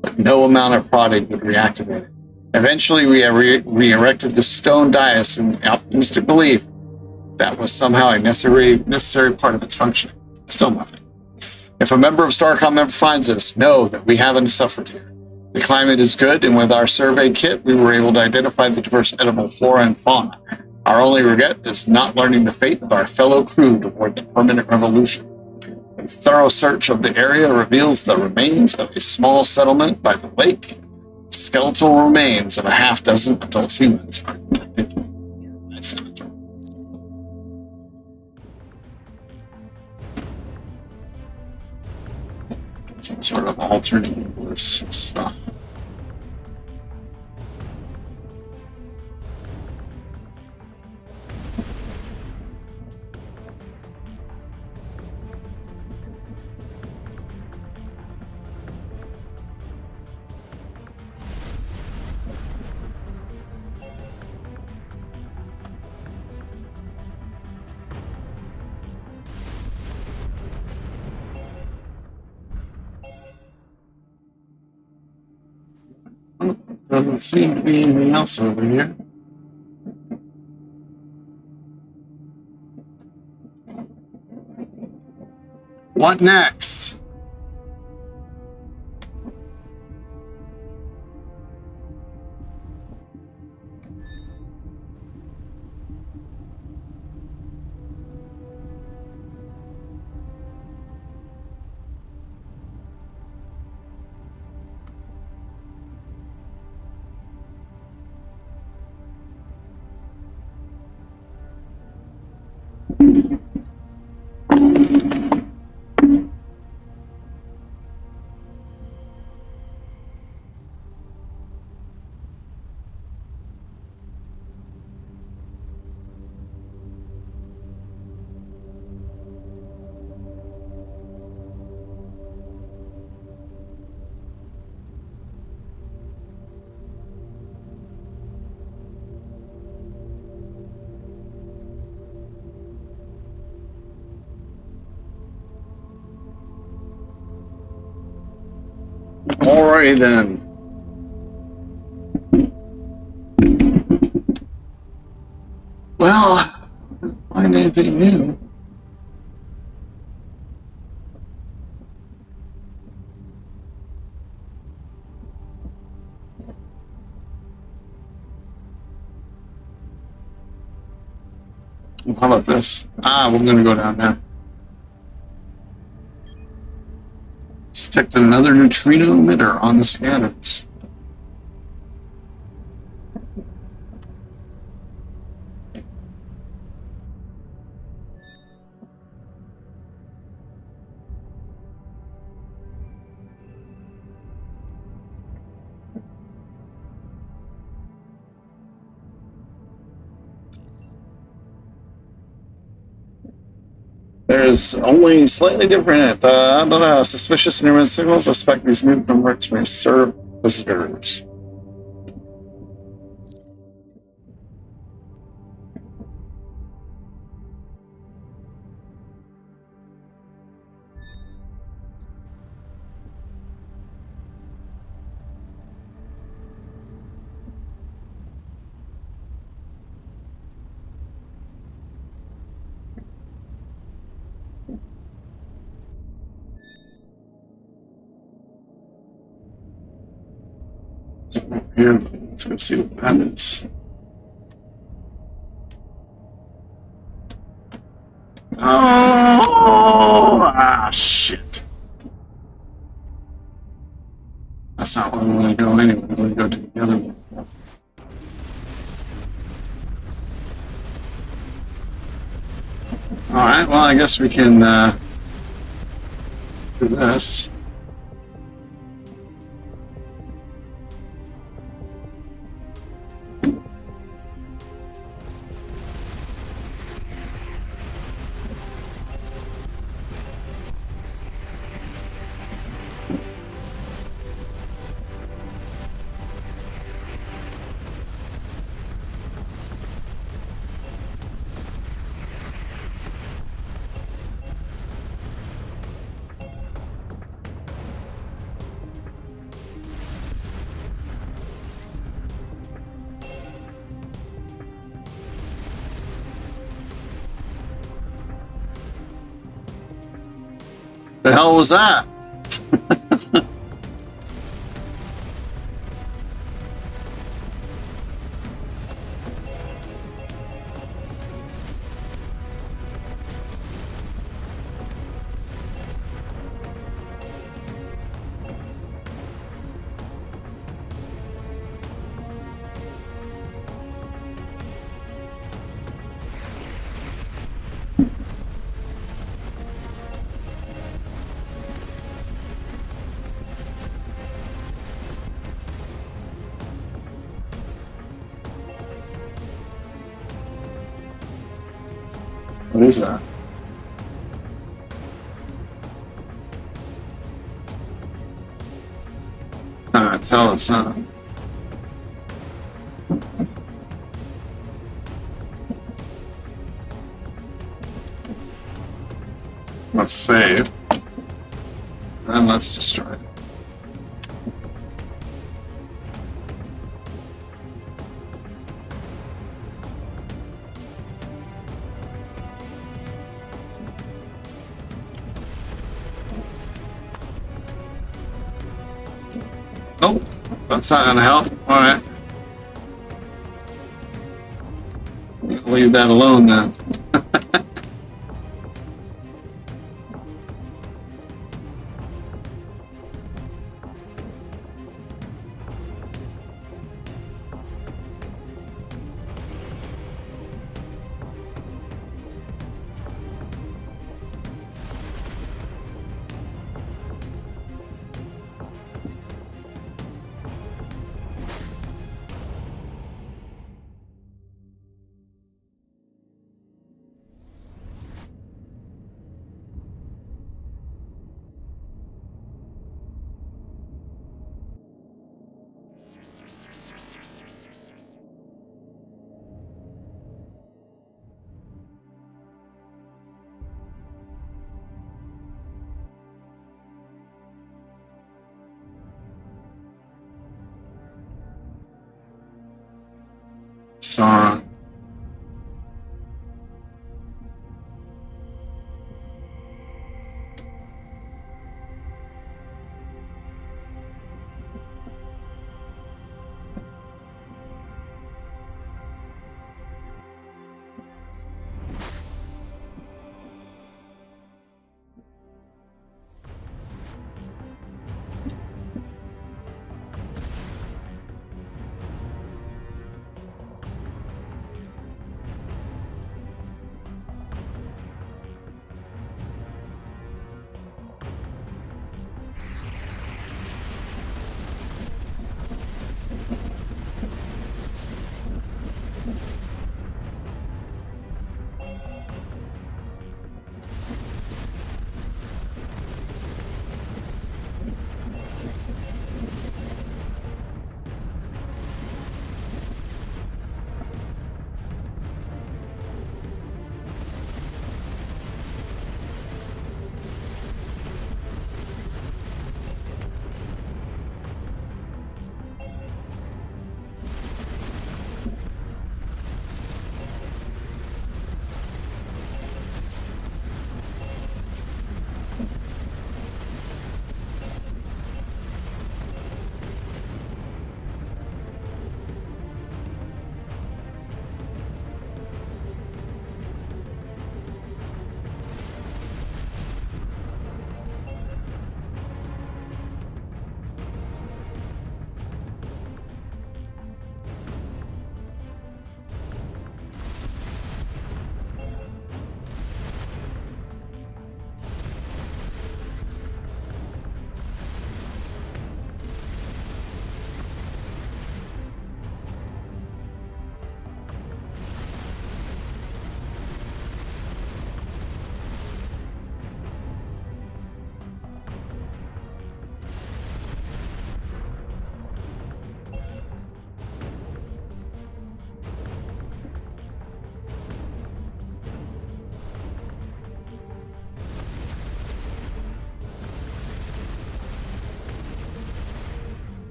[SPEAKER 1] but no amount of prodding would reactivate it. Eventually, we re-erected the stone dais in the optimistic belief that was somehow a necessary part of its functioning. Still nothing. If a member of Starcom ever finds us, know that we haven't suffered here. The climate is good, and with our survey kit, we were able to identify the diverse edible flora and fauna. Our only regret is not learning the fate of our fellow crew toward the permanent revolution. A thorough search of the area reveals the remains of a small settlement by the lake. Skeletal remains of a half-dozen adult humans are detected in the nearby cemetery. Some sort of alternate universe stuff. Doesn't seem to be anything else over here. What next? Alrighty then. Well, find anything new. How about this? We're gonna go down there. Detected another neutrino emitter on the scanners. There's only slightly different, I don't know, suspicious intermittent signals. I suspect these new converts may serve visitors. Here, let's go see what that is. Oh, shit. That's not where we want to go anyway. We want to go to the other one. Alright, well, I guess we can do this. The hell was that? What is that? It's not gonna tell us, huh? Let's save. And let's destroy it. Nope, that's not gonna help. Alright. Leave that alone then. Song.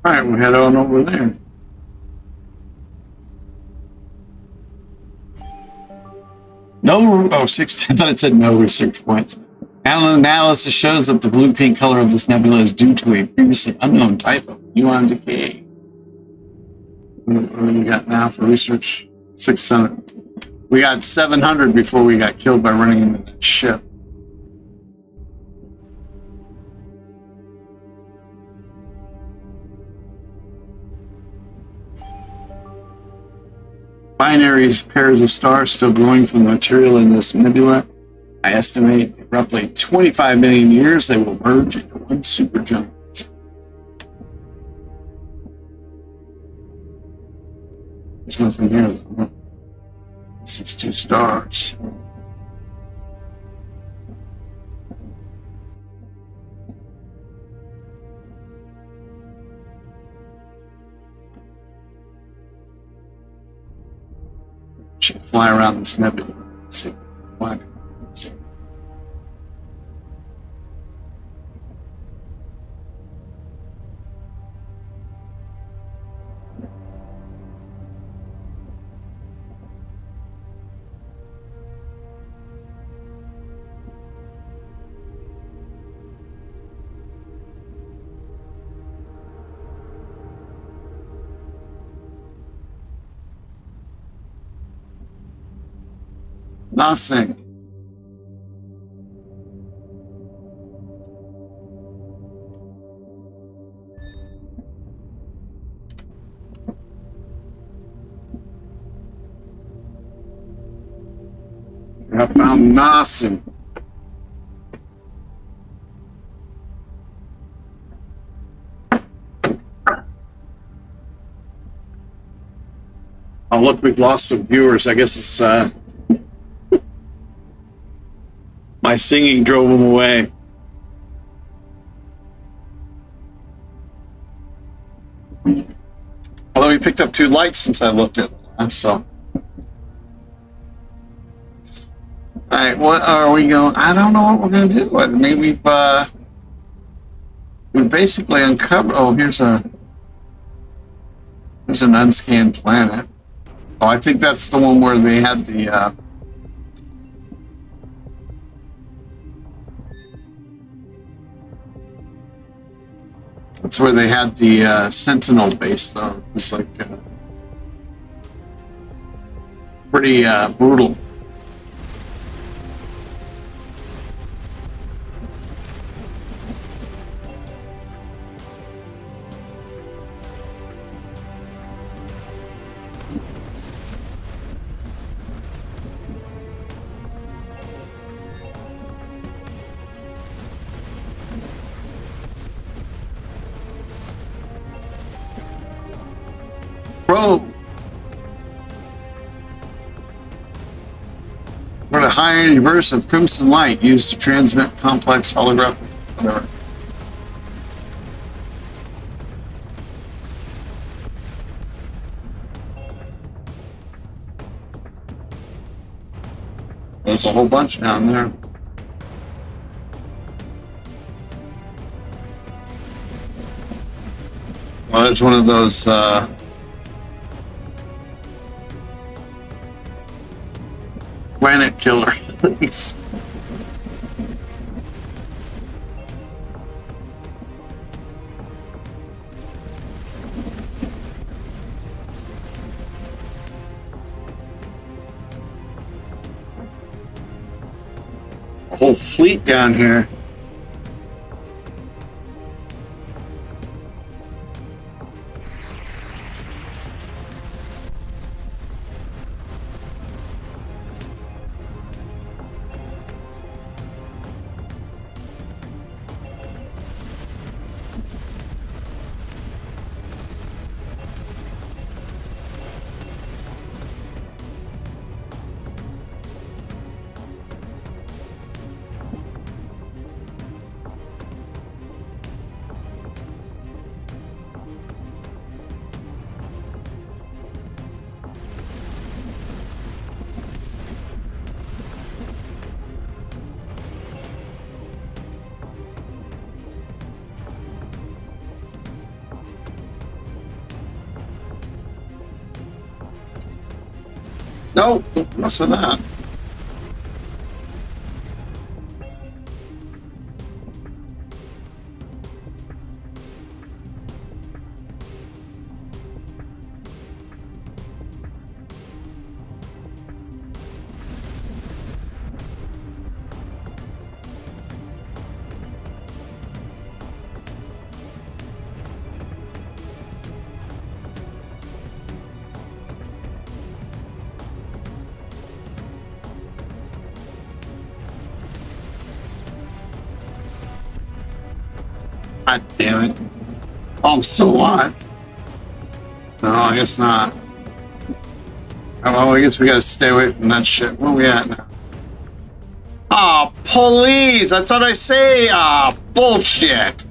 [SPEAKER 2] All right, we'll head on over there. No, 16. I thought it said no research points. Analysis shows that the blue-pink color of this nebula is due to a previously unknown type of muon decay. What do we got now for research? 600. We got 700 before we got killed by running into that ship. Binary pairs of stars still growing from the material in this nebula. I estimate in roughly 25 million years they will merge into one supergiant. There's nothing here though. This is 2 stars. Should fly around this nebula. Let's see. Why? Nothing. I found nothing. Oh, look, we've lost some viewers. I guess it's my singing drove them away. Although we picked up 2 lights since I looked at it, so. Alright, what are we going? I don't know what we're going to do with it. Maybe we basically uncovered. Oh, here's an unscanned planet. Oh, I think that's the one where they had the that's where they had the Sentinel base, though. It was like pretty brutal. Bro! What a high energy burst of crimson light used to transmit complex holographic. Whatever. There's a whole bunch down there. Well, there's one of those planet killer. A whole fleet down here. No, don't mess with that. God damn it. Oh, I'm still alive. No, I guess not. Oh, well, I guess we gotta stay away from that shit. Where are we at now? Ah, police! I thought I say, bullshit!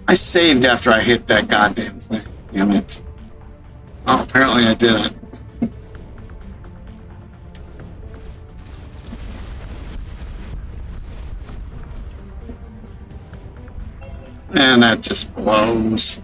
[SPEAKER 2] I saved after I hit that goddamn thing. Damn it. Oh, apparently I didn't. And that just blows.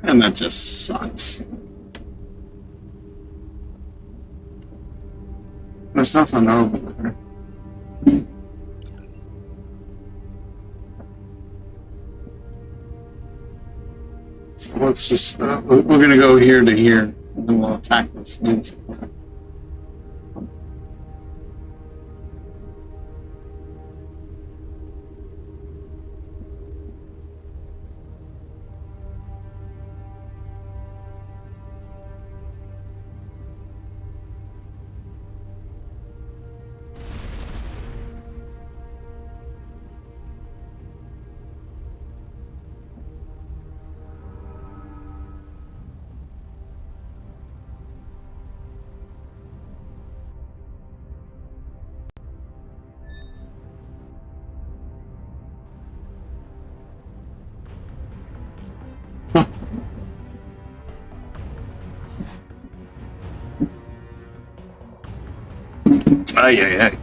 [SPEAKER 2] And that just sucks. There's nothing over there. So let's just, we're gonna go here to here, and then we'll attack this dude. Ay, ay, ay.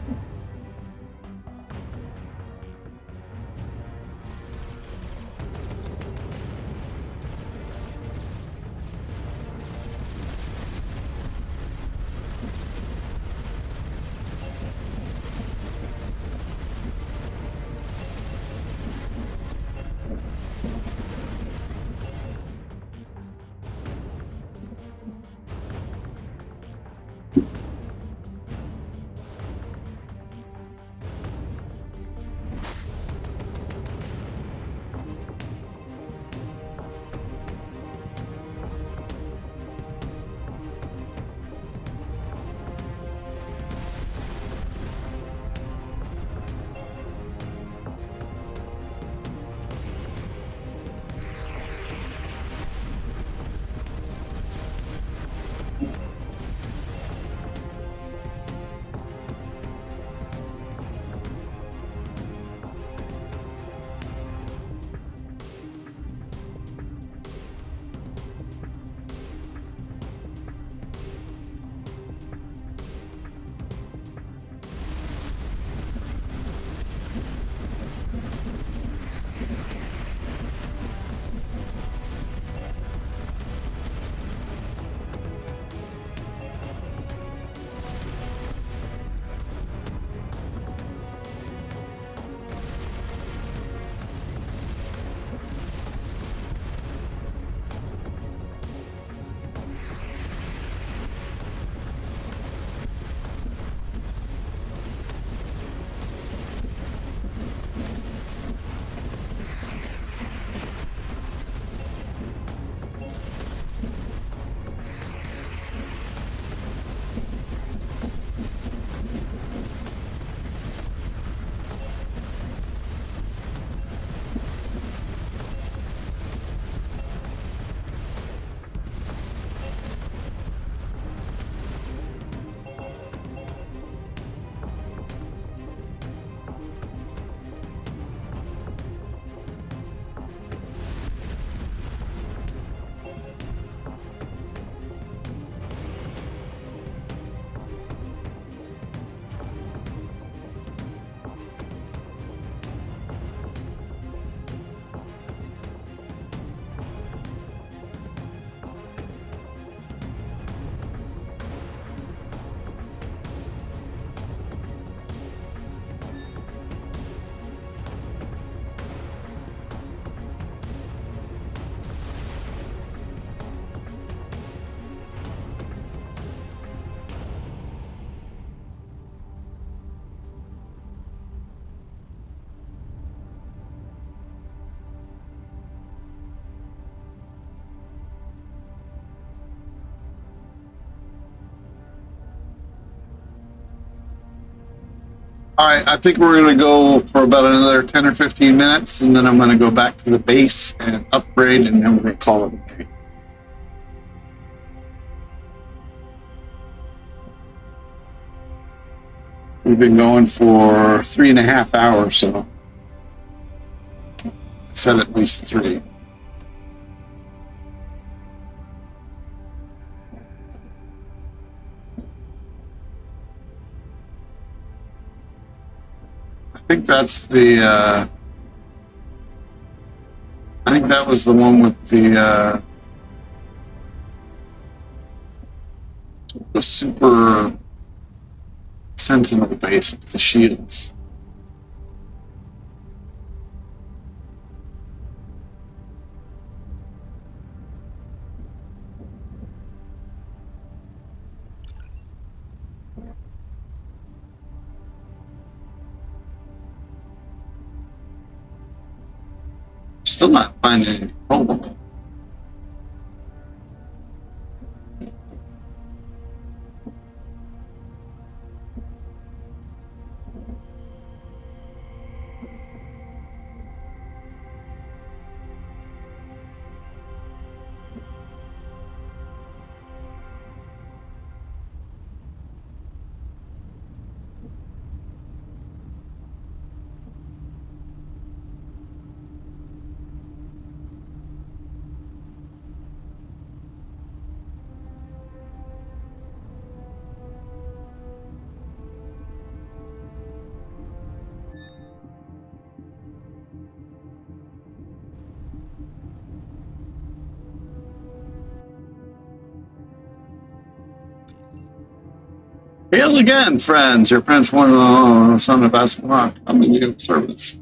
[SPEAKER 2] All right, I think we're going to go for about another 10 or 15 minutes, and then I'm going to go back to the base and upgrade, and then we're going to call it a day. We've been going for 3.5 hours, so I said at least 3. I think that's the, I think that was the one with the super sentinel base with the shields. Still not finding any problem. Hail again, friends. Your parents want to son of Ascalon. I'm in your service.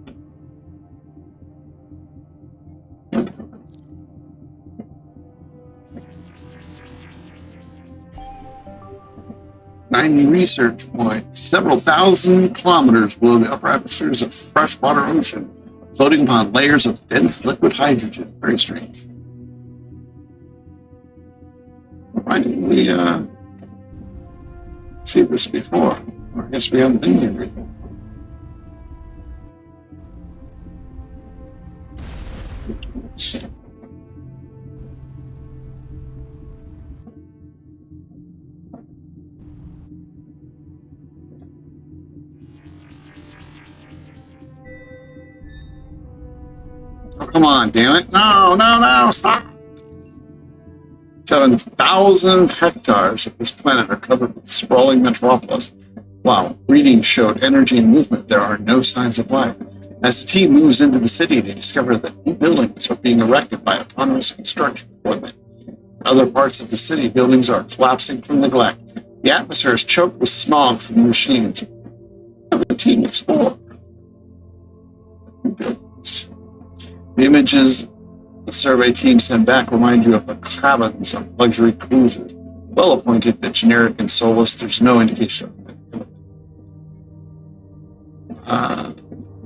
[SPEAKER 2] Ninety research points, several thousand kilometers below the upper atmospheres of freshwater ocean, floating upon layers of dense liquid hydrogen. Very strange. Why didn't we see this before? Or I guess we haven't been here before. Oh, come on, damn it. No, stop. 7,000 hectares of this planet are covered with sprawling metropolis. Wow, readings showed energy and movement. There are no signs of life. As the team moves into the city, they discover that new buildings are being erected by autonomous construction equipment. In other parts of the city, buildings are collapsing from neglect. The atmosphere is choked with smog from the machines. Have a team explore. New buildings. The images the survey team sent back remind you of the cabins of luxury cruisers. Well appointed, but generic and soulless. There's no indication of it.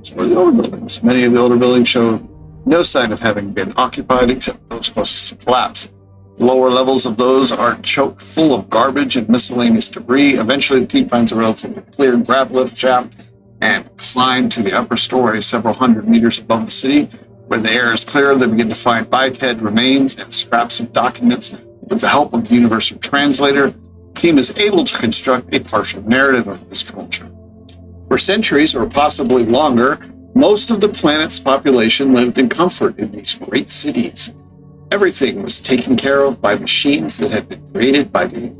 [SPEAKER 2] So are the older buildings. Many of the older buildings show no sign of having been occupied except those closest to collapse. The lower levels of those are choked full of garbage and miscellaneous debris. Eventually, the team finds a relatively clear grab lift shaft and climb to the upper story several hundred meters above the city. Where the air is clear, they begin to find biped remains and scraps of documents. With the help of the universal translator, the team is able to construct a partial narrative of this culture. For centuries, or possibly longer, most of the planet's population lived in comfort in these great cities. Everything was taken care of by machines that had been created by the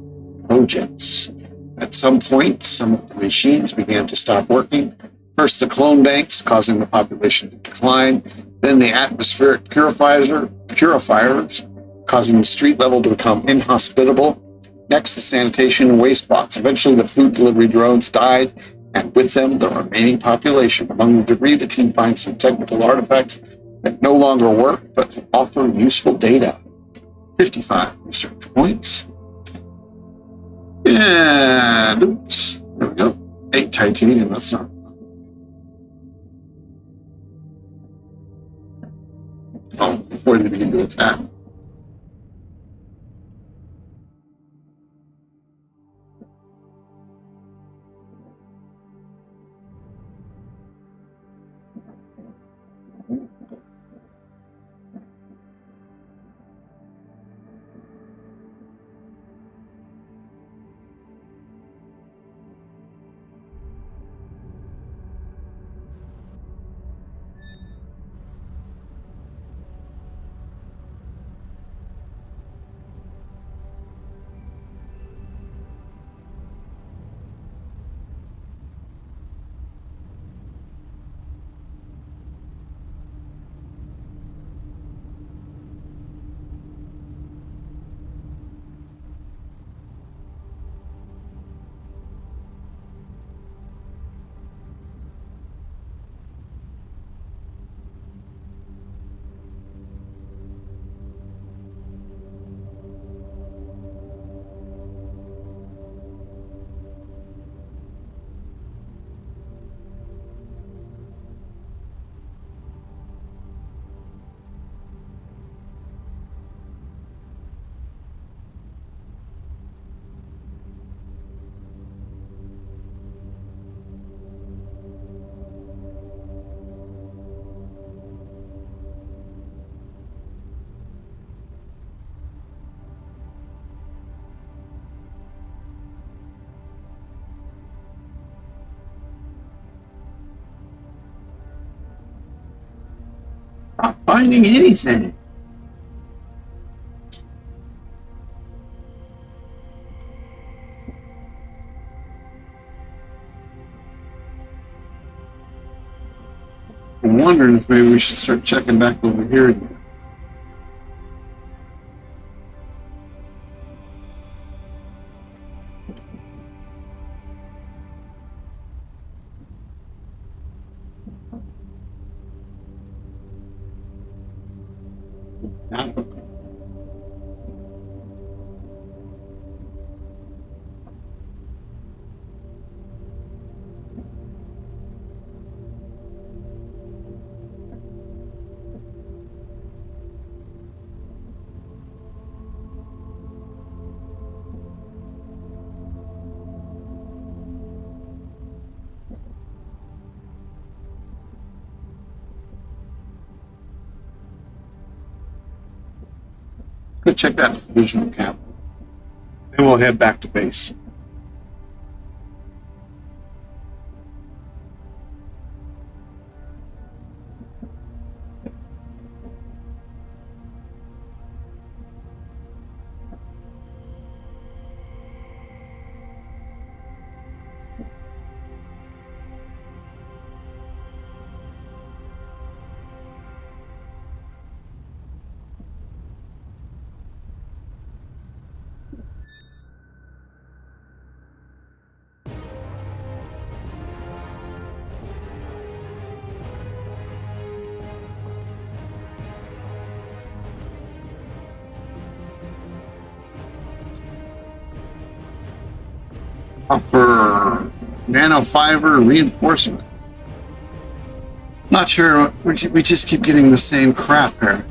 [SPEAKER 2] projects. At some point, some of the machines began to stop working. First the clone banks, causing the population to decline. Then the atmospheric purifiers, causing the street level to become inhospitable. Next, the sanitation and waste bots. Eventually, the food delivery drones died, and with them, the remaining population. Among the debris, the team finds some technical artifacts that no longer work, but offer useful data. 55 research points. And, oops, there we go. 8 titanium, that's not. Oh, before they begin to attack. finding anything. I'm wondering if maybe we should start checking back over here again. Go check that visual camp. Then we'll head back to base. For nanofiber reinforcement. Not sure. We just keep getting the same crap here.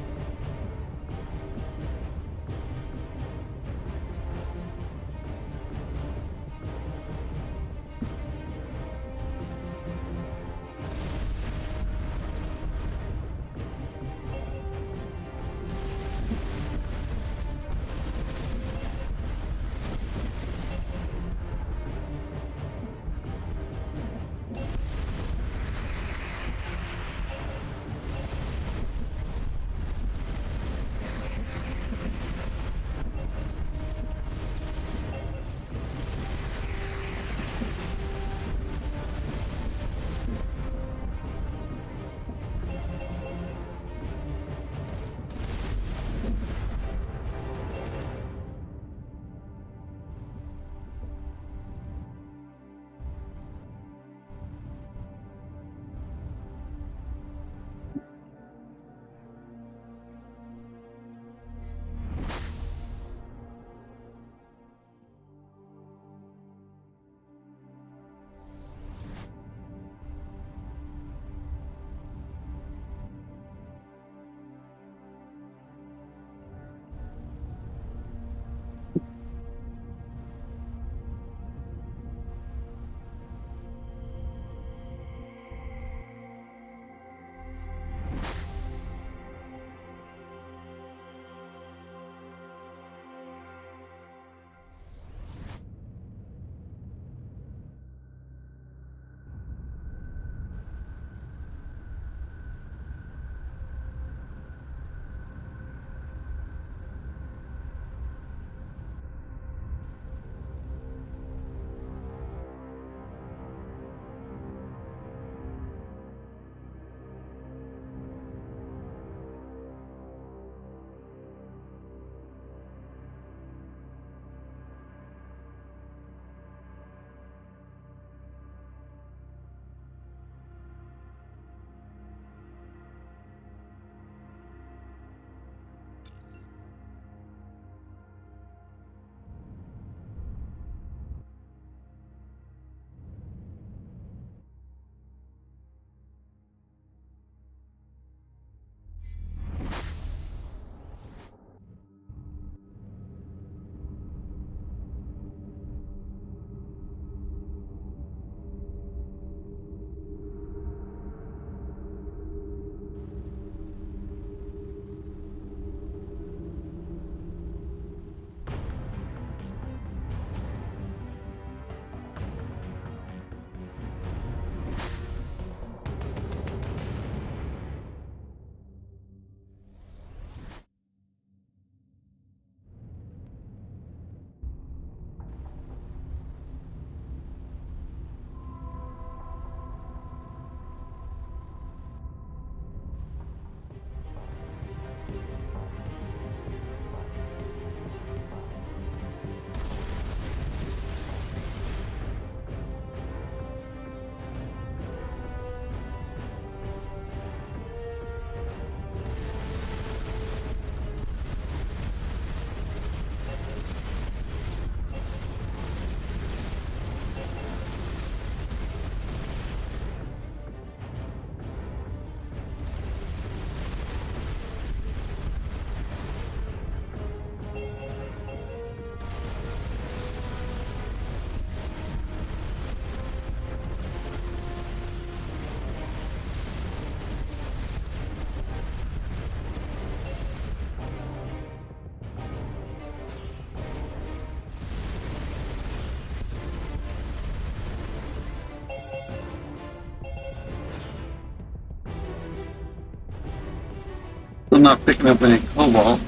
[SPEAKER 2] Still not picking up any cobalt.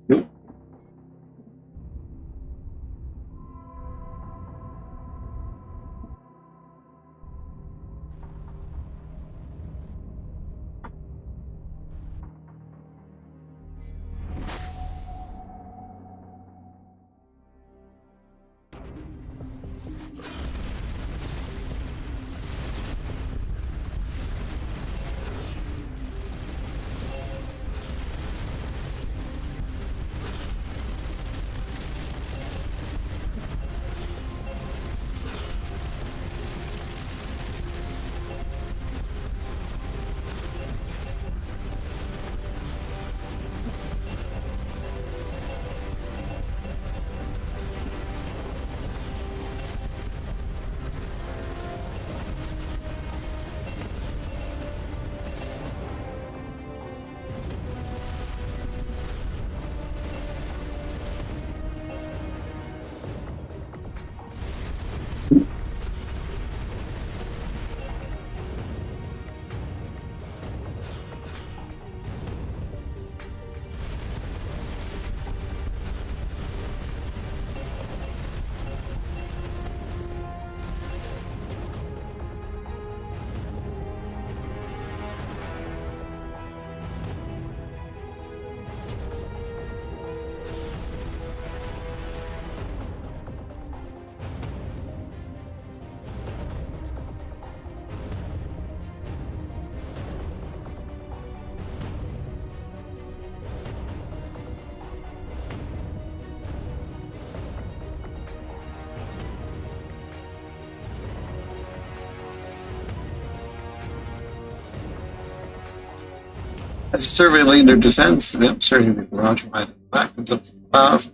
[SPEAKER 2] Nope. As the survey lander descends to the atmosphere, the barrage might back into the clouds.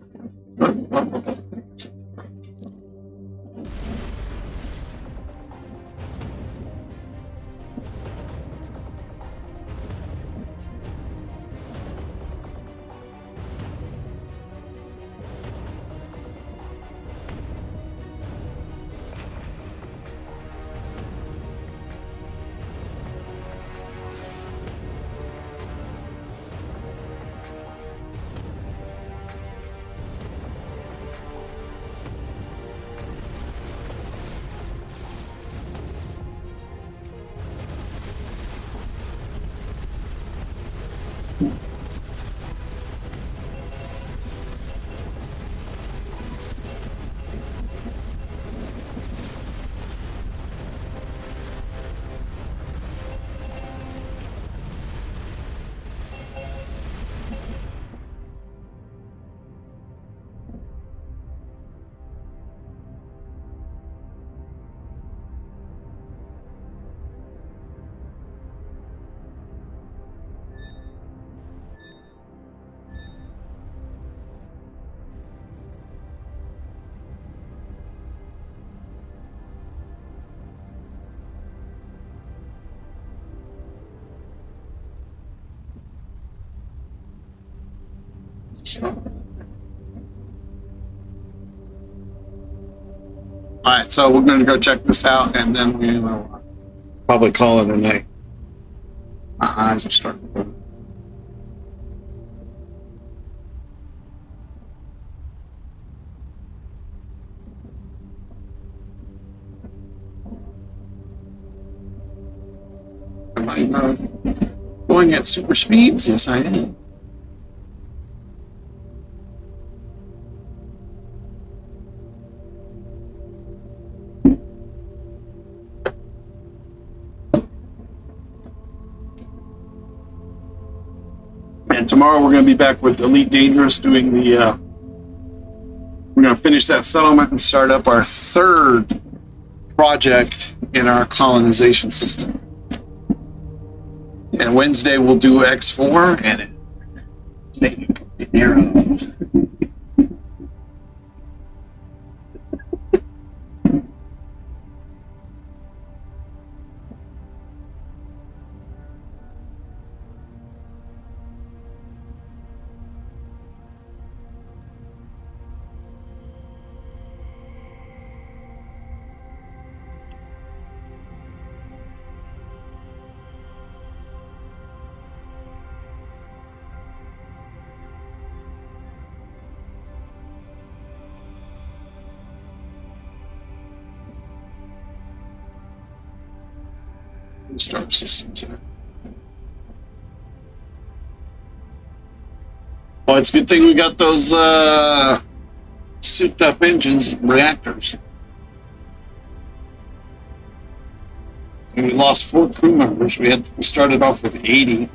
[SPEAKER 2] All right, so we're going to go check this out, and then we will probably call it a night. My eyes are starting to burn. Am I going at super speeds? Yes, I am. And tomorrow we're going to be back with Elite Dangerous doing the, we're going to finish that settlement and start up our third project in our colonization system. And Wednesday we'll do X4 and Arrow. star systems are. Well, it's a good thing we got those souped up engines and reactors. And we lost 4 crew members. We started off with 80.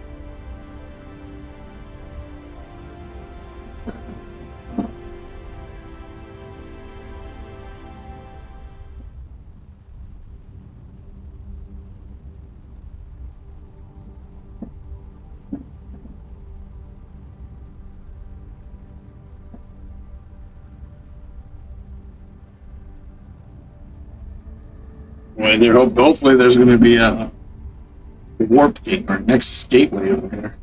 [SPEAKER 2] Well, hopefully there's going to be a warp gate or Nexus gateway over there.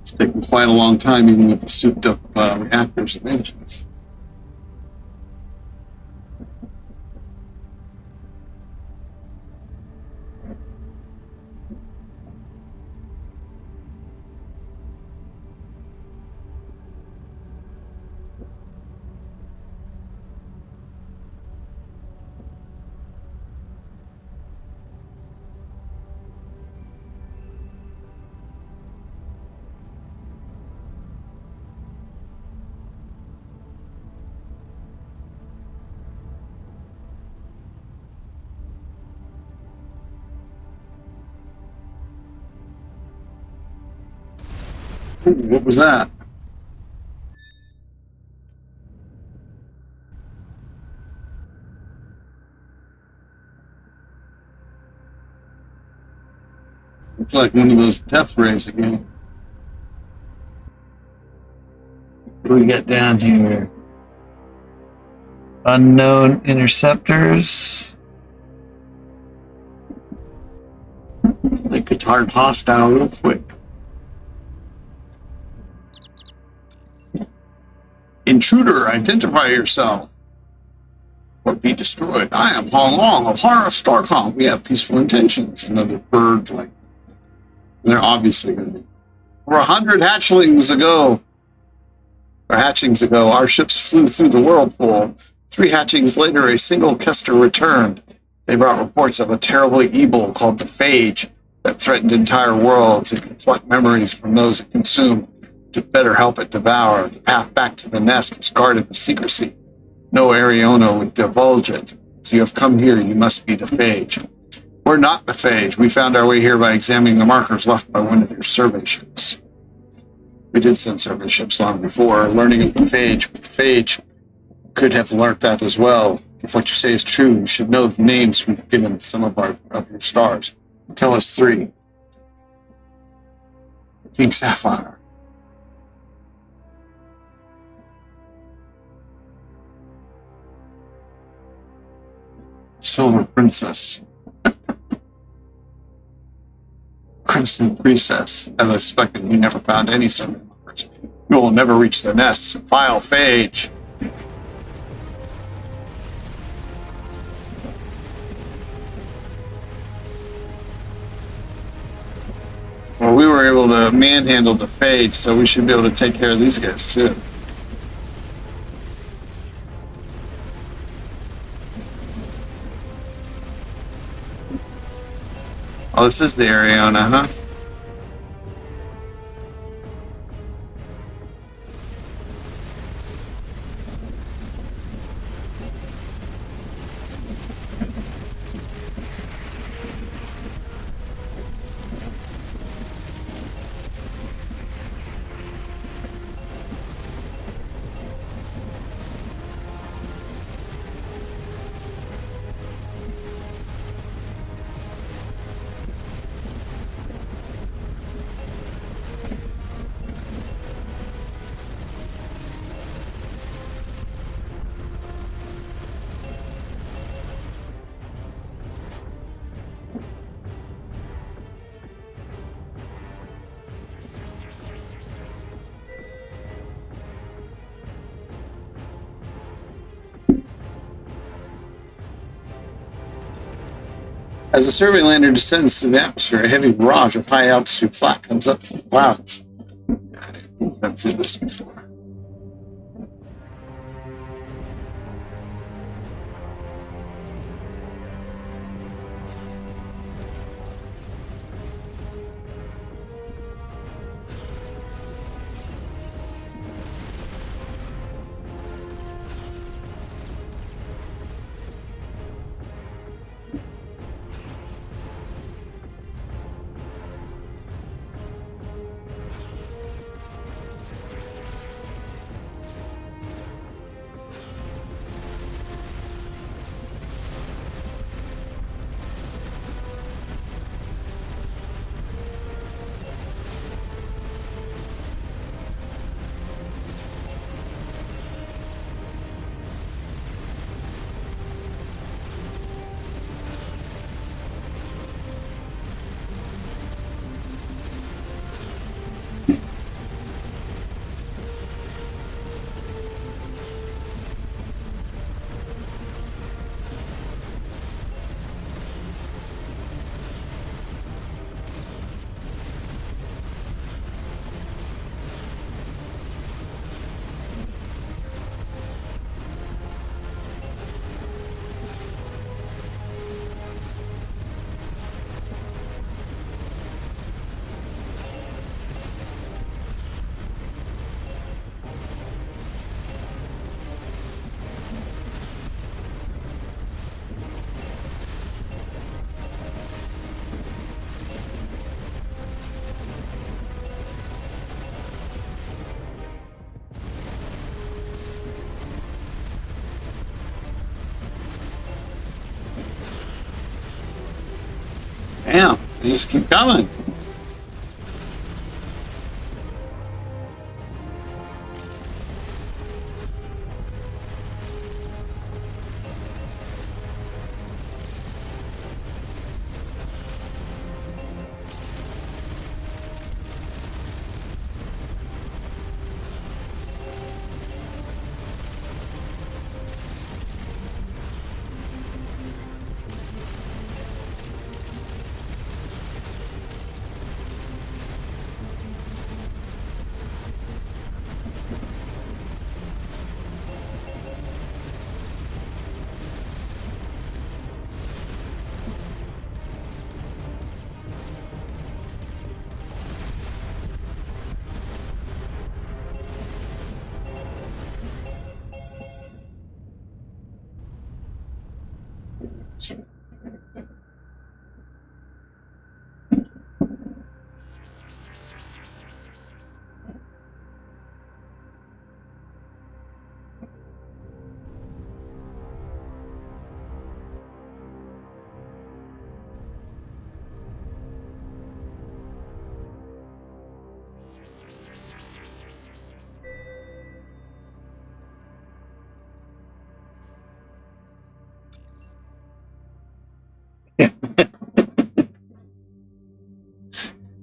[SPEAKER 2] It's taking quite a long time, even with the souped up reactors and engines. Ooh, what was that? It's like one of those death rays again.
[SPEAKER 3] What do we got down here? Unknown interceptors.
[SPEAKER 2] They could turn hostile real quick. Intruder, identify yourself or be destroyed. I am Hong Long of Starcom. We have peaceful intentions. Another bird, like they're obviously going to be. Over 100 hatchlings ago, our ships flew through the whirlpool. 3 hatchings later, a single Kester returned. They brought reports of a terrible evil called the Phage that threatened entire worlds and could pluck memories from those it consumed to better help it devour. The path back to the nest was guarded with secrecy. No Ariona would divulge it. If you have come here, you must be the Phage. We're not the Phage. We found our way here by examining the markers left by one of your survey ships. We did send survey ships long before, learning of the Phage, but the Phage could have learnt that as well. If what you say is true, you should know the names we've given some of your stars. Tell us 3. King Sapphire. Silver Princess. Crimson Priestess. As I expected, we never found any survey markers. We will never reach the nest. Vile Phage. Well, we were able to manhandle the Phage, so we should be able to take care of these guys too. Oh, this is the Ariona, huh? As the survey lander descends through the atmosphere, a heavy barrage of high-altitude flak comes up through the clouds. We've been through this before. Damn, they just keep coming.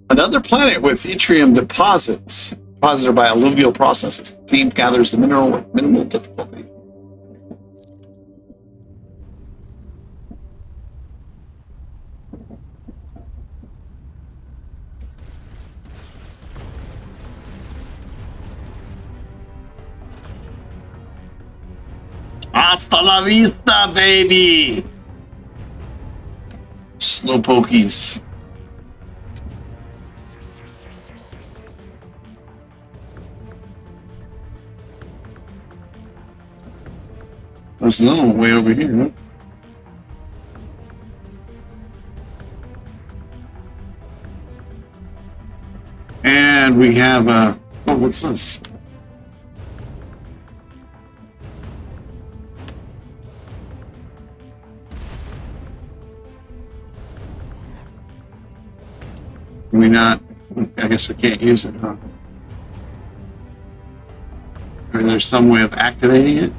[SPEAKER 2] Another planet with yttrium deposits, deposited by alluvial processes. The team gathers the mineral with minimal difficulty. Hasta la vista, baby! Slowpokies. There's another one way over here. Huh? And we have oh, what's this? Can we not? I guess we can't use it, huh? Or there's some way of activating it?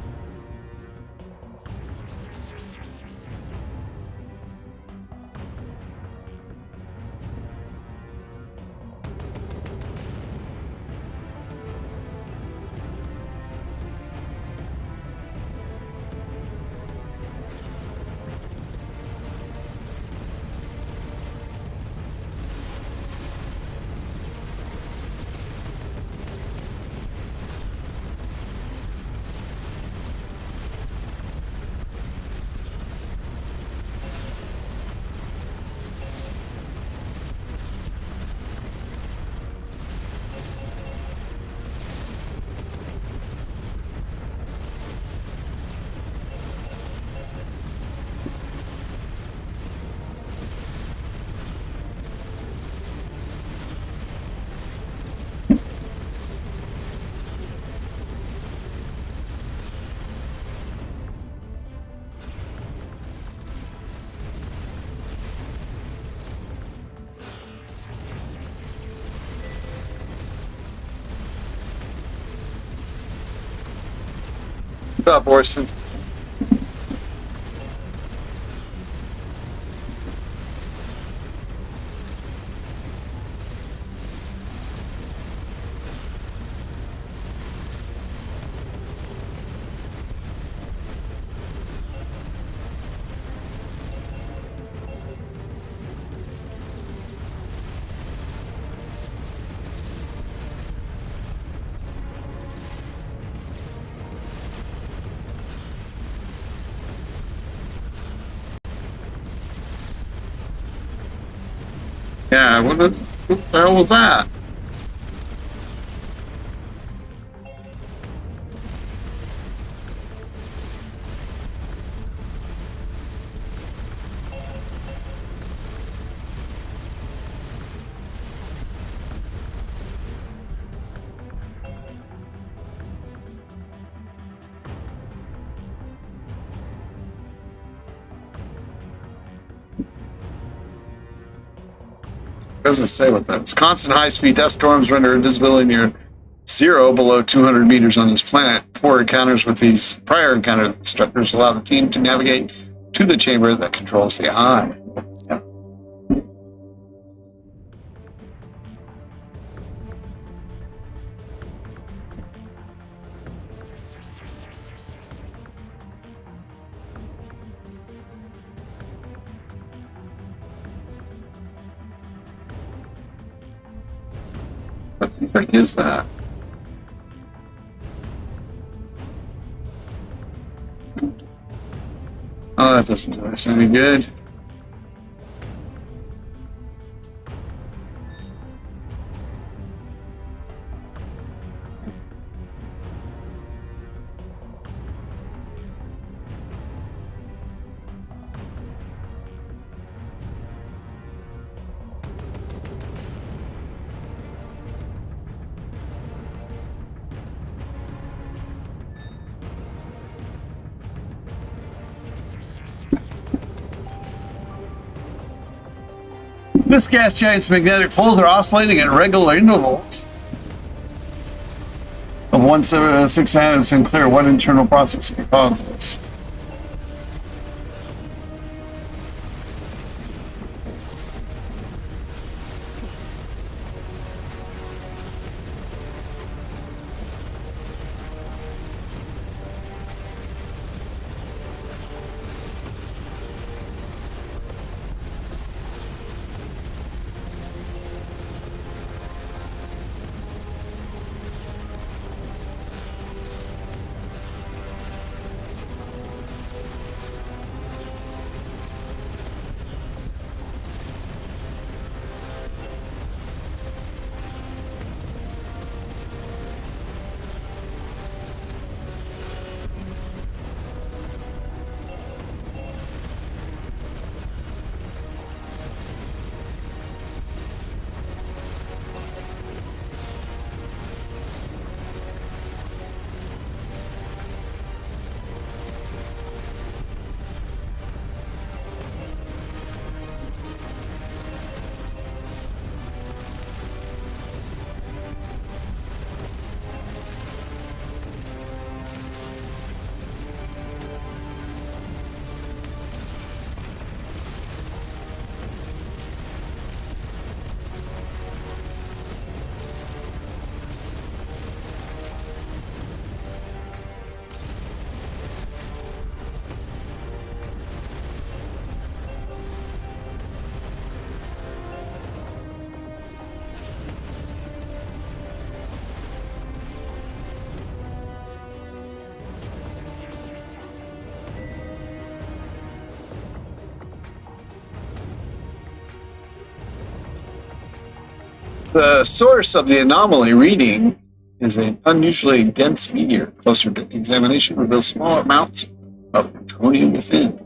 [SPEAKER 2] What's up, Orson? Yeah, what the hell was that? doesn't say what that is. Constant high-speed dust storms render invisibility near zero below 200 meters on this planet. Prior encounters with these structures allow the team to navigate to the chamber that controls the eye. Yep. What the heck is that? Oh, that doesn't do us any good. This gas giant's magnetic poles are oscillating at regular intervals of 1/6 atoms and clear. What internal process can cause this? The source of the anomaly reading is an unusually dense meteor. Closer to examination reveals small amounts of plutonium within.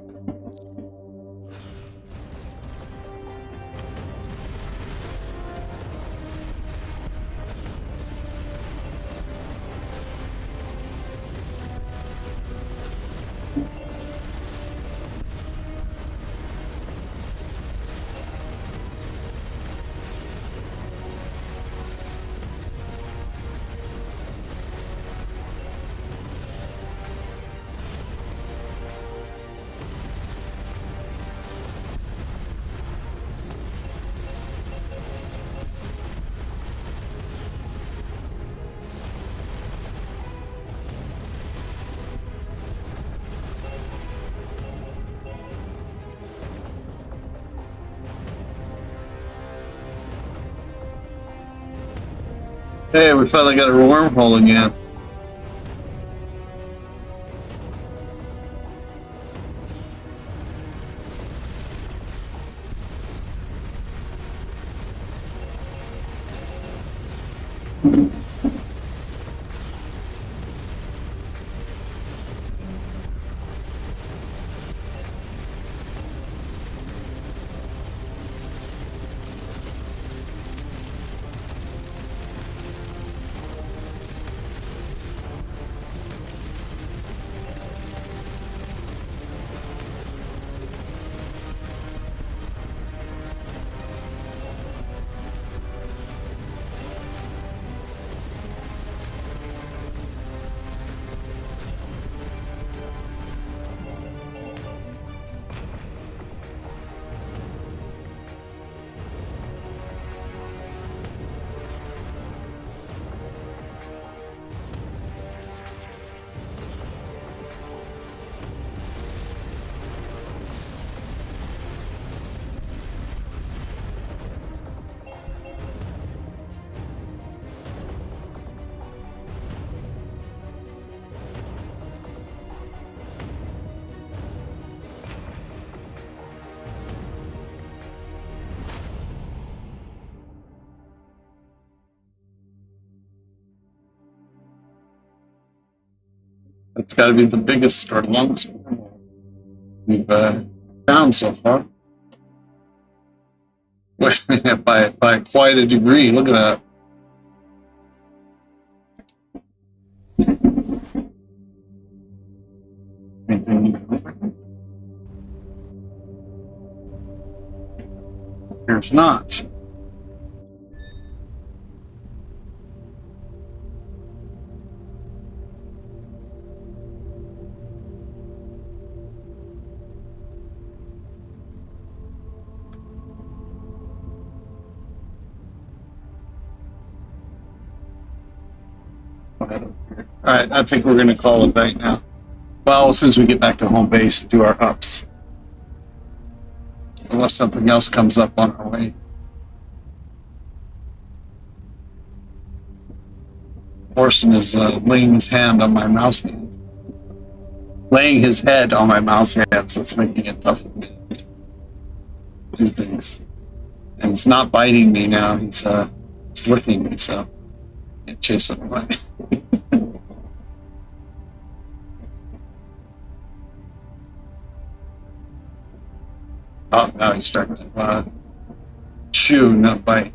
[SPEAKER 2] Hey, we finally got a wormhole again. It's got to be the biggest or longest wormhole we've found so far. by quite a degree. Look at that. There's not. All right, I think we're going to call it right now. Well, as soon as we get back to home base, do our ups. Unless something else comes up on our way. Orson is laying his hand on my mouse hand. Laying his head on my mouse hand, so it's making it tough for me to do things. And he's not biting me now, he's licking me, so I can't chase him away. Oh, now he's starting to chew, not bite.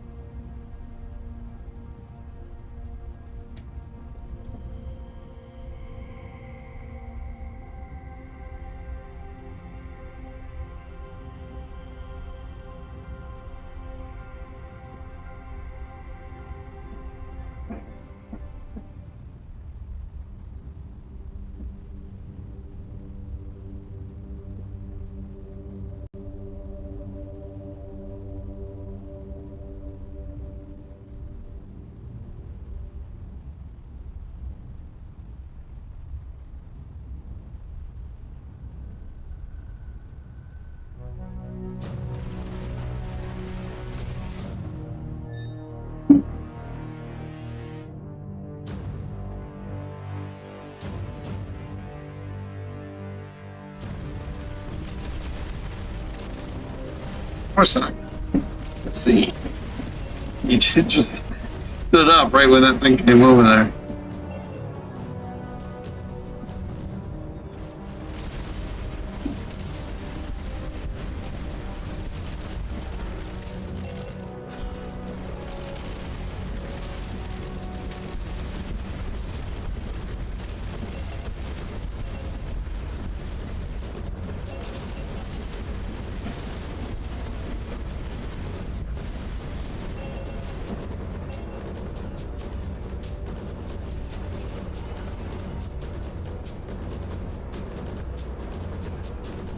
[SPEAKER 2] Orson, let's see. He just stood up right when that thing came over there.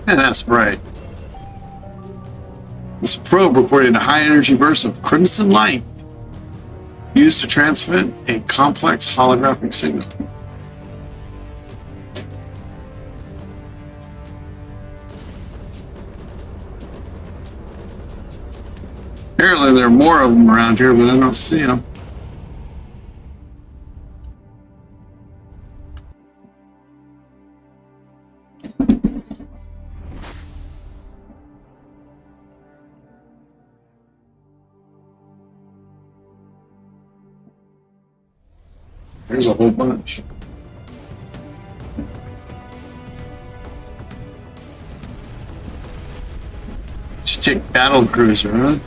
[SPEAKER 2] And that's right. This probe recorded a high-energy burst of crimson light used to transmit a complex holographic signal. Apparently there are more of them around here, but I don't see them. There's a whole bunch. Chick battle cruiser, huh?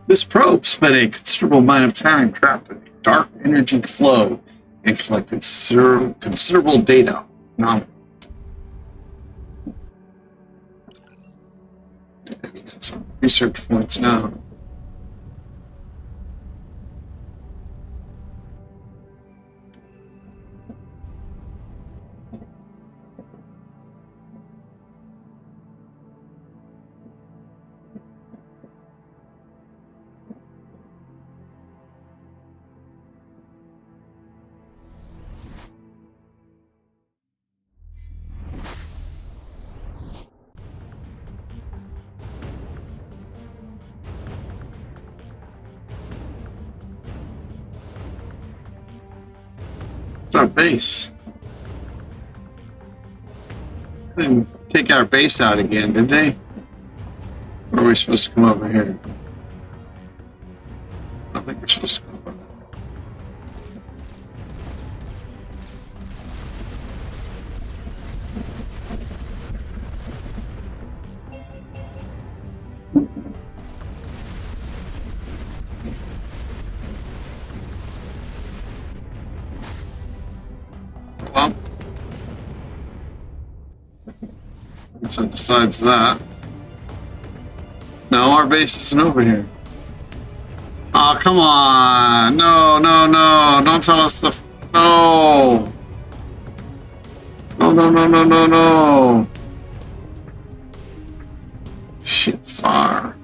[SPEAKER 2] This probe spent a considerable amount of time trapped in a dark energy flow and collected considerable data. Got some research points now. It's our base. They didn't take our base out again, did they? Or are we supposed to come over here? I think we're supposed to come over there. Well, I guess that decides that. No, our base isn't over here. Oh, come on. No, no, no. Don't tell us the... No. No, no, no, no, no, no. Shit, far.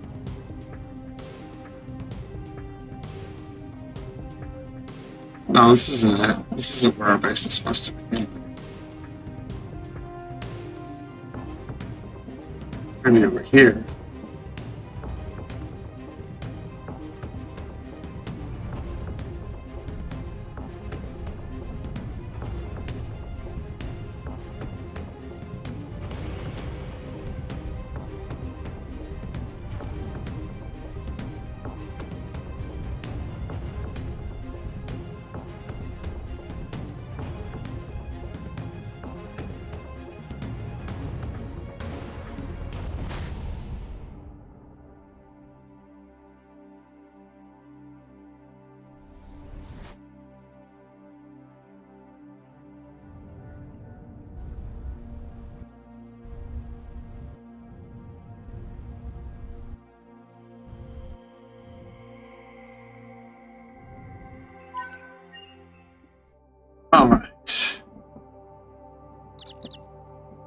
[SPEAKER 2] No, this isn't it. This isn't where our base is supposed to be. Maybe over here. Alright.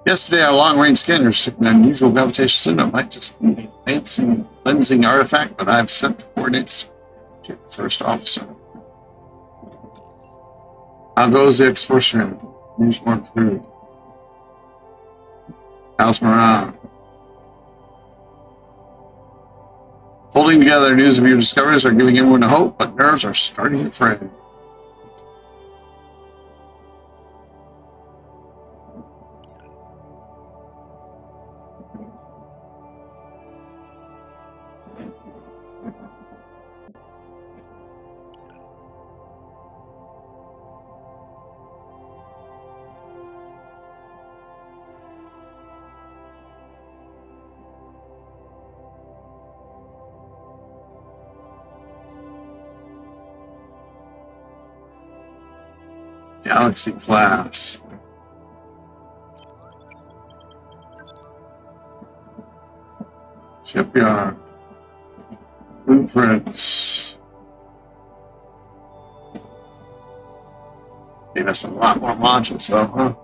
[SPEAKER 2] Yesterday, our long-range scanners took an unusual gravitational signal. It might just be an advancing lensing artifact, but I've sent the coordinates to the first officer. How goes the exploration room? News more food. How's morale? Holding together news of your discoveries are giving everyone a hope, but nerves are starting to fray. Galaxy class. Shipyard. Blueprints. Gave us a lot more modules though, huh?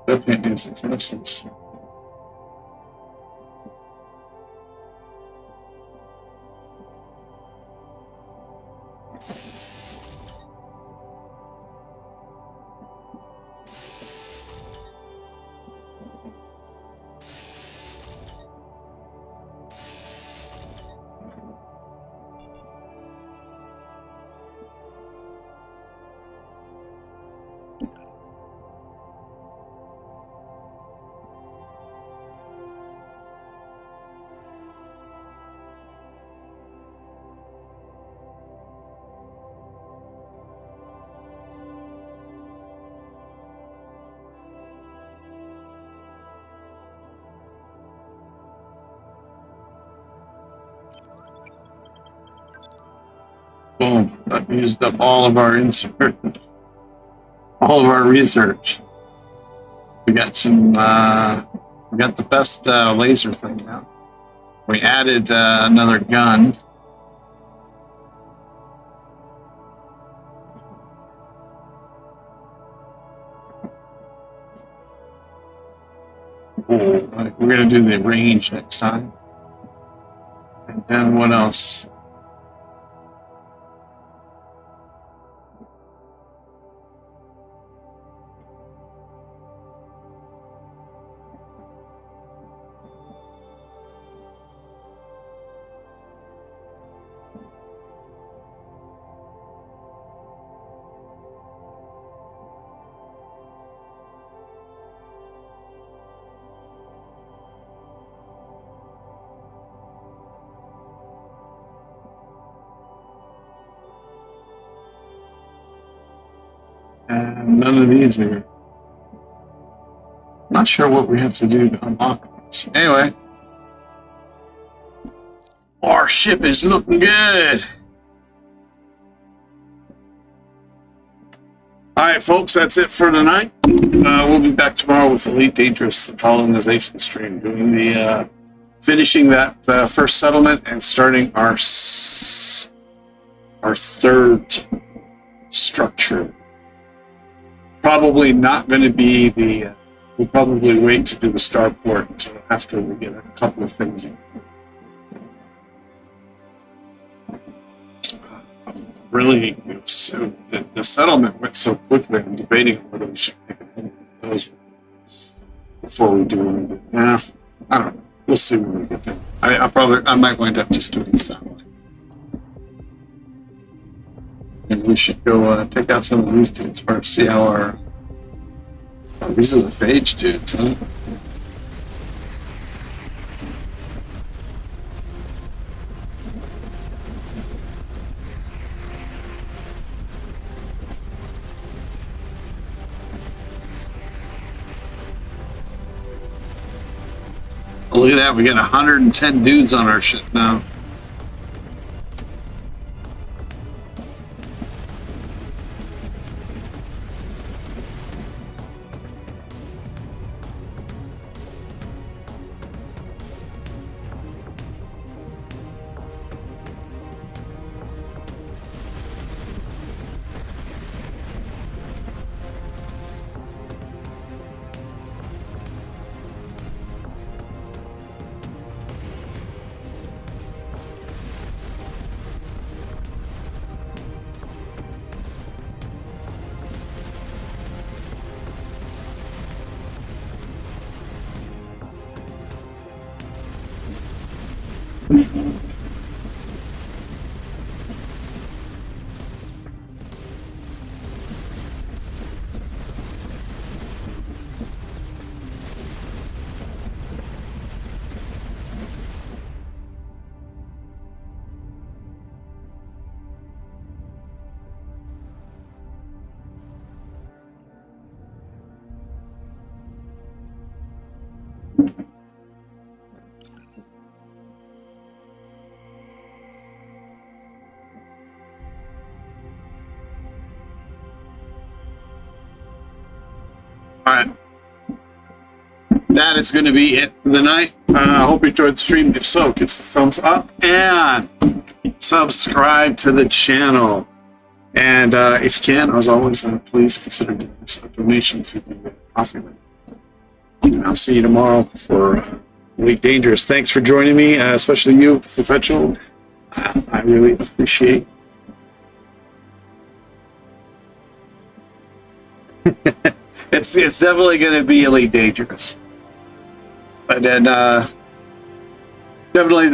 [SPEAKER 2] Definitely use its missiles. Oh, that used up all of our inserts. All of our research. We got some, we got the best laser thing now. We added another gun. We're going to do the range next time. And then what else? And none of these are. Not sure what we have to do to unlock this. Anyway, our ship is looking good. All right, folks, that's it for tonight. We'll be back tomorrow with Elite Dangerous, the colonization stream, doing the finishing that first settlement and starting our third structure. Probably not going to be the. We'll probably wait to do the starport until after we get a couple of things in. Really, the settlement went so quickly. I'm debating whether we should make a those before we do anything. Yeah, I don't know. We'll see when we get there. I might wind up just doing the satellite. And we should go take out some of these dudes first, see how our... Oh, these are the phage dudes, huh? Oh, look at that, we got 110 dudes on our ship now. Alright. That is going to be it for the night. I hope you enjoyed the stream. If so, give us a thumbs up and subscribe to the channel. And if you can, as always, please consider giving us a donation through the coffee link. And I'll see you tomorrow for Elite Dangerous. Thanks for joining me, especially you, Perpetual. I really appreciate It's definitely going to be Elite Dangerous. And then definitely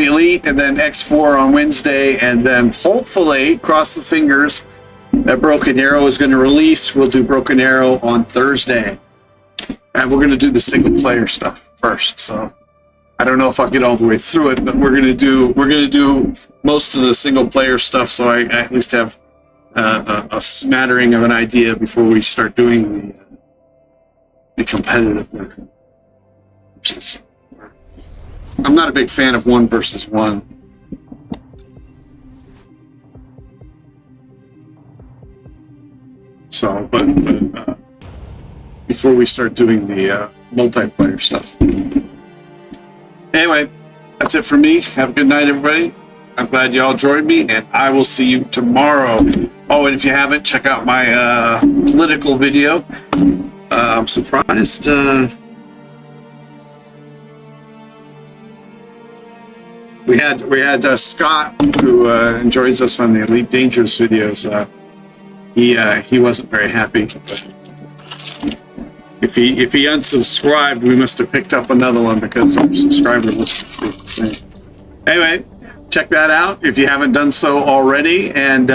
[SPEAKER 2] Elite, and then X4 on Wednesday, and then hopefully, cross the fingers, that Broken Arrow is going to release. We'll do Broken Arrow on Thursday. And we're going to do the single player stuff first. So I don't know if I'll get all the way through it, but we're going to do most of the single player stuff, so I at least have a smattering of an idea before we start doing the competitive version. Which is, I'm not a big fan of 1 versus 1. before we start doing the multiplayer stuff. Anyway, that's it for me. Have a good night, everybody. I'm glad you all joined me, and I will see you tomorrow. Oh, and if you haven't, check out my political video. I'm surprised. We had Scott, who enjoys us on the Elite Dangerous videos. He wasn't very happy. But if he unsubscribed, we must have picked up another one because our subscriber list stayed the same. Anyway, check that out if you haven't done so already. And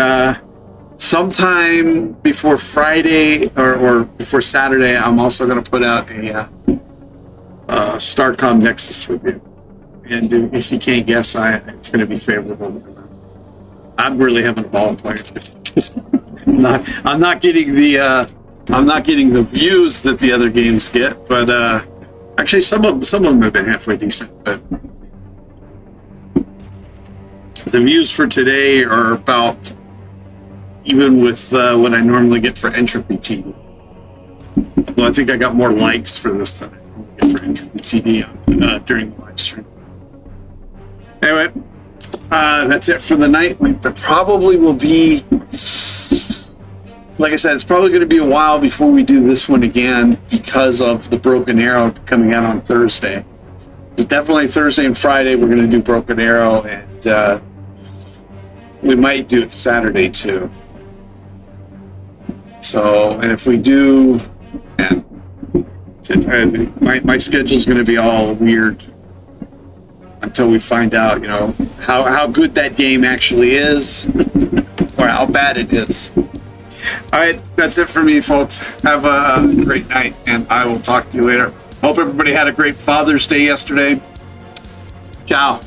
[SPEAKER 2] sometime before Friday or before Saturday, I'm also going to put out a Starcom Nexus review. And if you can't guess, it's going to be favorable. I'm really having a ball playing. I'm not getting the views that the other games get, but actually some of them have been halfway decent. But the views for today are about even with what I normally get for Entropy TV. Well, I think I got more likes for this than I normally get for Entropy TV during the live stream. Anyway, that's it for the night. But probably will be, like I said, it's probably going to be a while before we do this one again because of the Broken Arrow coming out on Thursday. It's definitely Thursday and Friday we're going to do Broken Arrow, and we might do it Saturday too. So, and if we do, and my schedule's going to be all weird until we find out, you know, how good that game actually is or how bad it is. All right, that's it for me, folks. Have a great night, and I will talk to you later. Hope everybody had a great Father's Day yesterday. Ciao.